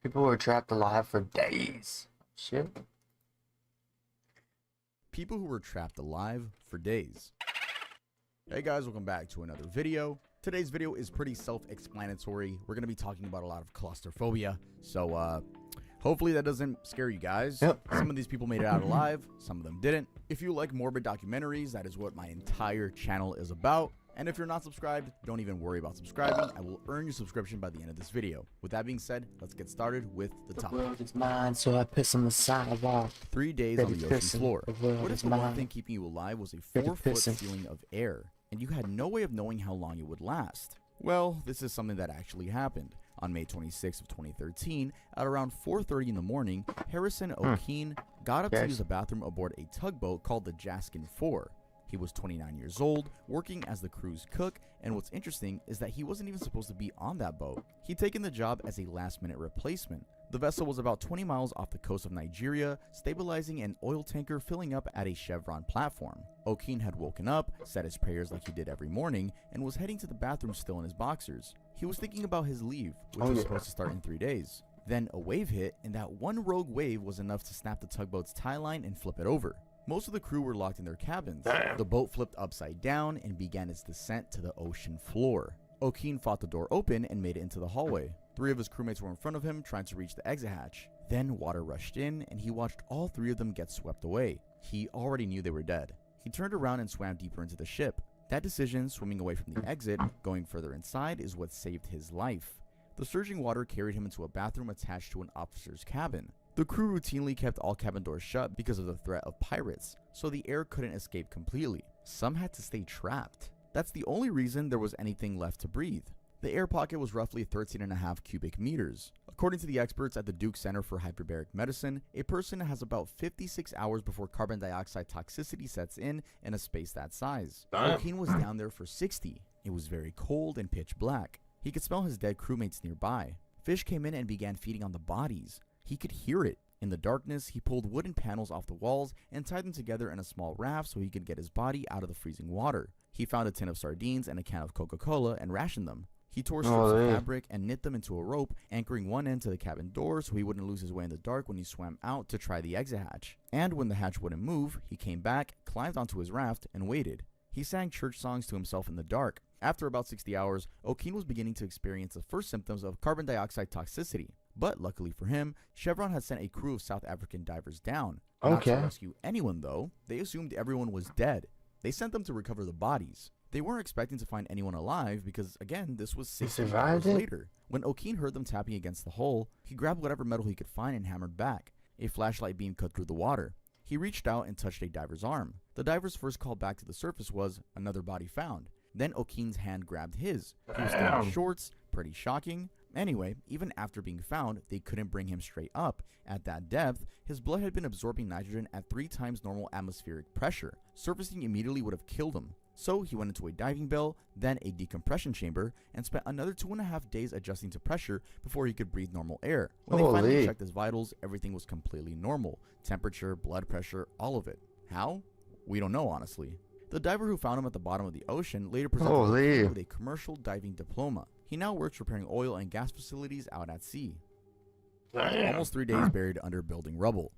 People were trapped alive for days. Shit. People who were trapped alive for days. Hey guys, welcome back to another video. Today's video is pretty self-explanatory. We're going to be talking about a lot of claustrophobia, so hopefully that doesn't scare you guys. Yep. Some of these people made it out alive, some of them didn't. If you like morbid documentaries, that is what my entire channel is about. And if you're not subscribed, don't even worry about subscribing. I will earn your subscription by the end of this video. With that being said, let's get started with the The topic. world is mine, so I piss on the sidewalk. 3 days on the Steady ocean pissing, floor. the world What if is the one mine. thing keeping you alive was a Steady 4-foot pissing. ceiling of air, and you had no way of knowing how long it would last? Well, this is something that actually happened. On May 26th of 2013, at around 4:30 in the morning, Harrison O'Keen got up to Yes. use a bathroom aboard a tugboat called the Jaskin 4. He was 29 years old, working as the crew's cook, and what's interesting is that he wasn't even supposed to be on that boat. He'd taken the job as a last-minute replacement. The vessel was about 20 miles off the coast of Nigeria, stabilizing an oil tanker filling up at a Chevron platform. O'Keen had woken up, said his prayers like he did every morning, and was heading to the bathroom still in his boxers. He was thinking about his leave, which was supposed to start in 3 days. Then a wave hit, and that one rogue wave was enough to snap the tugboat's tie line and flip it over. Most of the crew were locked in their cabins. The boat flipped upside down and began its descent to the ocean floor. O'Keen fought the door open and made it into the hallway. 3 of his crewmates were in front of him, trying to reach the exit hatch. Then water rushed in, and he watched all 3 of them get swept away. He already knew they were dead. He turned around and swam deeper into the ship. That decision, swimming away from the exit, going further inside, is what saved his life. The surging water carried him into a bathroom attached to an officer's cabin. The crew routinely kept all cabin doors shut because of the threat of pirates, so the air couldn't escape completely. Some had to stay trapped. That's the only reason there was anything left to breathe. The air pocket was roughly 13.5 cubic meters. According to the experts at the Duke Center for Hyperbaric Medicine, a person has about 56 hours before carbon dioxide toxicity sets in a space that size. O'Keen was down there for 60. It was very cold and pitch black. He could smell his dead crewmates nearby. Fish came in and began feeding on the bodies. He could hear it. In the darkness, he pulled wooden panels off the walls and tied them together in a small raft so he could get his body out of the freezing water. He found a tin of sardines and a can of Coca-Cola and rationed them. He tore strips of fabric and knit them into a rope, anchoring one end to the cabin door so he wouldn't lose his way in the dark when he swam out to try the exit hatch. And when the hatch wouldn't move, he came back, climbed onto his raft, and waited. He sang church songs to himself in the dark. After about 60 hours, O'Keen was beginning to experience the first symptoms of carbon dioxide toxicity. But luckily for him, Chevron had sent a crew of South African divers down. Not to rescue anyone though, they assumed everyone was dead. They sent them to recover the bodies. They weren't expecting to find anyone alive because, again, this was 60 hours later. When O'Keen heard them tapping against the hull, he grabbed whatever metal he could find and hammered back. A flashlight beam cut through the water. He reached out and touched a diver's arm. The diver's first call back to the surface was, "Another body found." Then O'Keen's hand grabbed his. He was still in shorts, pretty shocking. Anyway, even after being found, they couldn't bring him straight up. At that depth, his blood had been absorbing nitrogen at 3 times normal atmospheric pressure. Surfacing immediately would have killed him. So he went into a diving bell, then a decompression chamber, and spent another 2.5 days adjusting to pressure before he could breathe normal air. When they finally checked his vitals, everything was completely normal. Temperature, blood pressure, all of it. How? We don't know, honestly. The diver who found him at the bottom of the ocean later presented him with a commercial diving diploma. He now works repairing oil and gas facilities out at sea. Almost 3 days buried under building rubble.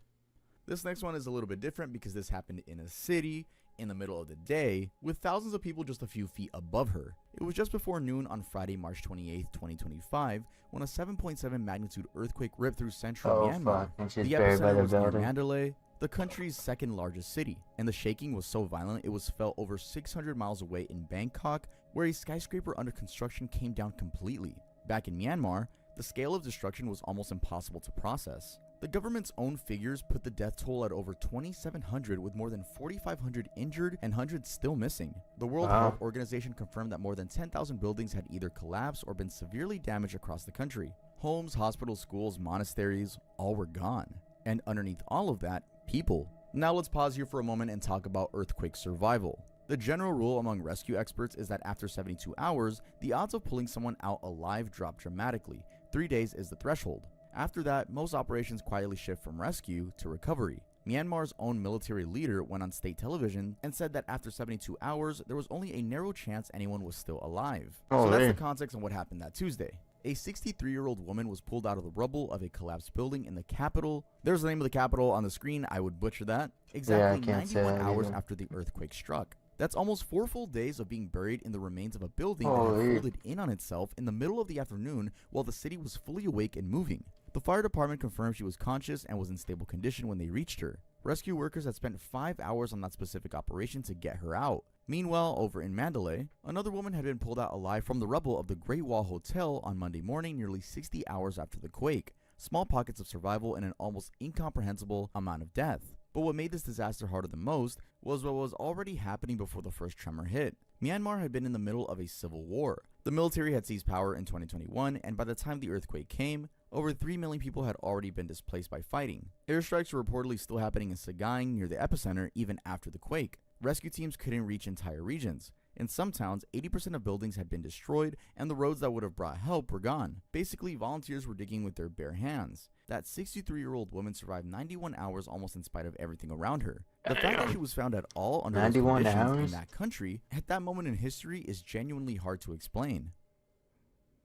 This next one is a little bit different because this happened in a city, in the middle of the day, with thousands of people just a few feet above her. It was just before noon on Friday, March 28, 2025, when a 7.7 magnitude earthquake ripped through central Myanmar. The epicenter was near Mandalay, the country's second largest city, and the shaking was so violent it was felt over 600 miles away in Bangkok, where a skyscraper under construction came down completely. Back in Myanmar, the scale of destruction was almost impossible to process. The government's own figures put the death toll at over 2,700, with more than 4,500 injured and hundreds still missing. The World Health Organization confirmed that more than 10,000 buildings had either collapsed or been severely damaged across the country. Homes, hospitals, schools, monasteries, all were gone. And underneath all of that, people. Now let's pause here for a moment and talk about earthquake survival. The general rule among rescue experts is that after 72 hours, the odds of pulling someone out alive drop dramatically. 3 days is the threshold. After that, most operations quietly shift from rescue to recovery. Myanmar's own military leader went on state television and said that after 72 hours, there was only a narrow chance anyone was still alive. So that's the context on what happened that Tuesday. A 63-year-old woman was pulled out of the rubble of a collapsed building in the capital. There's the name of the capital on the screen. I would butcher that. Exactly 91 hours after the earthquake struck. That's almost 4 full days of being buried in the remains of a building that had folded in on itself in the middle of the afternoon while the city was fully awake and moving. The fire department confirmed she was conscious and was in stable condition when they reached her. Rescue workers had spent 5 hours on that specific operation to get her out. Meanwhile, over in Mandalay, another woman had been pulled out alive from the rubble of the Great Wall Hotel on Monday morning, nearly 60 hours after the quake. Small pockets of survival and an almost incomprehensible amount of death. But what made this disaster harder than most was what was already happening before the first tremor hit. Myanmar had been in the middle of a civil war. The military had seized power in 2021, and by the time the earthquake came, over 3 million people had already been displaced by fighting. Airstrikes were reportedly still happening in Sagaing near the epicenter even after the quake. Rescue teams couldn't reach entire regions. In some towns, 80% of buildings had been destroyed, and the roads that would have brought help were gone. Basically, volunteers were digging with their bare hands. That 63-year-old woman survived 91 hours almost in spite of everything around her. The fact that she was found at all under those conditions in that country at that moment in history is genuinely hard to explain.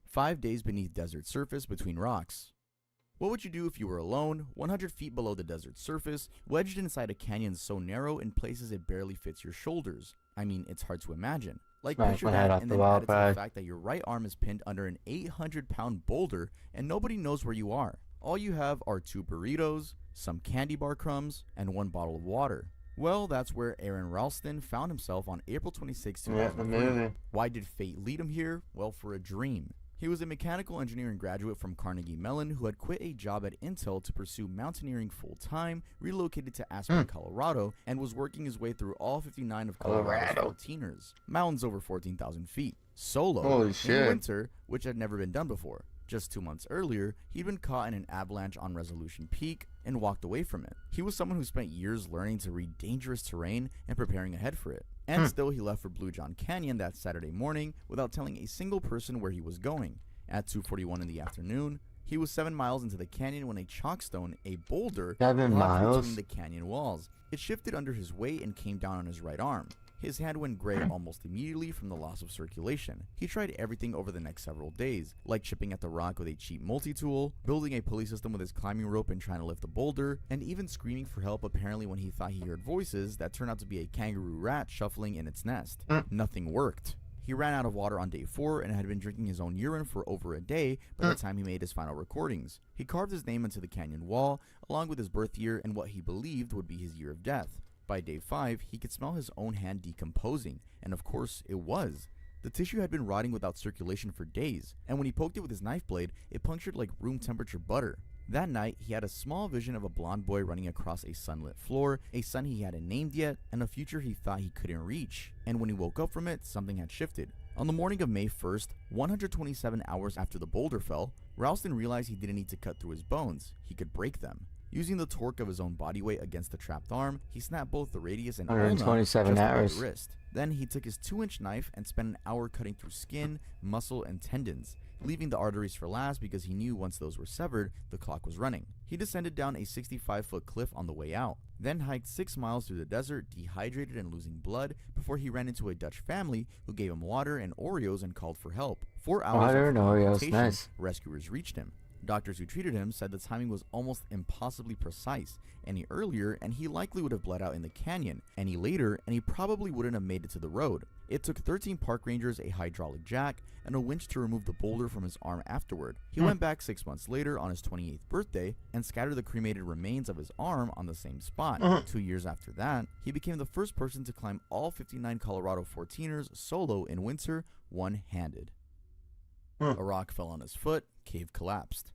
5 days beneath desert surface between rocks. What would you do if you were alone, 100 feet below the desert surface, wedged inside a canyon so narrow in places it barely fits your shoulders? I mean, it's hard to imagine. Like, picture that, and then add it to the fact that your right arm is pinned under an 800-pound boulder, and nobody knows where you are. All you have are 2 burritos, some candy bar crumbs, and 1 bottle of water. Well, that's where Aaron Ralston found himself on April 26, 2003. Why did fate lead him here? Well, for a dream. He was a mechanical engineering graduate from Carnegie Mellon who had quit a job at Intel to pursue mountaineering full-time, relocated to Aspen, Colorado, and was working his way through all 59 of Colorado's 14ers, mountains over 14,000 feet, solo, in winter, which had never been done before. Just 2 months earlier, he'd been caught in an avalanche on Resolution Peak and walked away from it. He was someone who spent years learning to read dangerous terrain and preparing ahead for it. And still, he left for Blue John Canyon that Saturday morning without telling a single person where he was going. At 2:41 in the afternoon, he was 7 miles into the canyon when a chalkstone, a boulder, lodged between the canyon walls. It shifted under his weight and came down on his right arm. His hand went gray almost immediately from the loss of circulation. He tried everything over the next several days, like chipping at the rock with a cheap multi-tool, building a pulley system with his climbing rope and trying to lift the boulder, and even screaming for help apparently when he thought he heard voices that turned out to be a kangaroo rat shuffling in its nest. Nothing worked. He ran out of water on day 4 and had been drinking his own urine for over a day by the time he made his final recordings. He carved his name into the canyon wall, along with his birth year and what he believed would be his year of death. By day 5, he could smell his own hand decomposing, and of course, it was. The tissue had been rotting without circulation for days, and when he poked it with his knife blade, it punctured like room temperature butter. That night, he had a small vision of a blonde boy running across a sunlit floor, a sun he hadn't named yet, and a future he thought he couldn't reach. And when he woke up from it, something had shifted. On the morning of May 1st, 127 hours after the boulder fell, Ralston realized he didn't need to cut through his bones, he could break them. Using the torque of his own body weight against the trapped arm, he snapped both the radius and ulna just below the wrist. Then he took his 2-inch knife and spent an hour cutting through skin, muscle, and tendons, leaving the arteries for last because he knew once those were severed, the clock was running. He descended down a 65-foot cliff on the way out, then hiked 6 miles through the desert, dehydrated and losing blood, before he ran into a Dutch family who gave him water and Oreos and called for help. 4 hours after the confrontation, rescuers reached him. Doctors who treated him said the timing was almost impossibly precise. Any earlier, and he likely would have bled out in the canyon. Any later, and he probably wouldn't have made it to the road. It took 13 park rangers, a hydraulic jack, and a winch to remove the boulder from his arm afterward. He went back 6 months later on his 28th birthday and scattered the cremated remains of his arm on the same spot. 2 years after that, he became the first person to climb all 59 Colorado 14ers solo in winter, one-handed. A rock fell on his foot, cave collapsed.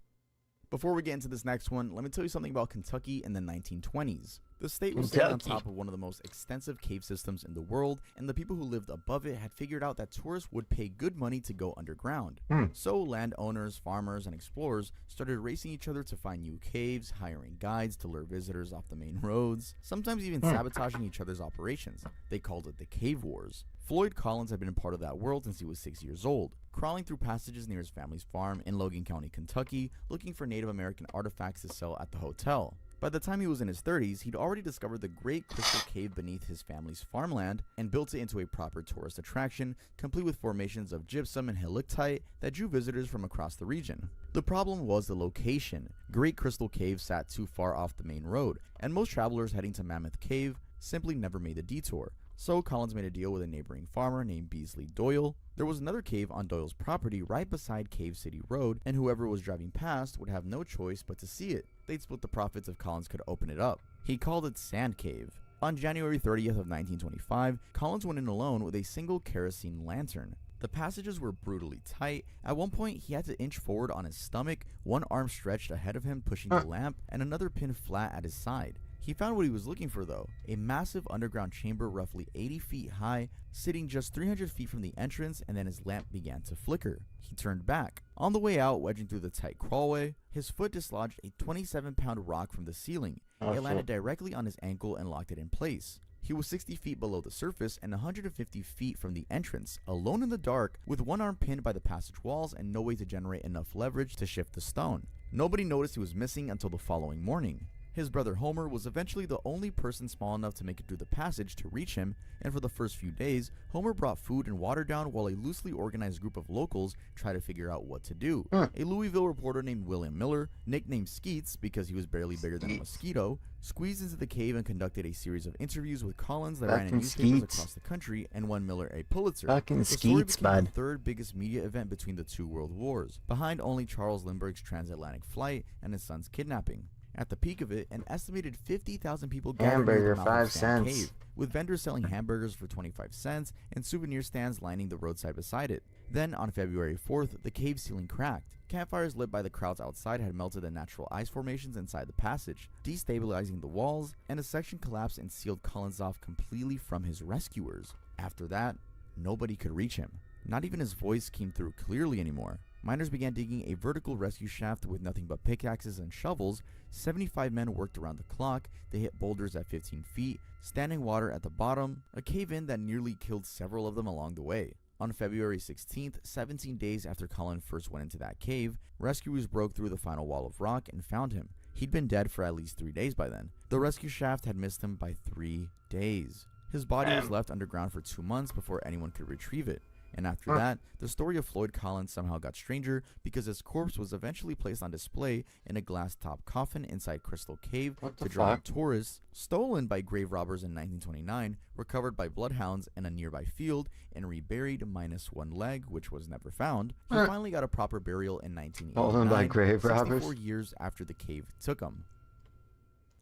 Before we get into this next one, let me tell you something about Kentucky in the 1920s. The state was standing on top of one of the most extensive cave systems in the world, and the people who lived above it had figured out that tourists would pay good money to go underground. So landowners, farmers, and explorers started racing each other to find new caves, hiring guides to lure visitors off the main roads, sometimes even sabotaging each other's operations. They called it the Cave Wars. Floyd Collins had been a part of that world since he was 6 years old, crawling through passages near his family's farm in Logan County, Kentucky, looking for Native American artifacts to sell at the hotel. By the time he was in his 30s, he'd already discovered the Great Crystal Cave beneath his family's farmland and built it into a proper tourist attraction, complete with formations of gypsum and helictite that drew visitors from across the region. The problem was the location. Great Crystal Cave sat too far off the main road, and most travelers heading to Mammoth Cave simply never made the detour. So Collins made a deal with a neighboring farmer named Beasley Doyle. There was another cave on Doyle's property right beside Cave City Road, and whoever was driving past would have no choice but to see it. They'd split the profits if Collins could open it up. He called it Sand Cave. On January 30th of 1925, Collins went in alone with a single kerosene lantern. The passages were brutally tight. At one point, he had to inch forward on his stomach, one arm stretched ahead of him pushing the lamp, and another pinned flat at his side. He found what he was looking for though, a massive underground chamber roughly 80 feet high, sitting just 300 feet from the entrance, and then his lamp began to flicker. He turned back. On the way out, wedging through the tight crawlway, his foot dislodged a 27-pound rock from the ceiling. It landed directly on his ankle and locked it in place. He was 60 feet below the surface and 150 feet from the entrance, alone in the dark, with one arm pinned by the passage walls and no way to generate enough leverage to shift the stone. Nobody noticed he was missing until the following morning. His brother Homer was eventually the only person small enough to make it through the passage to reach him, and for the first few days, Homer brought food and water down while a loosely organized group of locals tried to figure out what to do. A Louisville reporter named William Miller, nicknamed Skeets because he was barely bigger than a mosquito, squeezed into the cave and conducted a series of interviews with Collins that ran in newspapers across the country and won Miller a Pulitzer. Fucking the story Skeets, became bud. the third biggest media event between the two world wars, behind only Charles Lindbergh's transatlantic flight and his son's kidnapping. At the peak of it, an estimated 50,000 people gathered near Hamburger, the mouth of 5 Sand cents. Cave, with vendors selling hamburgers for 25 cents and souvenir stands lining the roadside beside it. Then, on February 4th, the cave ceiling cracked. Campfires lit by the crowds outside had melted the natural ice formations inside the passage, destabilizing the walls, and a section collapsed and sealed Collins off completely from his rescuers. After that, nobody could reach him. Not even his voice came through clearly anymore. Miners began digging a vertical rescue shaft with nothing but pickaxes and shovels. 75 men worked around the clock. They hit boulders at 15 feet, standing water at the bottom, a cave-in that nearly killed several of them along the way. On February 16th, 17 days after Colin first went into that cave, rescuers broke through the final wall of rock and found him. He'd been dead for at least 3 days by then. The rescue shaft had missed him by 3 days. His body was left underground for 2 months before anyone could retrieve it. And after that, the story of Floyd Collins somehow got stranger because his corpse was eventually placed on display in a glass-top coffin inside Crystal Cave to draw in tourists, stolen by grave robbers in 1929, recovered by bloodhounds in a nearby field, and reburied minus one leg, which was never found. He finally got a proper burial in 1989, by grave 64 robbers. years after the cave took him.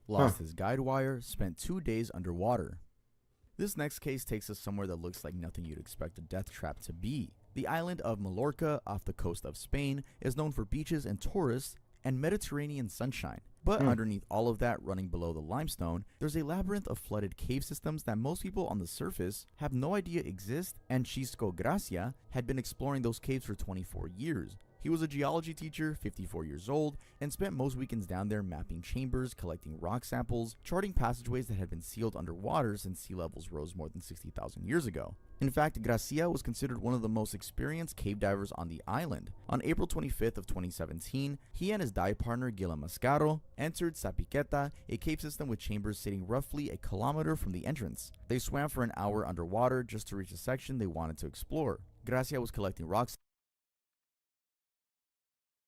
Lost his guide wire, spent 2 days underwater. This next case takes us somewhere that looks like nothing you'd expect a death trap to be. The island of Mallorca off the coast of Spain is known for beaches and tourists and Mediterranean sunshine. But underneath all of that, running below the limestone, there's a labyrinth of flooded cave systems that most people on the surface have no idea exist, and Chisco Gracia had been exploring those caves for 24 years. He was a geology teacher, 54 years old, and spent most weekends down there mapping chambers, collecting rock samples, charting passageways that had been sealed underwater since sea levels rose more than 60,000 years ago. In fact, Gracia was considered one of the most experienced cave divers on the island. On April 25th of 2017, he and his dive partner Gila Mascaro entered Sapiqueta, a cave system with chambers sitting roughly a kilometer from the entrance. They swam for an hour underwater just to reach a section they wanted to explore. Gracia was collecting rocks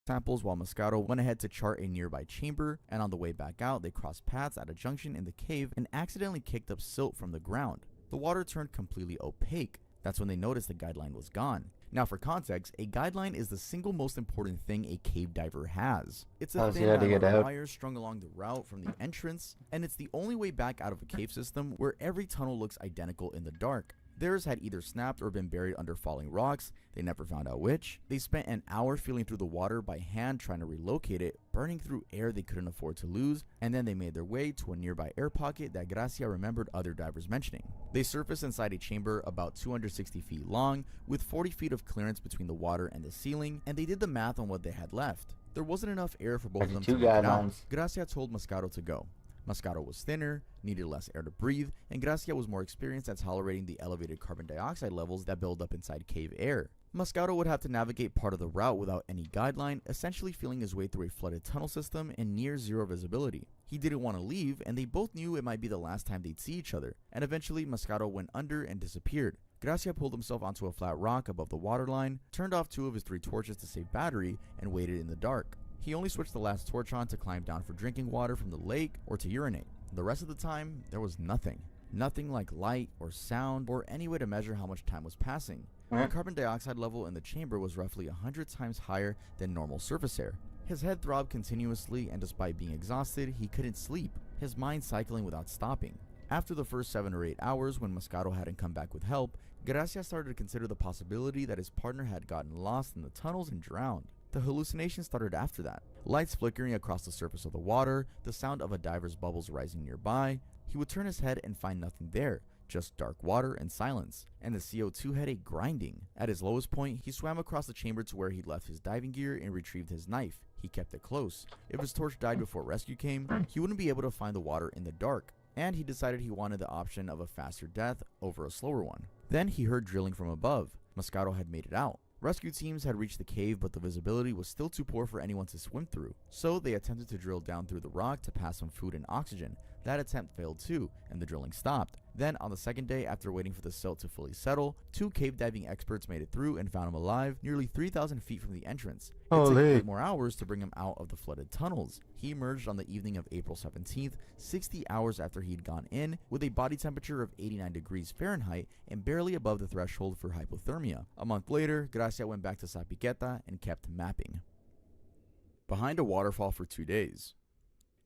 samples while Mascaro went ahead to chart a nearby chamber, and on the way back out they crossed paths at a junction in the cave and accidentally kicked up silt from the ground. The water turned completely opaque. That's when they noticed the guideline was gone. Now for context, a guideline is the single most important thing a cave diver has. It's a thin nylon wire strung along the route from the entrance, and it's the only way back out of a cave system where every tunnel looks identical in the dark. Theirs had either snapped or been buried under falling rocks. They never found out which. They spent an hour feeling through the water by hand trying to relocate it, burning through air they couldn't afford to lose, and then they made their way to a nearby air pocket that Gracia remembered other divers mentioning. They surfaced inside a chamber about 260 feet long, with 40 feet of clearance between the water and the ceiling, and they did the math on what they had left. There wasn't enough air for both of them to make it out. Gracia told Mascaro to go. Mascaro was thinner, needed less air to breathe, and Gracia was more experienced at tolerating the elevated carbon dioxide levels that build up inside cave air. Mascaro would have to navigate part of the route without any guideline, essentially feeling his way through a flooded tunnel system in near zero visibility. He didn't want to leave, and they both knew it might be the last time they'd see each other, and eventually Mascaro went under and disappeared. Gracia pulled himself onto a flat rock above the waterline, turned off 2 of his 3 torches to save battery, and waited in the dark. He only switched the last torch on to climb down for drinking water from the lake or to urinate. The rest of the time, there was nothing. Nothing like light or sound or any way to measure how much time was passing. The carbon dioxide level in the chamber was roughly 100 times higher than normal surface air. His head throbbed continuously, and despite being exhausted, he couldn't sleep, his mind cycling without stopping. After the first 7 or 8 hours, when Mascaro hadn't come back with help, Gracia started to consider the possibility that his partner had gotten lost in the tunnels and drowned. The hallucination started after that. Lights flickering across the surface of the water, the sound of a diver's bubbles rising nearby. He would turn his head and find nothing there, just dark water and silence, and the CO2 had a grinding. At his lowest point, he swam across the chamber to where he'd left his diving gear and retrieved his knife. He kept it close. If his torch died before rescue came, he wouldn't be able to find the water in the dark, and he decided he wanted the option of a faster death over a slower one. Then he heard drilling from above. Mascaro had made it out. Rescue teams had reached the cave, but the visibility was still too poor for anyone to swim through, so they attempted to drill down through the rock to pass some food and oxygen. That attempt failed too, and the drilling stopped. Then, on the second day, after waiting for the silt to fully settle, 2 cave diving experts made it through and found him alive, nearly 3,000 feet from the entrance. It took 8 more hours to bring him out of the flooded tunnels. He emerged on the evening of April 17th, 60 hours after he'd gone in, with a body temperature of 89 degrees Fahrenheit and barely above the threshold for hypothermia. A month later, Gracia went back to Sapiqueta and kept mapping. Behind a waterfall for 2 days.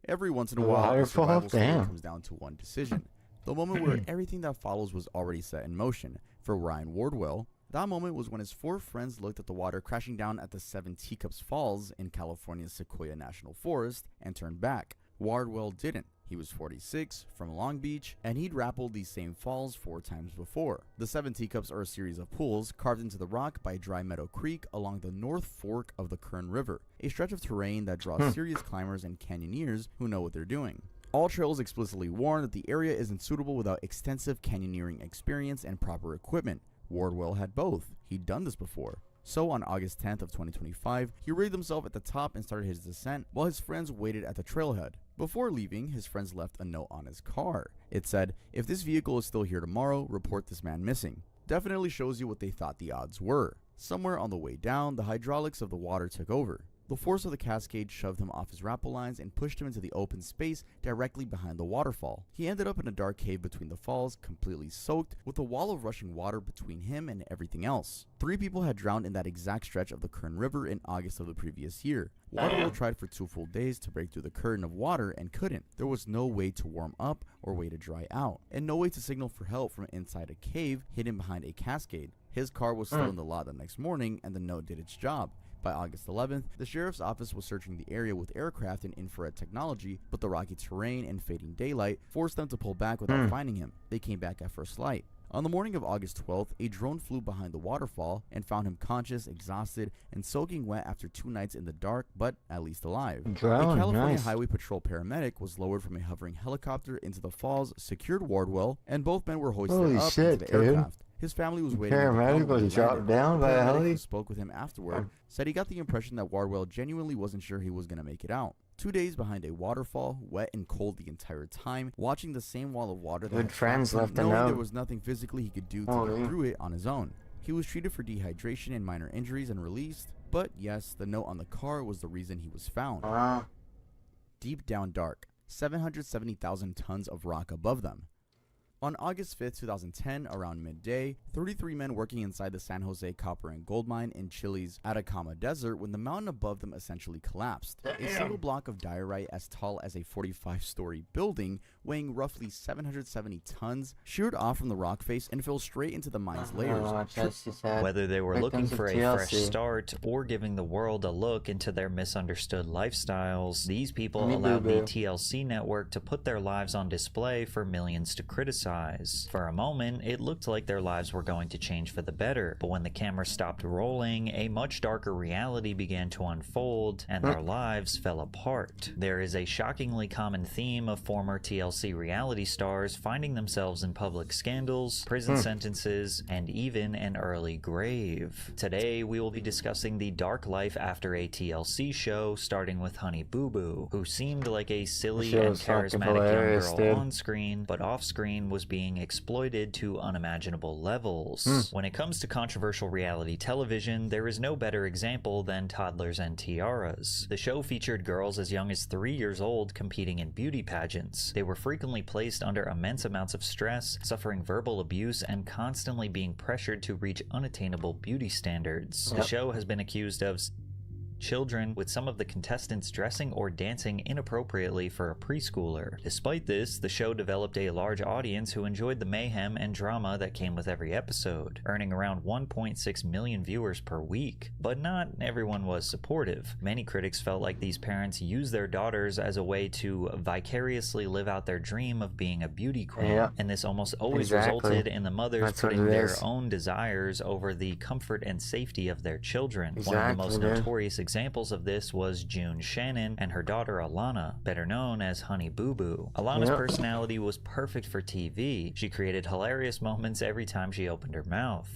Every once in a while, a survival story comes down to one decision. The moment where everything that follows was already set in motion. For Ryan Wardwell, that moment was when his 4 friends looked at the water crashing down at the 7 Teacups Falls in California's Sequoia National Forest and turned back. Wardwell didn't. He was 46, from Long Beach, and he'd rappelled these same falls 4 times before. The 7 Teacups are a series of pools carved into the rock by Dry Meadow Creek along the North Fork of the Kern River, a stretch of terrain that draws serious climbers and canyoneers who know what they're doing. All trails explicitly warn that the area isn't suitable without extensive canyoneering experience and proper equipment. Wardwell had both. He'd done this before. So on August 10th of 2025, he rigged himself at the top and started his descent while his friends waited at the trailhead. Before leaving, his friends left a note on his car. It said, "If this vehicle is still here tomorrow, report this man missing." Definitely shows you what they thought the odds were. Somewhere on the way down, the hydraulics of the water took over. The force of the cascade shoved him off his rappel lines and pushed him into the open space directly behind the waterfall. He ended up in a dark cave between the falls, completely soaked, with a wall of rushing water between him and everything else. 3 people had drowned in that exact stretch of the Kern River in August of the previous year. Wardwell tried for 2 full days to break through the curtain of water and couldn't. There was no way to warm up or way to dry out, and no way to signal for help from inside a cave hidden behind a cascade. His car was still in the lot the next morning, and the note did its job. By August 11th, the sheriff's office was searching the area with aircraft and infrared technology, but the rocky terrain and fading daylight forced them to pull back without finding him. They came back at first light. On the morning of August 12th, a drone flew behind the waterfall and found him conscious, exhausted, and soaking wet after 2 nights in the dark, but at least alive. A California Highway Patrol paramedic was lowered from a hovering helicopter into the falls, secured Wardwell, and both men were hoisted up into the aircraft. His family was waiting. Paramedic was dropped down by a heli. Who spoke with him afterward said he got the impression that Wardwell genuinely wasn't sure he was going to make it out. 2 days behind a waterfall, wet and cold the entire time, watching the same wall of water that friends left a knowing note. There was nothing physically he could do to get through it on his own. He was treated for dehydration and minor injuries and released, but yes, the note on the car was the reason he was found. Deep down dark, 770,000 tons of rock above them. On August 5th, 2010, around midday, 33 men working inside the San Jose copper and gold mine in Chile's Atacama Desert when the mountain above them essentially collapsed. A single block of diorite as tall as a 45-story building, weighing roughly 770 tons, sheared off from the rock face and fell straight into the mine's layers. Whether they were looking for a fresh start or giving the world a look into their misunderstood lifestyles, these people allowed the TLC network to put their lives on display for millions to criticize. For a moment, it looked like their lives were going to change for the better, but when the camera stopped rolling, a much darker reality began to unfold, and their lives fell apart. There is a shockingly common theme of former TLC reality stars finding themselves in public scandals, prison sentences, and even an early grave. Today, we will be discussing the dark life after a TLC show, starting with Honey Boo Boo, who seemed like a silly and charismatic young girl on screen, but off screen was being exploited to unimaginable levels. When it comes to controversial reality television, there is no better example than Toddlers and Tiaras. The show featured girls as young as 3 years old competing in beauty pageants. They were frequently placed under immense amounts of stress, suffering verbal abuse, and constantly being pressured to reach unattainable beauty standards. The show has been accused of children, with some of the contestants dressing or dancing inappropriately for a preschooler. Despite this, the show developed a large audience who enjoyed the mayhem and drama that came with every episode, earning around 1.6 million viewers per week. But not everyone was supportive. Many critics felt like these parents used their daughters as a way to vicariously live out their dream of being a beauty queen, and this almost always resulted in the mothers putting their own desires over the comfort and safety of their children. One of the most notorious examples of this was June Shannon and her daughter Alana, better known as Honey Boo Boo. Alana's personality was perfect for TV. She created hilarious moments every time she opened her mouth.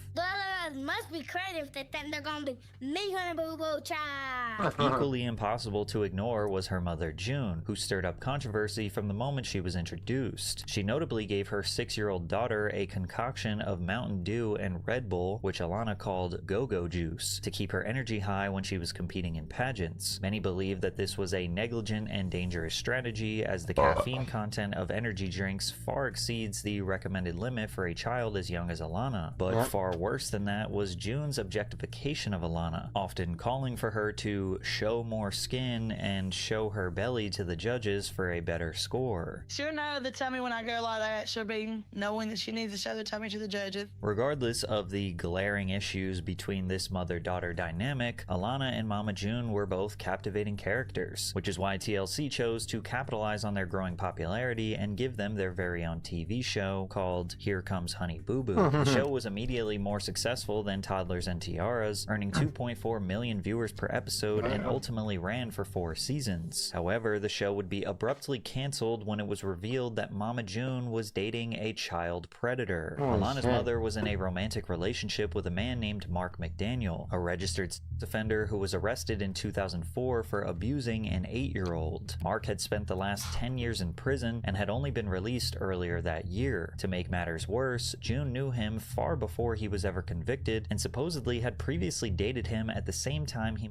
mothers must be crazy if they think they're gonna be me honey boo boo child. Equally impossible to ignore was her mother June, who stirred up controversy from the moment she was introduced. She notably gave her 6-year-old daughter a concoction of Mountain Dew and Red Bull, which Alana called go-go juice, to keep her energy high when she was competing in pageants. Many believe that this was a negligent and dangerous strategy, as the caffeine content of energy drinks far exceeds the recommended limit for a child as young as Alana. But far worse than that was June's objectification of Alana, often calling for her to show more skin and show her belly to the judges for a better score. She'll know the tummy when I go like that. She'll be knowing that she needs to show the tummy to the judges. Regardless of the glaring issues between this mother-daughter dynamic, Alana and Mama June were both captivating characters, which is why TLC chose to capitalize on their growing popularity and give them their very own TV show called Here Comes Honey Boo Boo. The show was immediately more successful than Toddlers and Tiaras, earning 2.4 million viewers per episode and ultimately ran for 4 seasons. However, the show would be abruptly canceled when it was revealed that Mama June was dating a child predator. Alana's mother was in a romantic relationship with a man named Mark McDaniel, a registered sex offender who was arrested in 2004 for abusing an 8-year-old. Mark had spent the last 10 years in prison and had only been released earlier that year. To make matters worse, June knew him far before he was ever convicted and supposedly had previously dated him at the same time he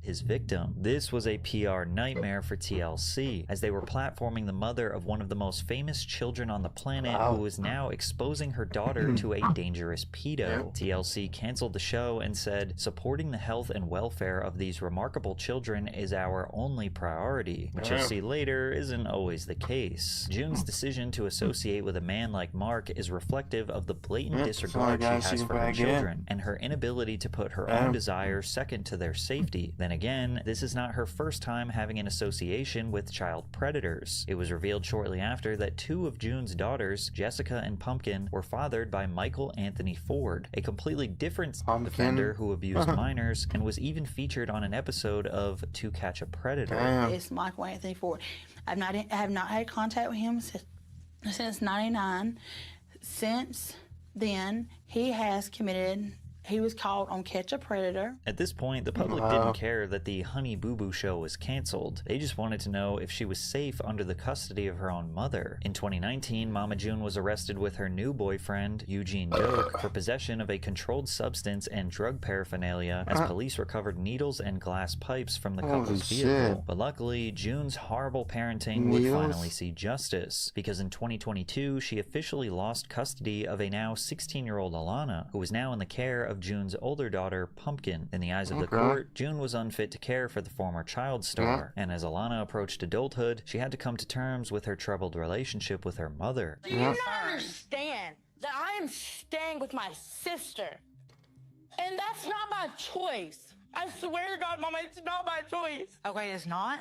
his victim. This was a PR nightmare for TLC, as they were platforming the mother of one of the most famous children on the planet who is now exposing her daughter to a dangerous pedo. TLC canceled the show and said, supporting the health and welfare of these remarkable children is our only priority, which you'll see later isn't always the case. June's decision to associate with a man like Mark is reflective of the blatant disregard she has for her children and her inability to put her own desires second to their safety. Then again, this is not her first time having an association with child predators. It was revealed shortly after that 2 of June's daughters, Jessica and Pumpkin, were fathered by Michael Anthony Ford, a completely different offender who abused minors and was even featured on an episode of To Catch a Predator. It's Michael Anthony Ford. I have not had contact with him since 99. Since then, he was caught on Catch a Predator. At this point, the public didn't care that the Honey Boo Boo show was canceled. They just wanted to know if she was safe under the custody of her own mother. In 2019, Mama June was arrested with her new boyfriend, Eugene Doak, for possession of a controlled substance and drug paraphernalia, as police recovered needles and glass pipes from the couple's vehicle. But luckily, June's horrible parenting would finally see justice, because in 2022, she officially lost custody of a now 16-year-old Alana, who was now in the care of June's older daughter, Pumpkin. In the eyes of the court, June was unfit to care for the former child star, and as Alana approached adulthood, she had to come to terms with her troubled relationship with her mother. Do you not understand that I am staying with my sister? And that's not my choice. I swear to God, Mama, it's not my choice. Okay, it's not?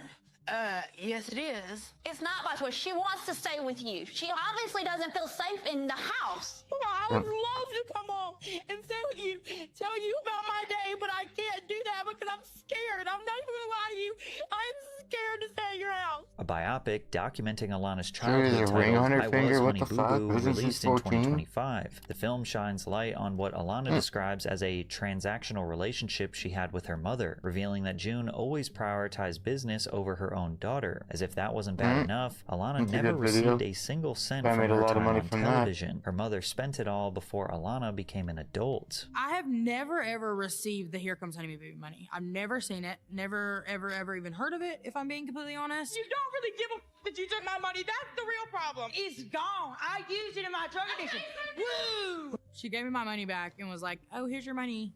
Yes, it is. It's not my choice. She wants to stay with you. She obviously doesn't feel safe in the house. I would love to come home and tell you about my day, but I can't do that because I'm scared. I'm not even gonna lie to you. I'm scared to stay at your house. A biopic documenting Alana's childhood titled I Was Honey Boo Boo released in 2025. The film shines light on what Alana describes as a transactional relationship she had with her mother, revealing that June always prioritized business over her own daughter. As if that wasn't bad enough, Alana never received a single cent from her time on television. Her mother spent it all before Alana became an adult. I have never ever received the Here Comes Honey Boo Boo money. I've never seen it, never ever even heard of it, if I'm being completely honest. You don't really give a that you took my money. That's the real problem. It's gone. I used it in my drug addiction. Woo! She gave me my money back and was like, oh, here's your money.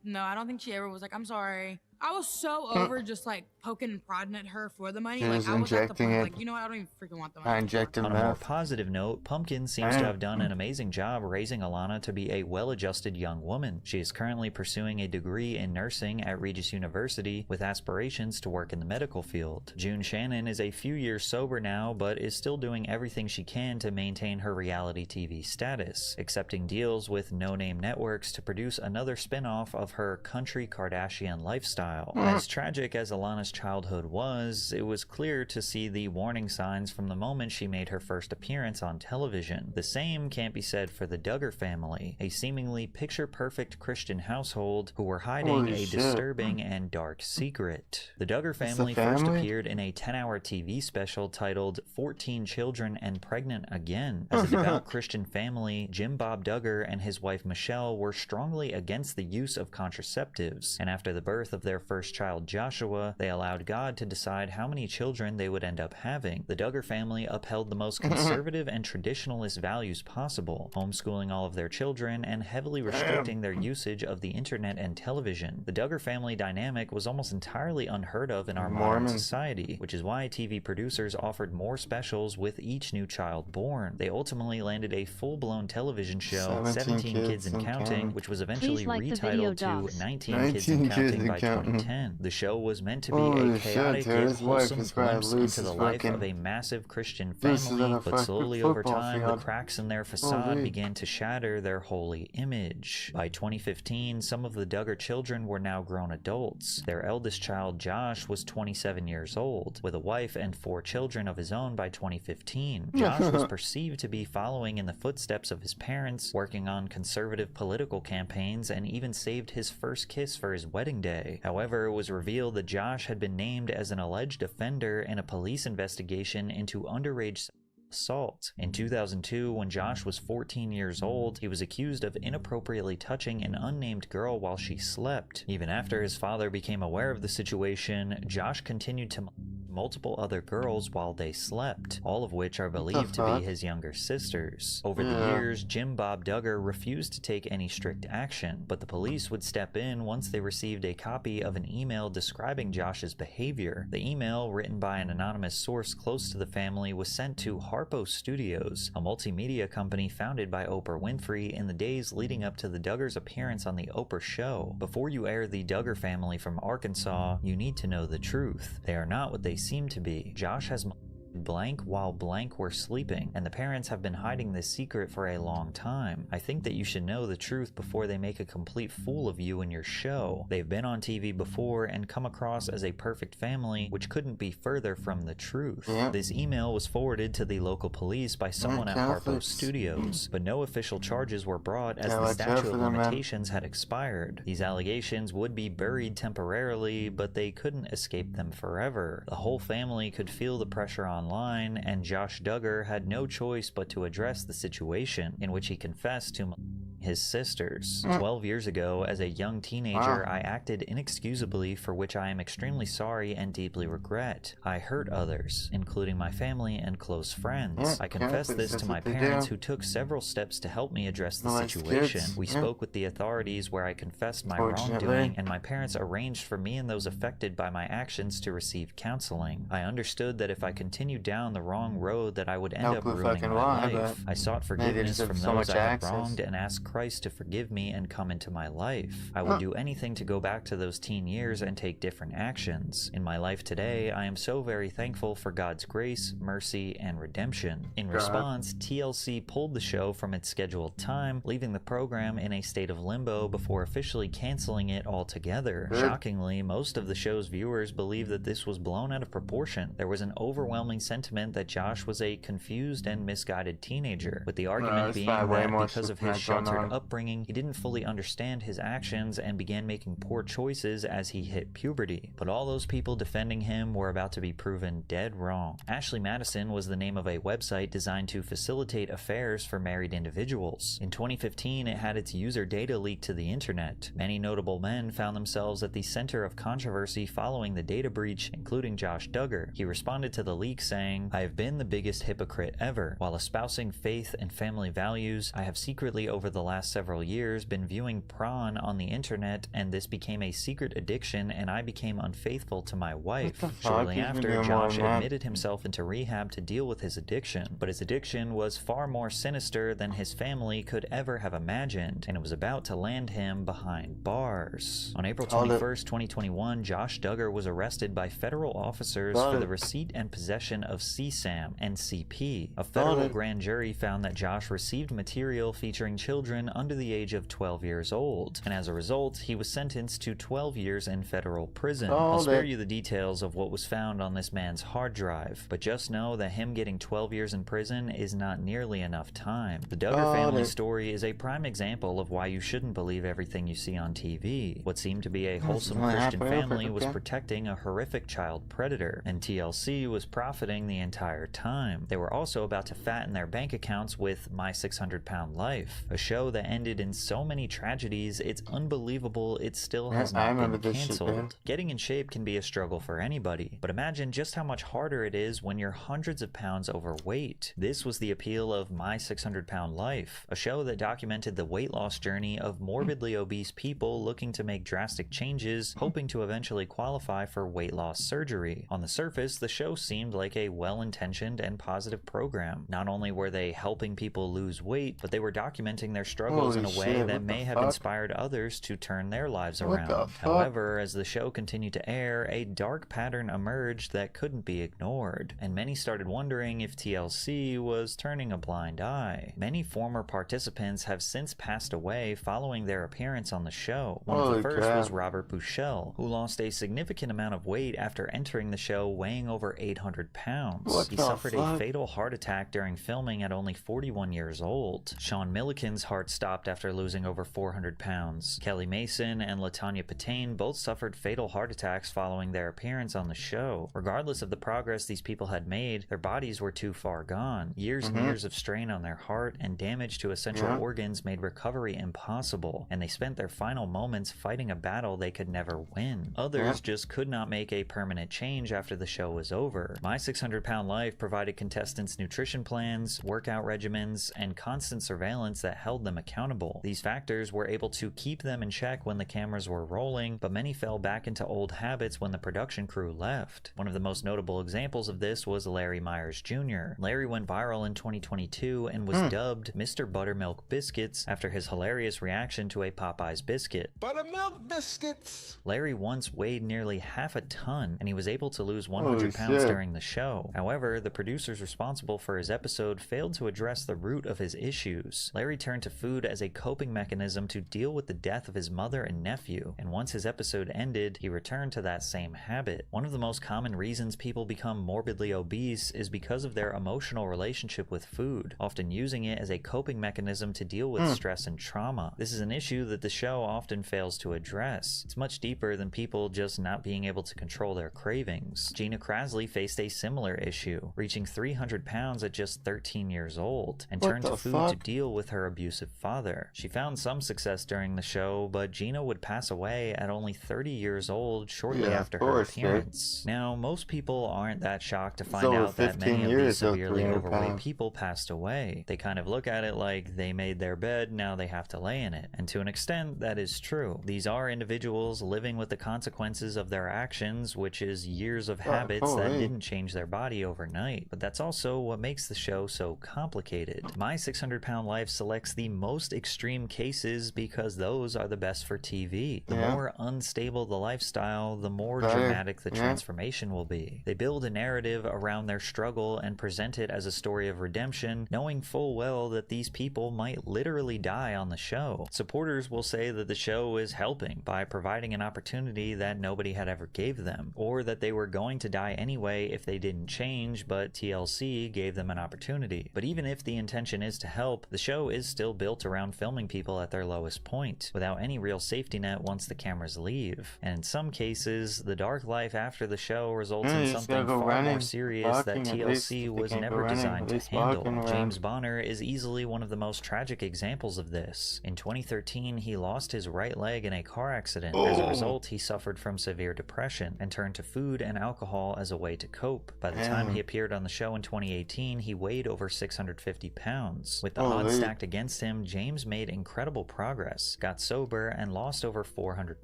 No, I don't think she ever was like, I'm sorry. I was so over just like poking and prodding at her for the money. Like I was at the point like, you know what, I don't even freaking want the money. I injected On a more positive note, Pumpkin seems to have done an amazing job raising Alana to be a well-adjusted young woman. She is currently pursuing a degree in nursing at Regis University with aspirations to work in the medical field. June Shannon is a few years sober now, but is still doing everything she can to maintain her reality TV status, accepting deals with no-name networks to produce another spin-off of her country Kardashian lifestyle. lifestyle. As tragic as Alana's childhood was, it was clear to see the warning signs from the moment she made her first appearance on television. The same can't be said for the Duggar family, a seemingly picture-perfect Christian household who were hiding a disturbing and dark secret. The Duggar family first appeared in a 10-hour TV special titled 14 Children and Pregnant Again. As a devout Christian family, Jim Bob Duggar and his wife Michelle were strongly against the use of contraceptives, and after the birth of their first child Joshua, they allowed God to decide how many children they would end up having. The Duggar family upheld the most conservative and traditionalist values possible, homeschooling all of their children and heavily restricting their usage of the internet and television. The Duggar family dynamic was almost entirely unheard of in our modern society, which is why TV producers offered more specials with each new child born. They ultimately landed a full-blown television show, 17 Kids and Counting, which was eventually retitled to 19 Kids and Counting by 2010. The show was meant to be a chaotic yet wholesome glimpse into the life of a massive Christian family, but slowly over time, the cracks in their facade began to shatter their holy image. By 2015, some of the Duggar children were now grown adults. Their eldest child, Josh, was 27 years old, with a wife and 4 children of his own by 2015. Josh was perceived to be following in the footsteps of his parents, working on conservative political campaigns, and even saved his first kiss for his wedding day. However, it was revealed that Josh had been named as an alleged offender in a police investigation into underage assault. In 2002, when Josh was 14 years old, he was accused of inappropriately touching an unnamed girl while she slept. Even after his father became aware of the situation, Josh continued to multiple other girls while they slept, all of which are believed to be his younger sisters. Over the years, Jim Bob Duggar refused to take any strict action, but the police would step in once they received a copy of an email describing Josh's behavior. The email, written by an anonymous source close to the family, was sent to Harpo Studios, a multimedia company founded by Oprah Winfrey in the days leading up to the Duggars' appearance on the Oprah show. Before you air the Duggar family from Arkansas, you need to know the truth. They are not what they seem to be. Josh has blank while blank were sleeping, and the parents have been hiding this secret for a long time. I think that you should know the truth before they make a complete fool of you in your show. They've been on TV before and come across as a perfect family, which couldn't be further from the truth. This email was forwarded to the local police by someone at Harpo Studios, but no official charges were brought as the statute of limitations had expired. These allegations would be buried temporarily, but they couldn't escape them forever. The whole family could feel the pressure online, and Josh Duggar had no choice but to address the situation, in which he confessed to his sisters. 12 years ago, as a young teenager, I acted inexcusably, for which I am extremely sorry and deeply regret. I hurt others, including my family and close friends. I confessed this to my parents, who took several steps to help me address the situation. We spoke with the authorities, where I confessed my wrongdoing, and my parents arranged for me and those affected by my actions to receive counseling. I understood that if I continued down the wrong road, that I would end up ruining my life. I sought forgiveness from those I had wronged and asked Christ to forgive me and come into my life. I would do anything to go back to those teen years and take different actions. In my life today, I am so very thankful for God's grace, mercy, and redemption. In response, TLC pulled the show from its scheduled time, leaving the program in a state of limbo before officially canceling it altogether. Shockingly, most of the show's viewers believe that this was blown out of proportion. There was an overwhelming sentiment that Josh was a confused and misguided teenager, with the argument being that because of his sheltered upbringing, he didn't fully understand his actions and began making poor choices as he hit puberty. But all those people defending him were about to be proven dead wrong. Ashley Madison was the name of a website designed to facilitate affairs for married individuals. In 2015, it had its user data leaked to the internet. Many notable men found themselves at the center of controversy following the data breach, including Josh Duggar. He responded to the leak saying, "I have been the biggest hypocrite ever. While espousing faith and family values, I have secretly over the last several years been viewing porn on the internet, and this became a secret addiction, and I became unfaithful to my wife." Shortly after, Josh admitted himself into rehab to deal with his addiction, but his addiction was far more sinister than his family could ever have imagined, and it was about to land him behind bars. On April 21st, 2021, Josh Duggar was arrested by federal officers for the receipt and possession of CSAM and CP. A federal grand jury found that Josh received material featuring children children under the age of 12 years old, and as a result, he was sentenced to 12 years in federal prison. I'll spare you the details of what was found on this man's hard drive, but just know that him getting 12 years in prison is not nearly enough time. The Duggar family story is a prime example of why you shouldn't believe everything you see on TV. What seemed to be a wholesome Christian family was protecting a horrific child predator, and TLC was profiting the entire time. They were also about to fatten their bank accounts with My 600-Pound Life, a show that ended in so many tragedies it's unbelievable it still has not been canceled. Getting in shape can be a struggle for anybody, but imagine just how much harder it is when you're hundreds of pounds overweight. This was the appeal of My 600-Pound Life, a show that documented the weight loss journey of morbidly obese people looking to make drastic changes, hoping to eventually qualify for weight loss surgery. On the surface, the show seemed like a well-intentioned and positive program. Not only were they helping people lose weight, but they were documenting their struggles in a way that may have inspired others to turn their lives around. However, as the show continued to air, a dark pattern emerged that couldn't be ignored, and many started wondering if TLC was turning a blind eye. Many former participants have since passed away following their appearance on the show. One of the first was Robert Bushell, who lost a significant amount of weight after entering the show weighing over 800 pounds. He suffered a fatal heart attack during filming at only 41 years old. Sean Milliken's heart stopped after losing over 400 pounds. Kelly Mason and LaTanya Patain both suffered fatal heart attacks following their appearance on the show. Regardless of the progress these people had made, their bodies were too far gone. Years and years of strain on their heart and damage to essential organs made recovery impossible, and they spent their final moments fighting a battle they could never win. Others just could not make a permanent change after the show was over. My 600-Pound Life provided contestants nutrition plans, workout regimens, and constant surveillance that held them accountable. These factors were able to keep them in check when the cameras were rolling, but many fell back into old habits when the production crew left. One of the most notable examples of this was Larry Myers Jr. Larry went viral in 2022 and was dubbed Mr. Buttermilk Biscuits after his hilarious reaction to a Popeyes biscuit. Buttermilk biscuits! Larry once weighed nearly half a ton, and he was able to lose 100 pounds during the show. However, the producers responsible for his episode failed to address the root of his issues. Larry turned to food as a coping mechanism to deal with the death of his mother and nephew, and once his episode ended, he returned to that same habit. One of the most common reasons people become morbidly obese is because of their emotional relationship with food, often using it as a coping mechanism to deal with stress and trauma. This is an issue that the show often fails to address. It's much deeper than people just not being able to control their cravings. Gina Krasley faced a similar issue, reaching 300 pounds at just 13 years old, and turned to food to deal with her abusive father. She found some success during the show, but Gina would pass away at only 30 years old shortly after her appearance. Now, most people aren't that shocked to find out that many of these severely overweight people passed away. They kind of look at it like they made their bed, now they have to lay in it. And to an extent, that is true. These are individuals living with the consequences of their actions, which is years of habits that didn't change their body overnight. But that's also what makes the show so complicated. My 600-Pound Life selects the most extreme cases because those are the best for TV. The more unstable the lifestyle, the more dramatic the transformation will be. They build a narrative around their struggle and present it as a story of redemption, knowing full well that these people might literally die on the show. Supporters will say that the show is helping by providing an opportunity that nobody had ever gave them, or that they were going to die anyway if they didn't change, but TLC gave them an opportunity. But even if the intention is to help, the show is still built around filming people at their lowest point, without any real safety net once the cameras leave. And in some cases, the dark life after the show results in something far more serious that TLC was never designed to handle. James Bonner is easily one of the most tragic examples of this. In 2013, he lost his right leg in a car accident. As a result, he suffered from severe depression and turned to food and alcohol as a way to cope. By the time he appeared on the show in 2018, he weighed over 650 pounds. With the odds stacked against him, James made incredible progress, got sober, and lost over 400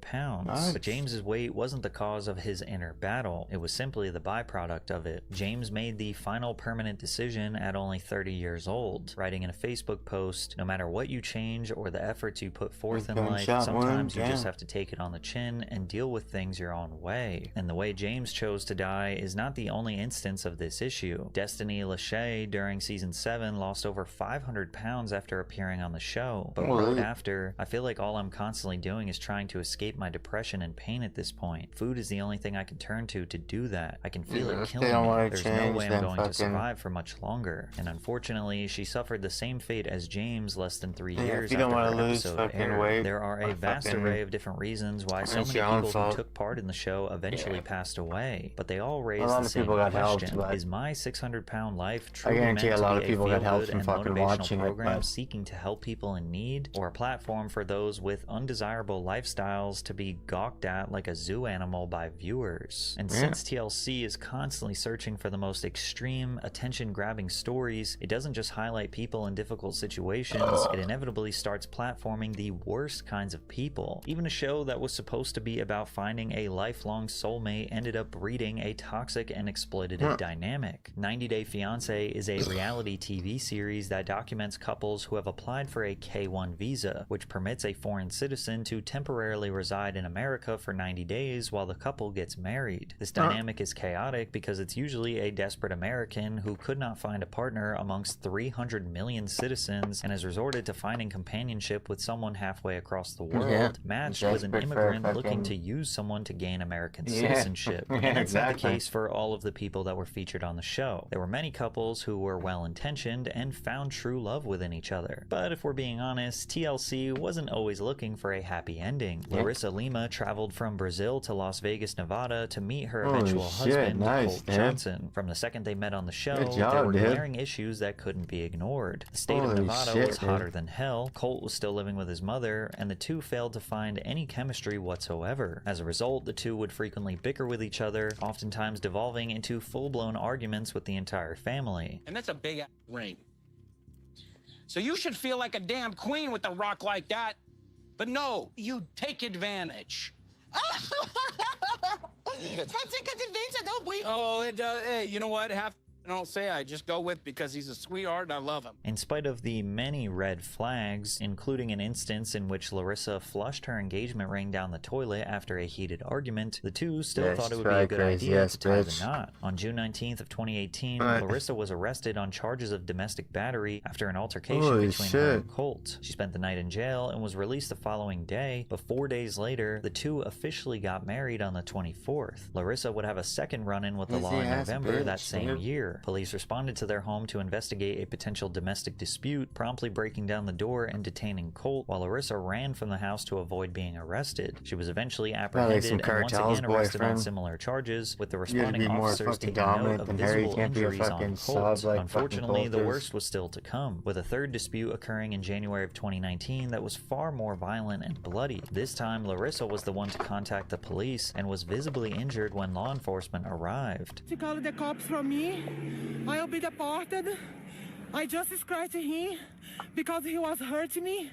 pounds. But James's weight wasn't the cause of his inner battle. It was simply the byproduct of it. James made the final permanent decision at only 30 years old, writing in a Facebook post, "No matter what you change or the efforts you put forth in life, sometimes you just have to take it on the chin and deal with things your own way." And the way James chose to die is not the only instance of this issue. Destiny Lachey during season 7 lost over 500 pounds after appearing appearing on the show, but wrote after, "I feel like all I'm constantly doing is trying to escape my depression and pain at this point. Food is the only thing I can turn to do that. I can feel it killing me. There's no way I'm going to survive for much longer." And unfortunately, she suffered the same fate as James less than 3 years after her episode aired. There are a vast array of different reasons why so many people who took part in the show eventually passed away, but they all raise the same question: is my 600-pound life truly meant to be a feel-good and motivational program seeking to help people in need, or a platform for those with undesirable lifestyles to be gawked at like a zoo animal by viewers? And since TLC is constantly searching for the most extreme, attention-grabbing stories, it doesn't just highlight people in difficult situations, it inevitably starts platforming the worst kinds of people. Even a show that was supposed to be about finding a lifelong soulmate ended up breeding a toxic and exploitative dynamic. 90 Day Fiancé is a reality TV series that documents couples who have applied for a K-1 visa, which permits a foreign citizen to temporarily reside in America for 90 days while the couple gets married. This dynamic is chaotic because it's usually a desperate American who could not find a partner amongst 300 million citizens and has resorted to finding companionship with someone halfway across the world, matched with an immigrant looking to use someone to gain American citizenship. And that's not the case for all of the people that were featured on the show. There were many couples who were well-intentioned and found true love within each other. But if we're being honest, TLC wasn't always looking for a happy ending. Larissa Lima traveled from Brazil to Las Vegas, Nevada to meet her eventual husband, Colt Johnson. From the second they met on the show, there were glaring issues that couldn't be ignored. The state of Nevada was hotter than hell, Colt was still living with his mother, and the two failed to find any chemistry whatsoever. As a result, the two would frequently bicker with each other, oftentimes devolving into full-blown arguments with the entire family. And that's a big ring. So you should feel like a damn queen with a rock like that. But no, you take advantage. Oh, it does. Hey, you know what? I don't say I just go with because he's a sweetheart and I love him. In spite of the many red flags, including an instance in which Larissa flushed her engagement ring down the toilet after a heated argument, the two still thought it would be a good idea to tie the knot. On June 19th of 2018, Larissa was arrested on charges of domestic battery after an altercation between her and Colt. She spent the night in jail and was released the following day, but 4 days later, the two officially got married on the 24th. Larissa would have a second run-in with the law in November that same year. Police responded to their home to investigate a potential domestic dispute, promptly breaking down the door and detaining Colt, while Larissa ran from the house to avoid being arrested. She was eventually apprehended and once again arrested on similar charges, with the responding officers taking note of visible injuries on Colt. Unfortunately, the worst was still to come, with a third dispute occurring in January of 2019 that was far more violent and bloody. This time, Larissa was the one to contact the police and was visibly injured when law enforcement arrived. She called the cops from me. I'll be deported. I just scratched him because he was hurting me.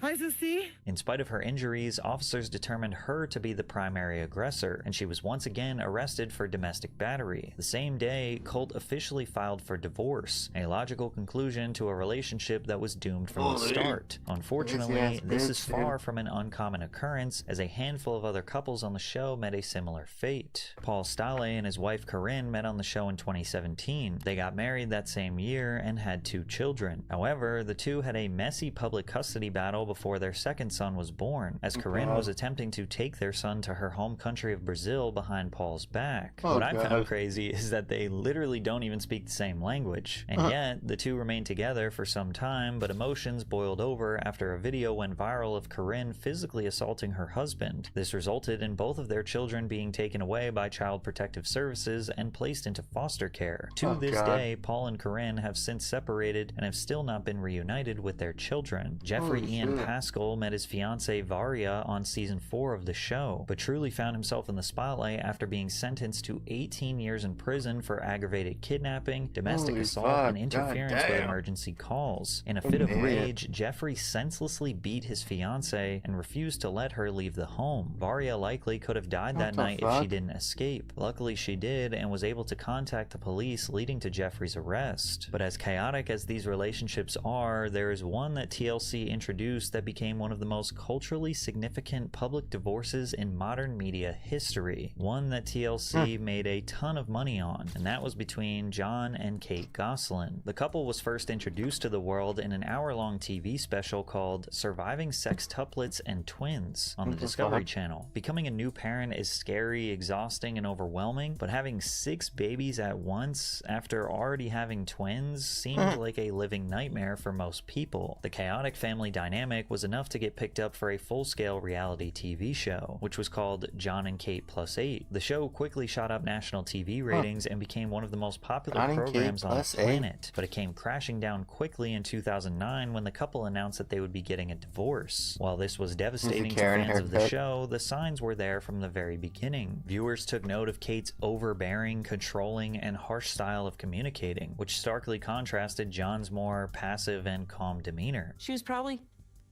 As you see. In spite of her injuries, officers determined her to be the primary aggressor, and she was once again arrested for domestic battery. The same day, Colt officially filed for divorce, a logical conclusion to a relationship that was doomed from the start. Unfortunately, this is far from an uncommon occurrence, as a handful of other couples on the show met a similar fate. Paul Stale and his wife Corinne met on the show in 2017. They got married that same year and had 2 children. However, the two had a messy public custody battle before their second son was born, as Corinne was attempting to take their son to her home country of Brazil behind Paul's back. What I found crazy is that they literally don't even speak the same language, and yet the two remained together for some time, but emotions boiled over after a video went viral of Corinne physically assaulting her husband. This resulted in both of their children being taken away by Child Protective Services and placed into foster care. To this day, Paul and Corinne have since separated and have still not been reunited with their children. Jeffrey Ian Pascal met his fiancée Varia on season 4 of the show, but truly found himself in the spotlight after being sentenced to 18 years in prison for aggravated kidnapping, domestic assault, and interference with emergency calls. In a fit of rage, Jeffrey senselessly beat his fiancée and refused to let her leave the home. Varia likely could have died that night if she didn't escape. Luckily she did and was able to contact the police, leading to Jeffrey's arrest. But as chaotic as these relationships are, there is one that TLC introduced introduced that became one of the most culturally significant public divorces in modern media history, one that TLC made a ton of money on, and that was between John and Kate Gosselin. The couple was first introduced to the world in an hour-long TV special called Surviving Sextuplets and Twins on the Discovery Channel. Becoming a new parent is scary, exhausting, and overwhelming, but having 6 babies at once after already having twins seemed like a living nightmare for most people. The chaotic family dynamic was enough to get picked up for a full-scale reality TV show, which was called John and Kate Plus 8. The show quickly shot up national TV ratings and became one of the most popular programs on the planet, but it came crashing down quickly in 2009 when the couple announced that they would be getting a divorce. While this was devastating to fans of the show, the signs were there from the very beginning. Viewers took note of Kate's overbearing, controlling, and harsh style of communicating, which starkly contrasted John's more passive and calm demeanor. She was probably,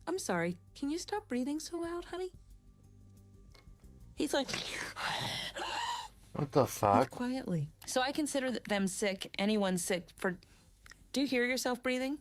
I'm sorry, can you stop breathing so loud, honey? He's like, what the fuck? Quietly. So I consider them sick, anyone sick, for, do you hear yourself breathing?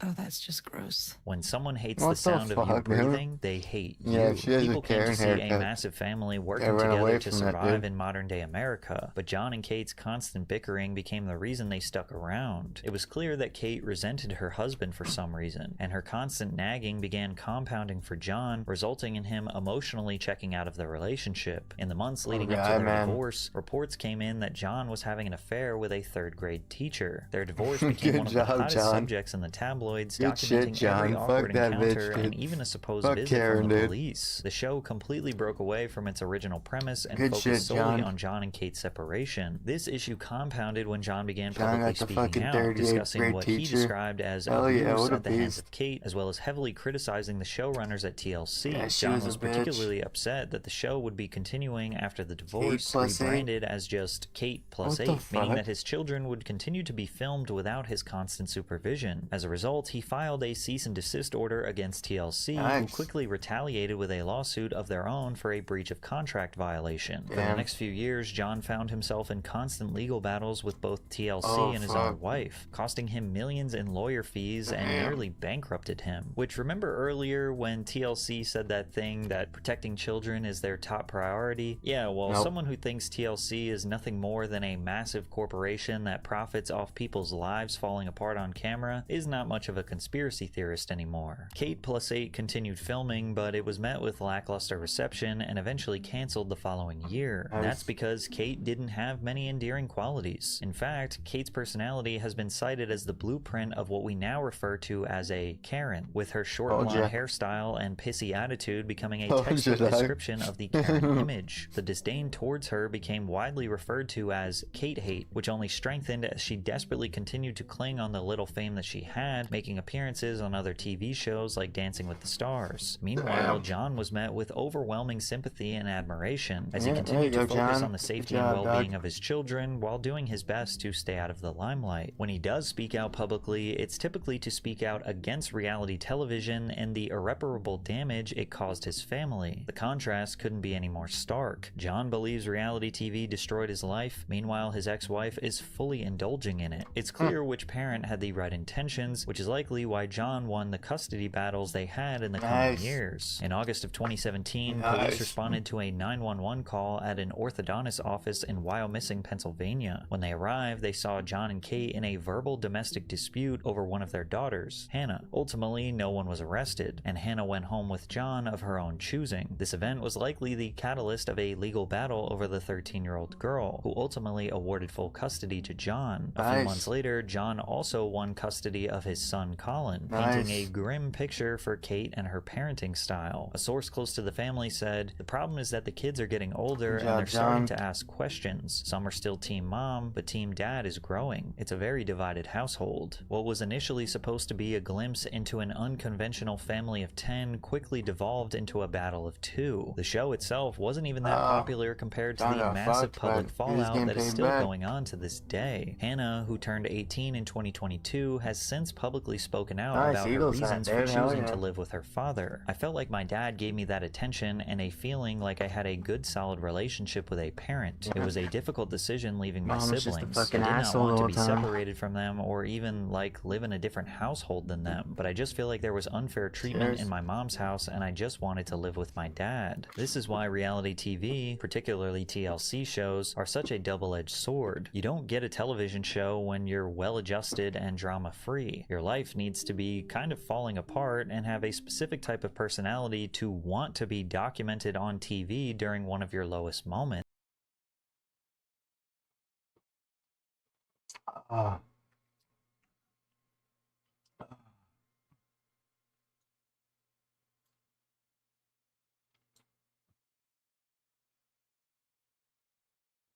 Oh, that's just gross. When someone hates the sound of you breathing, they hate you. People came to see a massive family working together to survive in modern-day America, but John and Kate's constant bickering became the reason they stuck around. It was clear that Kate resented her husband for some reason, and her constant nagging began compounding for John, resulting in him emotionally checking out of the relationship. In the months leading up to their divorce, reports came in that John was having an affair with a 3rd-grade teacher. Their divorce became one of the hottest subjects in the tabloids, documenting every awkward encounter and even a supposed visit from the police. The show completely broke away from its original premise and focused solely on John and Kate's separation. This issue compounded when John began publicly speaking out, discussing what he described as abuse at the hands of Kate, as well as heavily criticizing the showrunners at TLC. John was particularly upset that the show would be continuing after the divorce, rebranded as just Kate Plus 8, meaning that his children would continue to be filmed without his constant supervision. As a result, he filed a cease and desist order against TLC, who quickly retaliated with a lawsuit of their own for a breach of contract violation. For the next few years, John found himself in constant legal battles with both TLC and his own wife, costing him millions in lawyer fees and nearly bankrupted him. Which, remember earlier when TLC said that thing that protecting children is their top priority? Yeah, well, someone who thinks TLC is nothing more than a massive corporation that profits off people's lives falling apart on camera is not much of a conspiracy theorist anymore. Kate Plus 8 continued filming, but it was met with lackluster reception and eventually canceled the following year. And that's because Kate didn't have many endearing qualities. In fact, Kate's personality has been cited as the blueprint of what we now refer to as a Karen, with her short blonde hairstyle and pissy attitude becoming a textbook description of the Karen image. The disdain towards her became widely referred to as Kate hate, which only strengthened as she desperately continued to cling on the little fame that she had, making appearances on other TV shows like Dancing with the Stars. Meanwhile, John was met with overwhelming sympathy and admiration as he continued to focus on the safety and well-being of his children while doing his best to stay out of the limelight. When he does speak out publicly, it's typically to speak out against reality television and the irreparable damage it caused his family. The contrast couldn't be any more stark. John believes reality TV destroyed his life, meanwhile his ex-wife is fully indulging in it. It's clear which parent had the right intentions, which is likely why John won the custody battles they had in the coming years. In August of 2017, police responded to a 911 call at an orthodontist office in Wyomissing, Pennsylvania. When they arrived, they saw John and Kate in a verbal domestic dispute over one of their daughters, Hannah. Ultimately, no one was arrested, and Hannah went home with John of her own choosing. This event was likely the catalyst of a legal battle over the 13-year-old girl, who ultimately awarded full custody to John. A few months later, John also won custody of his son, Colin, painting a grim picture for Kate and her parenting style. A source close to the family said, "The problem is that the kids are getting older and they're starting to ask questions. Some are still team mom, but team dad is growing. It's a very divided household." What was initially supposed to be a glimpse into an unconventional family of 10 quickly devolved into a battle of 2. The show itself wasn't even that popular compared to the massive public fallout that is still going on to this day. Hannah, who turned 18 in 2022, has since publicly publicly spoken out Nice about her Eagles hat, reasons for dude. Hell choosing yeah. to live with her father. I felt like my dad gave me that attention and a feeling like I had a good solid relationship with a parent. It was a difficult decision leaving my Mom was just a siblings. I fucking did not asshole want the to whole be time. separated from them or even like live in a different household than them, but I just feel like there was unfair treatment Cheers. in my mom's house and I just wanted to live with my dad. This is why reality TV, particularly TLC shows, are such a double-edged sword. You don't get a television show when you're well-adjusted and drama-free. Your life needs to be kind of falling apart and have a specific type of personality to want to be documented on TV during one of your lowest moments.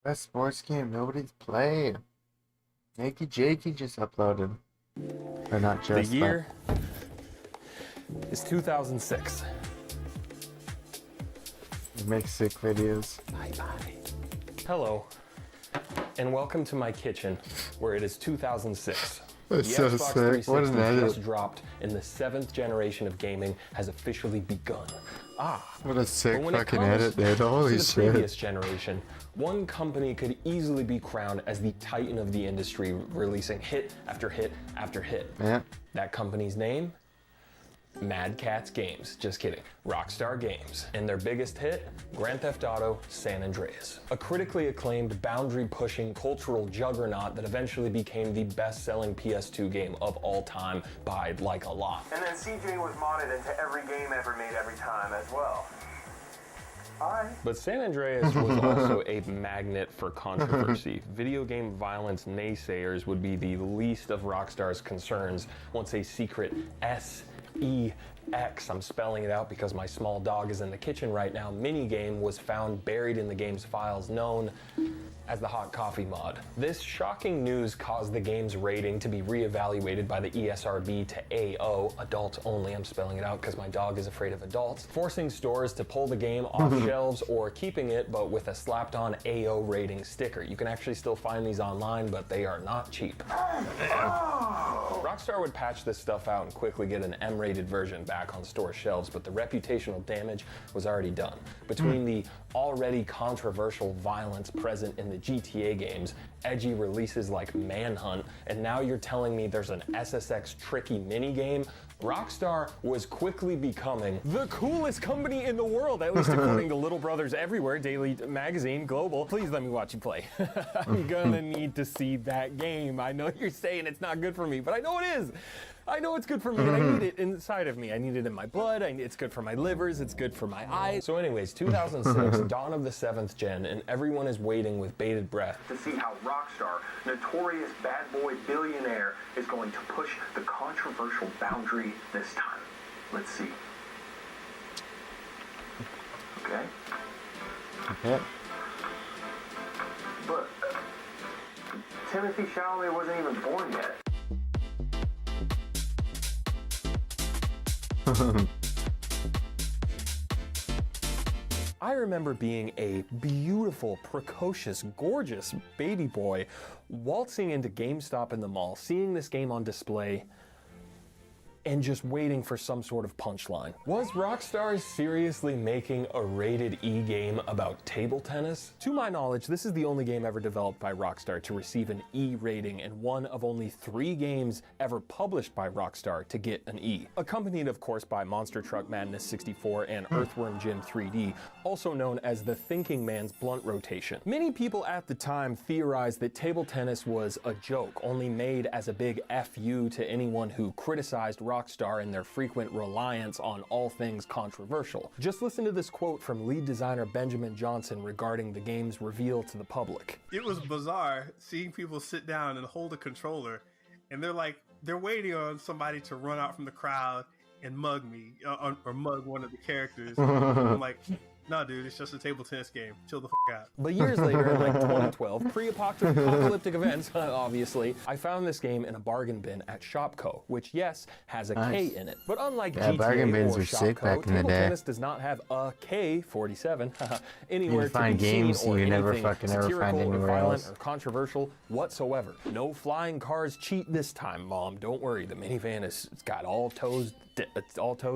Best sports game nobody's played. Jakey Jakey just uploaded. Or not just, The year is 2006. but he makes sick videos. Hello, and welcome to my kitchen, where it is 2006. That's the so Xbox sick. What an 360 edit. just dropped, and the 7th generation of gaming has officially begun. What a sick But when it fucking comes edit, dude. Holy to the shit. previous generation, one company could easily be crowned as the titan of the industry, releasing hit after hit after hit. Yeah. That company's name? Mad Catz Games. Just kidding. Rockstar Games. And their biggest hit? Grand Theft Auto San Andreas. A critically acclaimed, boundary-pushing cultural juggernaut that eventually became the best-selling PS2 game of all time by like a lot. And then CJ was modded into every game ever made every time as well. Alright. But San Andreas was also a magnet for controversy. Video game violence naysayers would be the least of Rockstar's concerns once a secret SEX, I'm spelling it out because my small dog is in the kitchen right now, minigame was found buried in the game's files, known as the hot coffee mod. This shocking news caused the game's rating to be reevaluated by the ESRB to AO, adults only, I'm spelling it out because my dog is afraid of adults, forcing stores to pull the game off shelves or keeping it but with a slapped on AO rating sticker. You can actually still find these online, but they are not cheap. Rockstar would patch this stuff out and quickly get an M-rated version back on store shelves, but the reputational damage was already done. Between the already controversial violence present in the GTA games, edgy releases like Manhunt, and now you're telling me there's an SSX tricky minigame, Rockstar was quickly becoming the coolest company in the world, at least according to Little Brothers Everywhere, Daily Magazine, Global. Please let me watch you play. I'm gonna need to see that game. I know you're saying it's not good for me, but I know it is. I know it's good for me, and I need it inside of me. I need it in my blood, it's good for my livers, it's good for my eyes. So anyways, 2006, dawn of the 7th gen, and everyone is waiting with bated breath To see how Rockstar, notorious bad boy billionaire, is going to push the controversial boundary this time. Let's see. Okay? Yeah. But Timothy Chalamet wasn't even born yet. I remember being a beautiful, precocious, gorgeous baby boy waltzing into GameStop in the mall, seeing this game on display, and just waiting for some sort of punchline. Was Rockstar seriously making a rated E game about table tennis? To my knowledge, this is the only game ever developed by Rockstar to receive an E rating and one of only 3 games ever published by Rockstar to get an E. Accompanied, of course, by Monster Truck Madness 64 and Earthworm Jim 3D, also known as the Thinking Man's Blunt Rotation. Many people at the time theorized that table tennis was a joke, only made as a big FU to anyone who criticized Rockstar and their frequent reliance on all things controversial. Just listen to this quote from lead designer Benjamin Johnson regarding the game's reveal to the public. It was bizarre seeing people sit down and hold a controller, and they're waiting on somebody to run out from the crowd and mug me or mug one of the characters. I'm like, No, dude, it's just a table tennis game. Chill the out. But years later, in like 2012, pre-apocalyptic events, obviously, I found this game in a bargain bin at Shopko, which, yes, has a K in it. But unlike GTA bargain bins or were sick Shopko, back in the table day. tennis does not have a K47 anywhere to find be seen games or you anything never fucking ever satirical find or anywhere violent else. or controversial whatsoever. No flying cars cheat this time, Mom. Don't worry, the minivan it's got all toes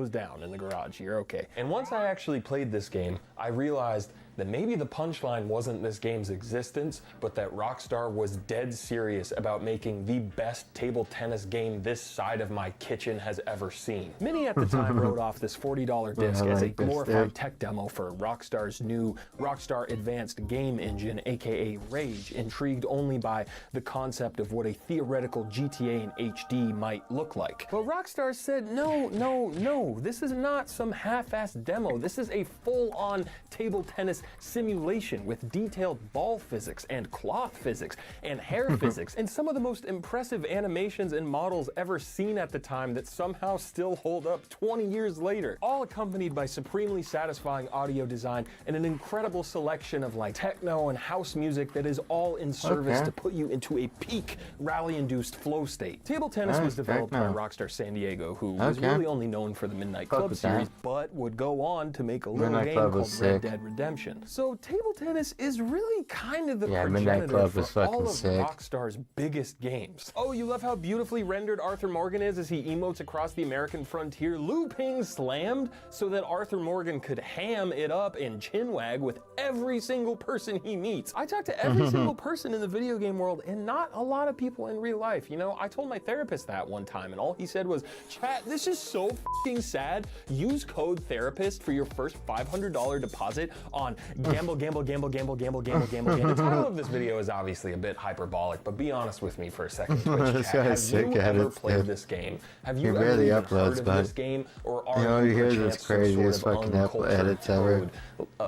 down in the garage. You're okay. And once I actually played this game, I realized that maybe the punchline wasn't this game's existence, but that Rockstar was dead serious about making the best table tennis game this side of my kitchen has ever seen. Many at the time wrote off this $40 disc as a glorified tech demo for Rockstar's new Rockstar Advanced Game Engine, aka Rage, intrigued only by the concept of what a theoretical GTA in HD might look like. But Rockstar said, no, this is not some half-assed demo. This is a full-on table tennis simulation with detailed ball physics and cloth physics and hair physics and some of the most impressive animations and models ever seen at the time that somehow still hold up 20 years later, all accompanied by supremely satisfying audio design and an incredible selection of like techno and house music that is all in service to put you into a peak rally-induced flow state. Table tennis was developed by Rockstar San Diego, who was really only known for the Midnight Club series, but would go on to make a little game called Red Dead Redemption. So table tennis is really kind of the progenitor for all of Rockstar's biggest games. Oh, you love how beautifully rendered Arthur Morgan is as he emotes across the American frontier, looping slammed so that Arthur Morgan could ham it up and chinwag with every single person he meets. I talk to every single person in the video game world and not a lot of people in real life. You know, I told my therapist that one time and all he said was, "Chat, this is so f***ing sad. Use code THERAPIST for your first $500 deposit on gamble. The title of this video is obviously a bit hyperbolic, but be honest with me for a second, Twitch chat. Have you ever played this game? Have you ever even heard of this game? Or are you perchance some sort of uncultured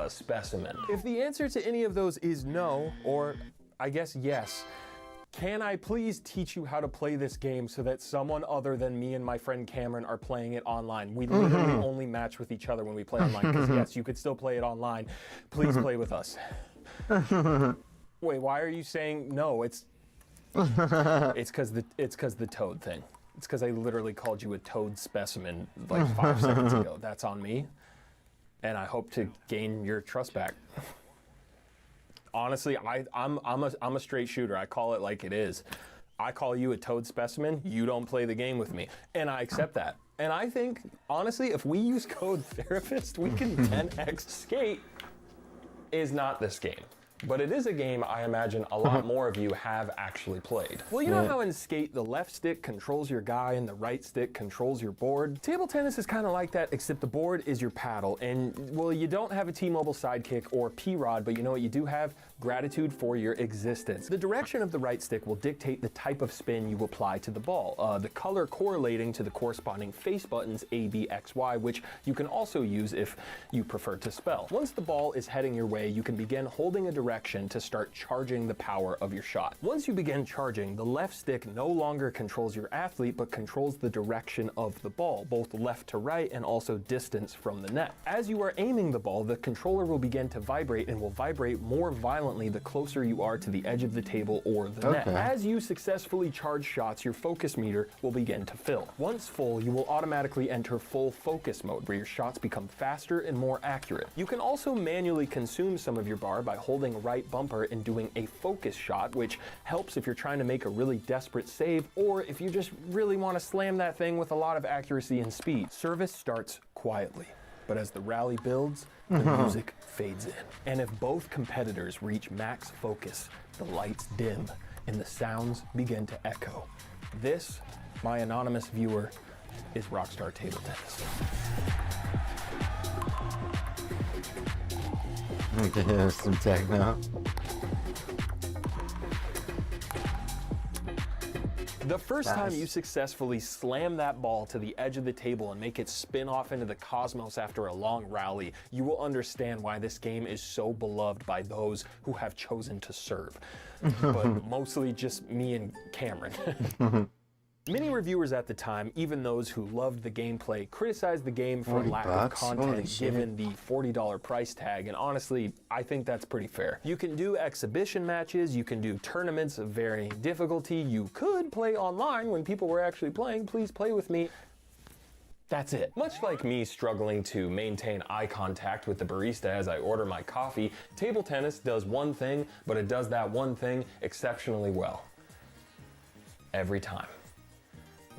specimen? If the answer to any of those is no, or I guess yes, can I please teach you how to play this game so that someone other than me and my friend Cameron are playing it online? We literally only match with each other when we play online, because yes, you could still play it online. Please play with us. Wait, why are you saying no? It's because the toad thing. It's because I literally called you a toad specimen like 5 seconds ago. That's on me, and I hope to gain your trust back. Honestly, I'm a straight shooter. I call it like it is. I call you a toad specimen, you don't play the game with me. And I accept that. And I think, honestly, if we use code THERAPIST, we can 10x Skate is not this game. But it is a game I imagine a lot more of you have actually played. Well, you know how in Skate the left stick controls your guy and the right stick controls your board? Table tennis is kind of like that, except the board is your paddle. And, well, you don't have a T-Mobile Sidekick or P-Rod, but you know what you do have? Gratitude for your existence. The direction of the right stick will dictate the type of spin you apply to the ball, the color correlating to the corresponding face buttons A, B, X, Y, which you can also use if you prefer to spell. Once the ball is heading your way, you can begin holding a direction to start charging the power of your shot. Once you begin charging, the left stick no longer controls your athlete, but controls the direction of the ball, both left to right and also distance from the net. As you are aiming the ball, the controller will begin to vibrate and will vibrate more violently the closer you are to the edge of the table or the net. As you successfully charge shots, your focus meter will begin to fill. Once full, you will automatically enter full focus mode, where your shots become faster and more accurate. You can also manually consume some of your bar by holding right bumper and doing a focus shot, which helps if you're trying to make a really desperate save, or if you just really want to slam that thing with a lot of accuracy and speed. Service starts quietly, but as the rally builds, the music fades in. And if both competitors reach max focus, the lights dim and the sounds begin to echo. This, my anonymous viewer, is Rockstar Table Tennis. Okay, some techno. The first time you successfully slam that ball to the edge of the table and make it spin off into the cosmos after a long rally, you will understand why this game is so beloved by those who have chosen to serve. But mostly just me and Cameron. Many reviewers at the time, even those who loved the gameplay, criticized the game for lack of content given the $40 price tag, and honestly, I think that's pretty fair. You can do exhibition matches, you can do tournaments of varying difficulty, you could play online when people were actually playing. Please play with me. That's it. Much like me struggling to maintain eye contact with the barista as I order my coffee, table tennis does one thing, but it does that one thing exceptionally well. Every time.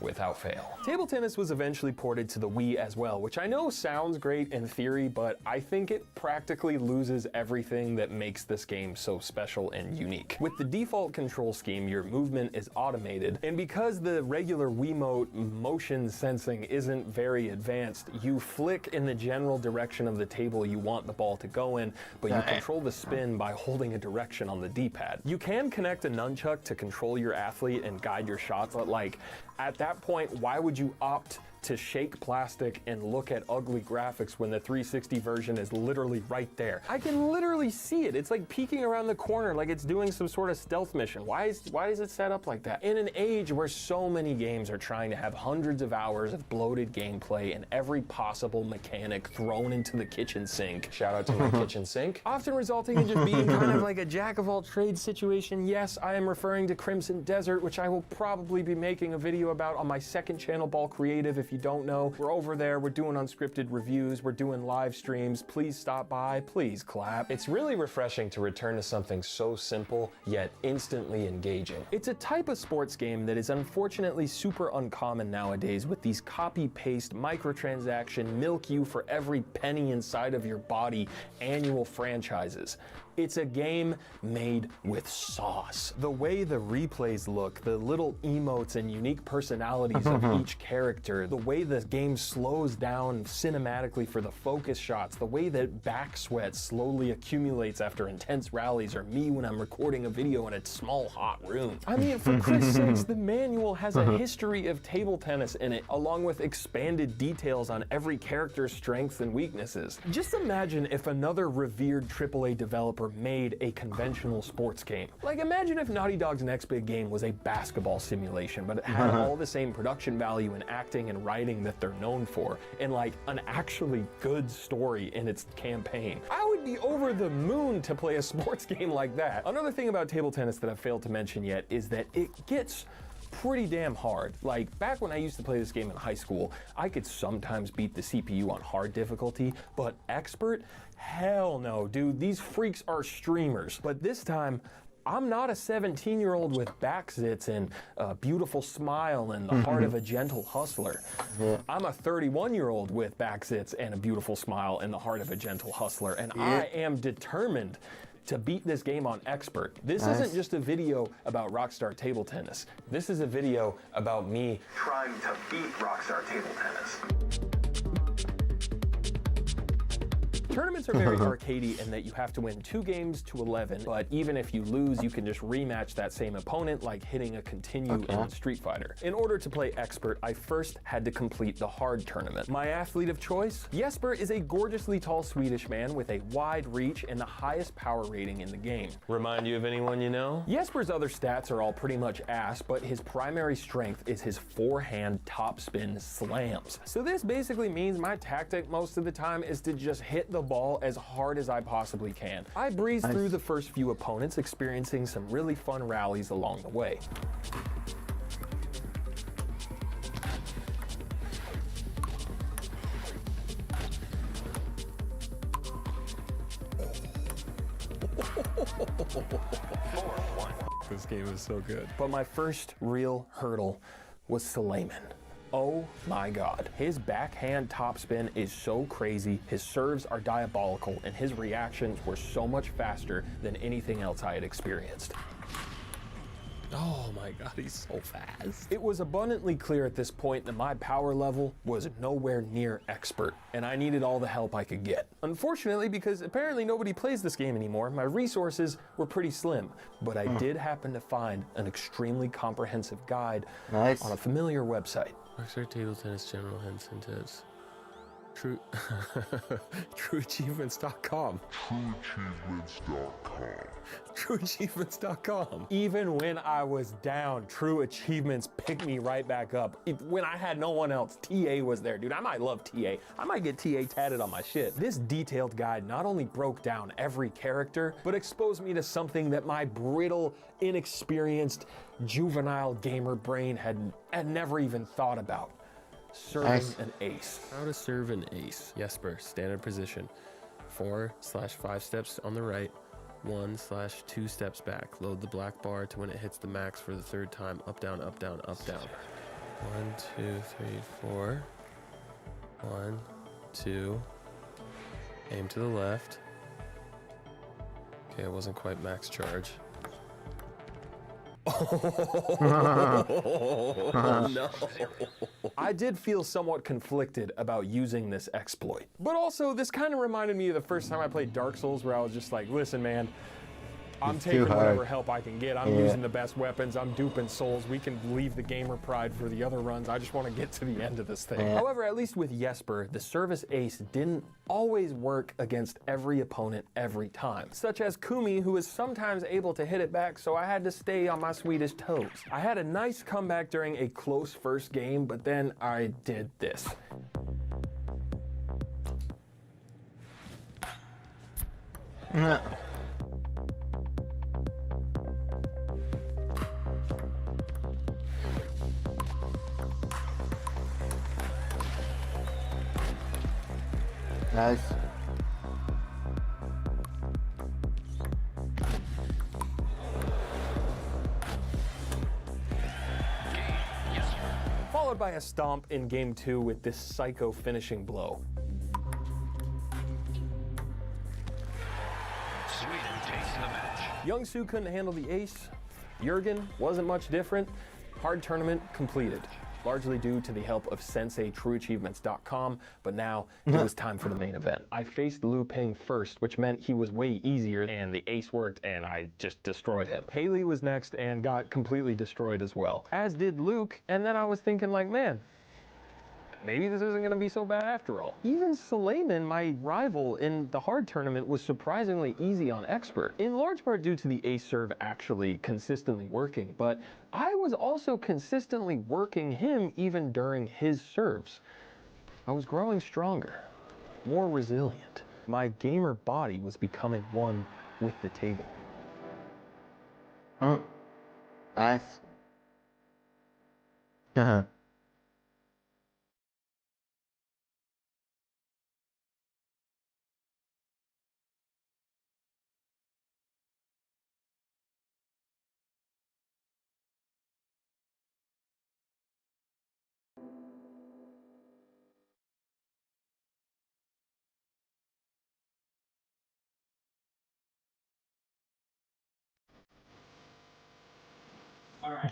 Without fail. Table tennis was eventually ported to the Wii as well, which I know sounds great in theory, but I think it practically loses everything that makes this game so special and unique. With the default control scheme, your movement is automated, and because the regular Wiimote motion sensing isn't very advanced, you flick in the general direction of the table you want the ball to go in, but you control the spin by holding a direction on the D-pad. You can connect a nunchuck to control your athlete and guide your shots, but like, at that point, why would you opt to shake plastic and look at ugly graphics when the 360 version is literally right there? I can literally see it. It's like peeking around the corner like it's doing some sort of stealth mission. Why is it set up like that? In an age where so many games are trying to have hundreds of hours of bloated gameplay and every possible mechanic thrown into the kitchen sink, shout out to my kitchen sink, often resulting in just being kind of like a jack of all trades situation. Yes, I am referring to Crimson Desert, which I will probably be making a video about on my second channel, Ball Creative. If you don't know, we're over there, we're doing unscripted reviews, we're doing live streams. Please stop by, please clap. It's really refreshing to return to something so simple yet instantly engaging. It's a type of sports game that is unfortunately super uncommon nowadays, with these copy-paste, microtransaction, milk you for every penny inside of your body annual franchises. It's a game made with sauce. The way the replays look, the little emotes and unique personalities of each character, the way the game slows down cinematically for the focus shots, the way that back sweat slowly accumulates after intense rallies, or me when I'm recording a video in a small hot room. I mean, for Christ's sakes, the manual has a history of table tennis in it, along with expanded details on every character's strengths and weaknesses. Just imagine if another revered AAA developer made a conventional sports game. Like, imagine if Naughty Dog's next big game was a basketball simulation, but it had all the same production value and acting and writing that they're known for, and like an actually good story in its campaign. I would be over the moon to play a sports game like that. Another thing about table tennis that I've failed to mention yet is that it gets pretty damn hard. Like, back when I used to play this game in high school, I could sometimes beat the CPU on hard difficulty, but expert? Hell no, dude. These freaks are streamers. But this time, I'm not a 17-year-old with back zits and a beautiful smile and the heart of a gentle hustler. I'm a 31-year-old with back zits and a beautiful smile and the heart of a gentle hustler, and I am determined to beat this game on expert. This isn't just a video about Rockstar Table Tennis. This is a video about me trying to beat Rockstar Table Tennis. Tournaments are very arcadey in that you have to win 2 games to 11, but even if you lose, you can just rematch that same opponent, like hitting a continue in Street Fighter. In order to play expert, I first had to complete the hard tournament. My athlete of choice? Jesper is a gorgeously tall Swedish man with a wide reach and the highest power rating in the game. Remind you of anyone you know? Jesper's other stats are all pretty much ass, but his primary strength is his forehand topspin slams. So this basically means my tactic most of the time is to just hit the ball as hard as I possibly can. I breeze through the first few opponents, experiencing some really fun rallies along the way. This game is so good. But my first real hurdle was Suleiman. Oh my god. His backhand topspin is so crazy, his serves are diabolical, and his reactions were so much faster than anything else I had experienced. Oh my god, he's so fast. It was abundantly clear at this point that my power level was nowhere near expert, and I needed all the help I could get. Unfortunately, because apparently nobody plays this game anymore, my resources were pretty slim, but I did happen to find an extremely comprehensive guide on a familiar website. Rockstar Table Tennis General Henson tips. TrueAchievements.com. TrueAchievements.com. Even when I was down, True Achievements picked me right back up. When I had no one else, TA was there, dude. I might love TA. I might get TA tatted on my shit. This detailed guide not only broke down every character, but exposed me to something that my brittle, inexperienced, juvenile gamer brain had never even thought about. Serving an ace. How to serve an ace. Jesper, standard position. 4/5 steps on the right, 1/2 steps back. Load the black bar to when it hits the max for the third time. Up, down, up, down, up, down. 1, 2, 3, 4. 1, 2. Aim to the left. Okay, it wasn't quite max charge. Oh, no. I did feel somewhat conflicted about using this exploit. But also, this kind of reminded me of the first time I played Dark Souls, where I was just like, listen, man, I'm taking whatever help I can get. I'm using the best weapons. I'm duping souls. We can leave the gamer pride for the other runs. I just want to get to the end of this thing. However, at least with Jesper, the service ace didn't always work against every opponent every time. Such as Kumi, who is sometimes able to hit it back, so I had to stay on my Swedish toes. I had a nice comeback during a close first game, but then I did this. Nice. Followed by a stomp in game 2 with this psycho finishing blow. Sweden takes the match. Young-Soo couldn't handle the ace. Jurgen wasn't much different. Hard tournament completed, largely due to the help of Sensei TrueAchievements.com, but now it was time for the main event. I faced Liu Ping first, which meant he was way easier, and the ace worked, and I just destroyed him. Haley was next and got completely destroyed as well, as did Luke, and then I was thinking like, man, maybe this isn't going to be so bad after all. Even Suleiman, my rival in the hard tournament, was surprisingly easy on expert, in large part due to the ace serve actually consistently working, but I was also consistently working him even during his serves. I was growing stronger, more resilient. My gamer body was becoming one with the table. Oh, nice.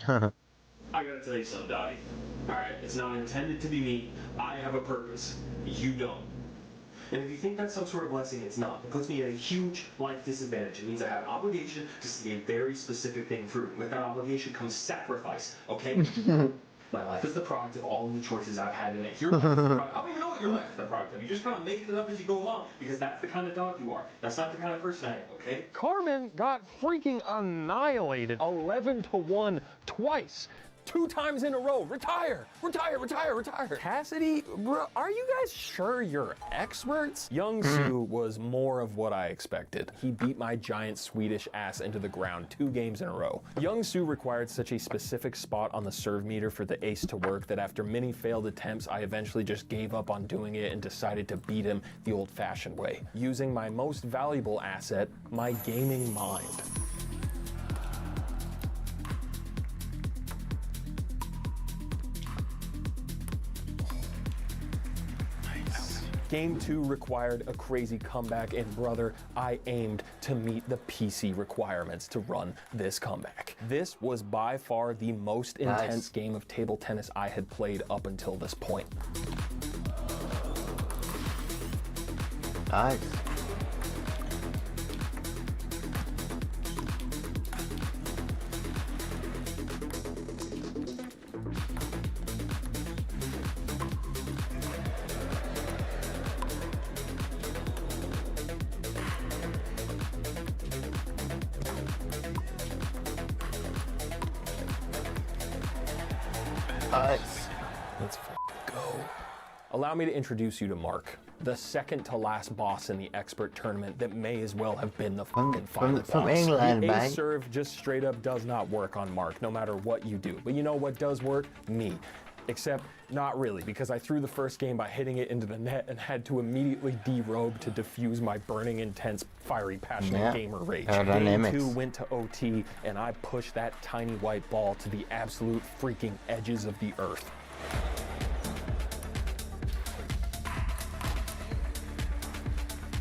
Alright, I gotta tell you something, Dottie. Alright, it's not intended to be me. I have a purpose. You don't. And if you think that's some sort of blessing, it's not. It puts me at a huge life disadvantage. It means I have an obligation to see a very specific thing through. With that obligation comes sacrifice, okay? My life is the product of all of the choices I've had in it. Your life is the product. I don't even know what your life is the product of. You just kind of make it up as you go along, because that's the kind of dog you are. That's not the kind of person I am, okay? Carmen got freaking annihilated 11-1 twice. 2 times in a row. Retire! Retire, retire, retire. Cassidy, bro, are you guys sure you're experts? Young-Soo was more of what I expected. He beat my giant Swedish ass into the ground 2 games in a row. Young-Soo required such a specific spot on the serve meter for the ace to work that after many failed attempts, I eventually just gave up on doing it and decided to beat him the old-fashioned way, using my most valuable asset, my gaming mind. Game 2 required a crazy comeback, and brother, I aimed to meet the PC requirements to run this comeback. This was by far the most intense game of table tennis I had played up until this point. Nice. Nice. Let's go. Allow me to introduce you to Mark, the second to last boss in the expert tournament that may as well have been the fucking final boss. From England, the man. ace serve just straight up does not work on Mark, no matter what you do. But you know what does work? Me. Except not really, because I threw the first game by hitting it into the net and had to immediately derobe to diffuse my burning, intense, fiery, passionate gamer rage. Game 2 went to OT, and I pushed that tiny white ball to the absolute freaking edges of the earth.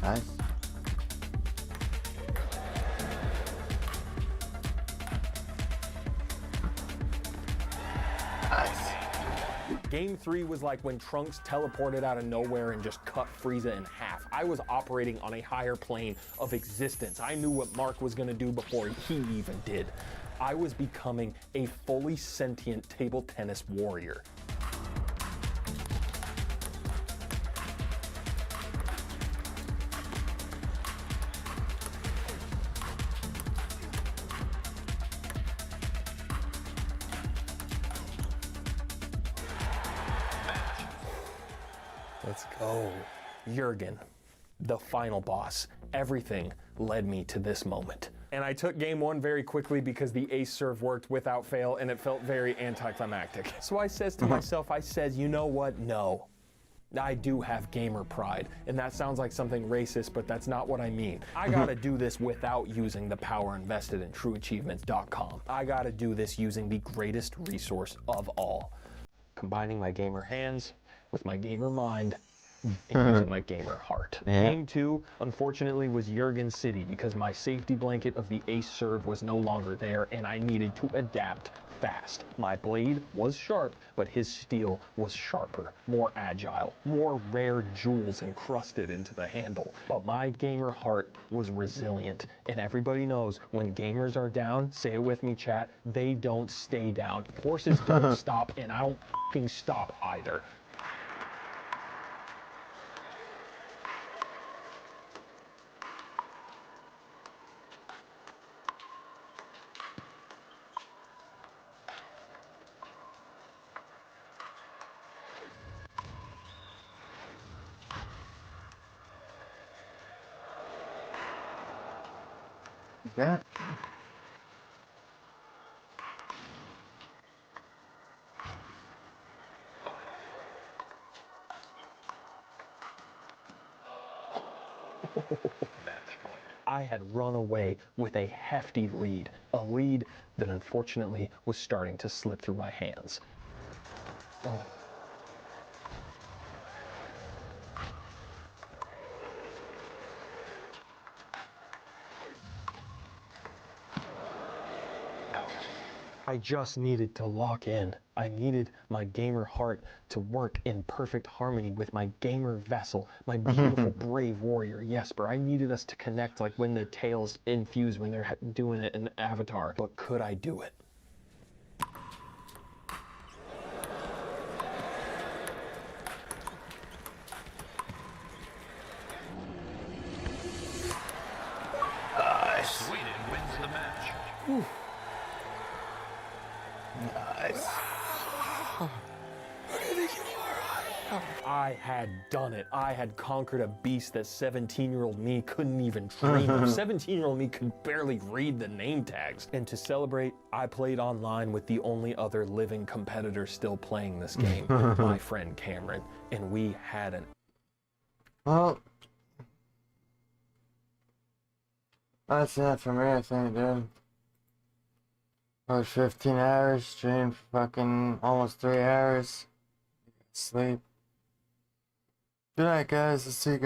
Nice. Game 3 was like when Trunks teleported out of nowhere and just cut Frieza in half. I was operating on a higher plane of existence. I knew what Mark was going to do before he even did. I was becoming a fully sentient table tennis warrior. Let's go. Jurgen, the final boss. Everything led me to this moment. And I took game 1 very quickly because the ace serve worked without fail and it felt very anticlimactic. So I says to myself, you know what? No. I do have gamer pride, and that sounds like something racist, but that's not what I mean. I gotta do this without using the power invested in trueachievements.com. I gotta do this using the greatest resource of all. Combining my gamer hands with my gamer mind and using my gamer heart. Game 2, unfortunately, was Jurgen City because my safety blanket of the ace serve was no longer there and I needed to adapt fast. My blade was sharp, but his steel was sharper, more agile, more rare jewels encrusted into the handle. But my gamer heart was resilient, and everybody knows when gamers are down, say it with me, chat, they don't stay down. Horses don't stop, and I don't fucking stop either. Yeah. I had run away with a hefty lead, a lead that unfortunately was starting to slip through my hands. I just needed to lock in. I needed my gamer heart to work in perfect harmony with my gamer vessel, my beautiful, brave warrior, Jesper. I needed us to connect like when the tails infuse when they're doing it in Avatar. But could I do it? Sweden wins the match. Whew. Nice. I had done it. I had conquered a beast that 17-year-old me couldn't even dream of. 17-year-old me could barely read the name tags. And to celebrate, I played online with the only other living competitor still playing this game, my friend Cameron, and we had an... Well, that's it for me, I think, dude. About 15 hours, streamed fucking almost 3 hours. Sleep. Good night, guys. I'll see you guys.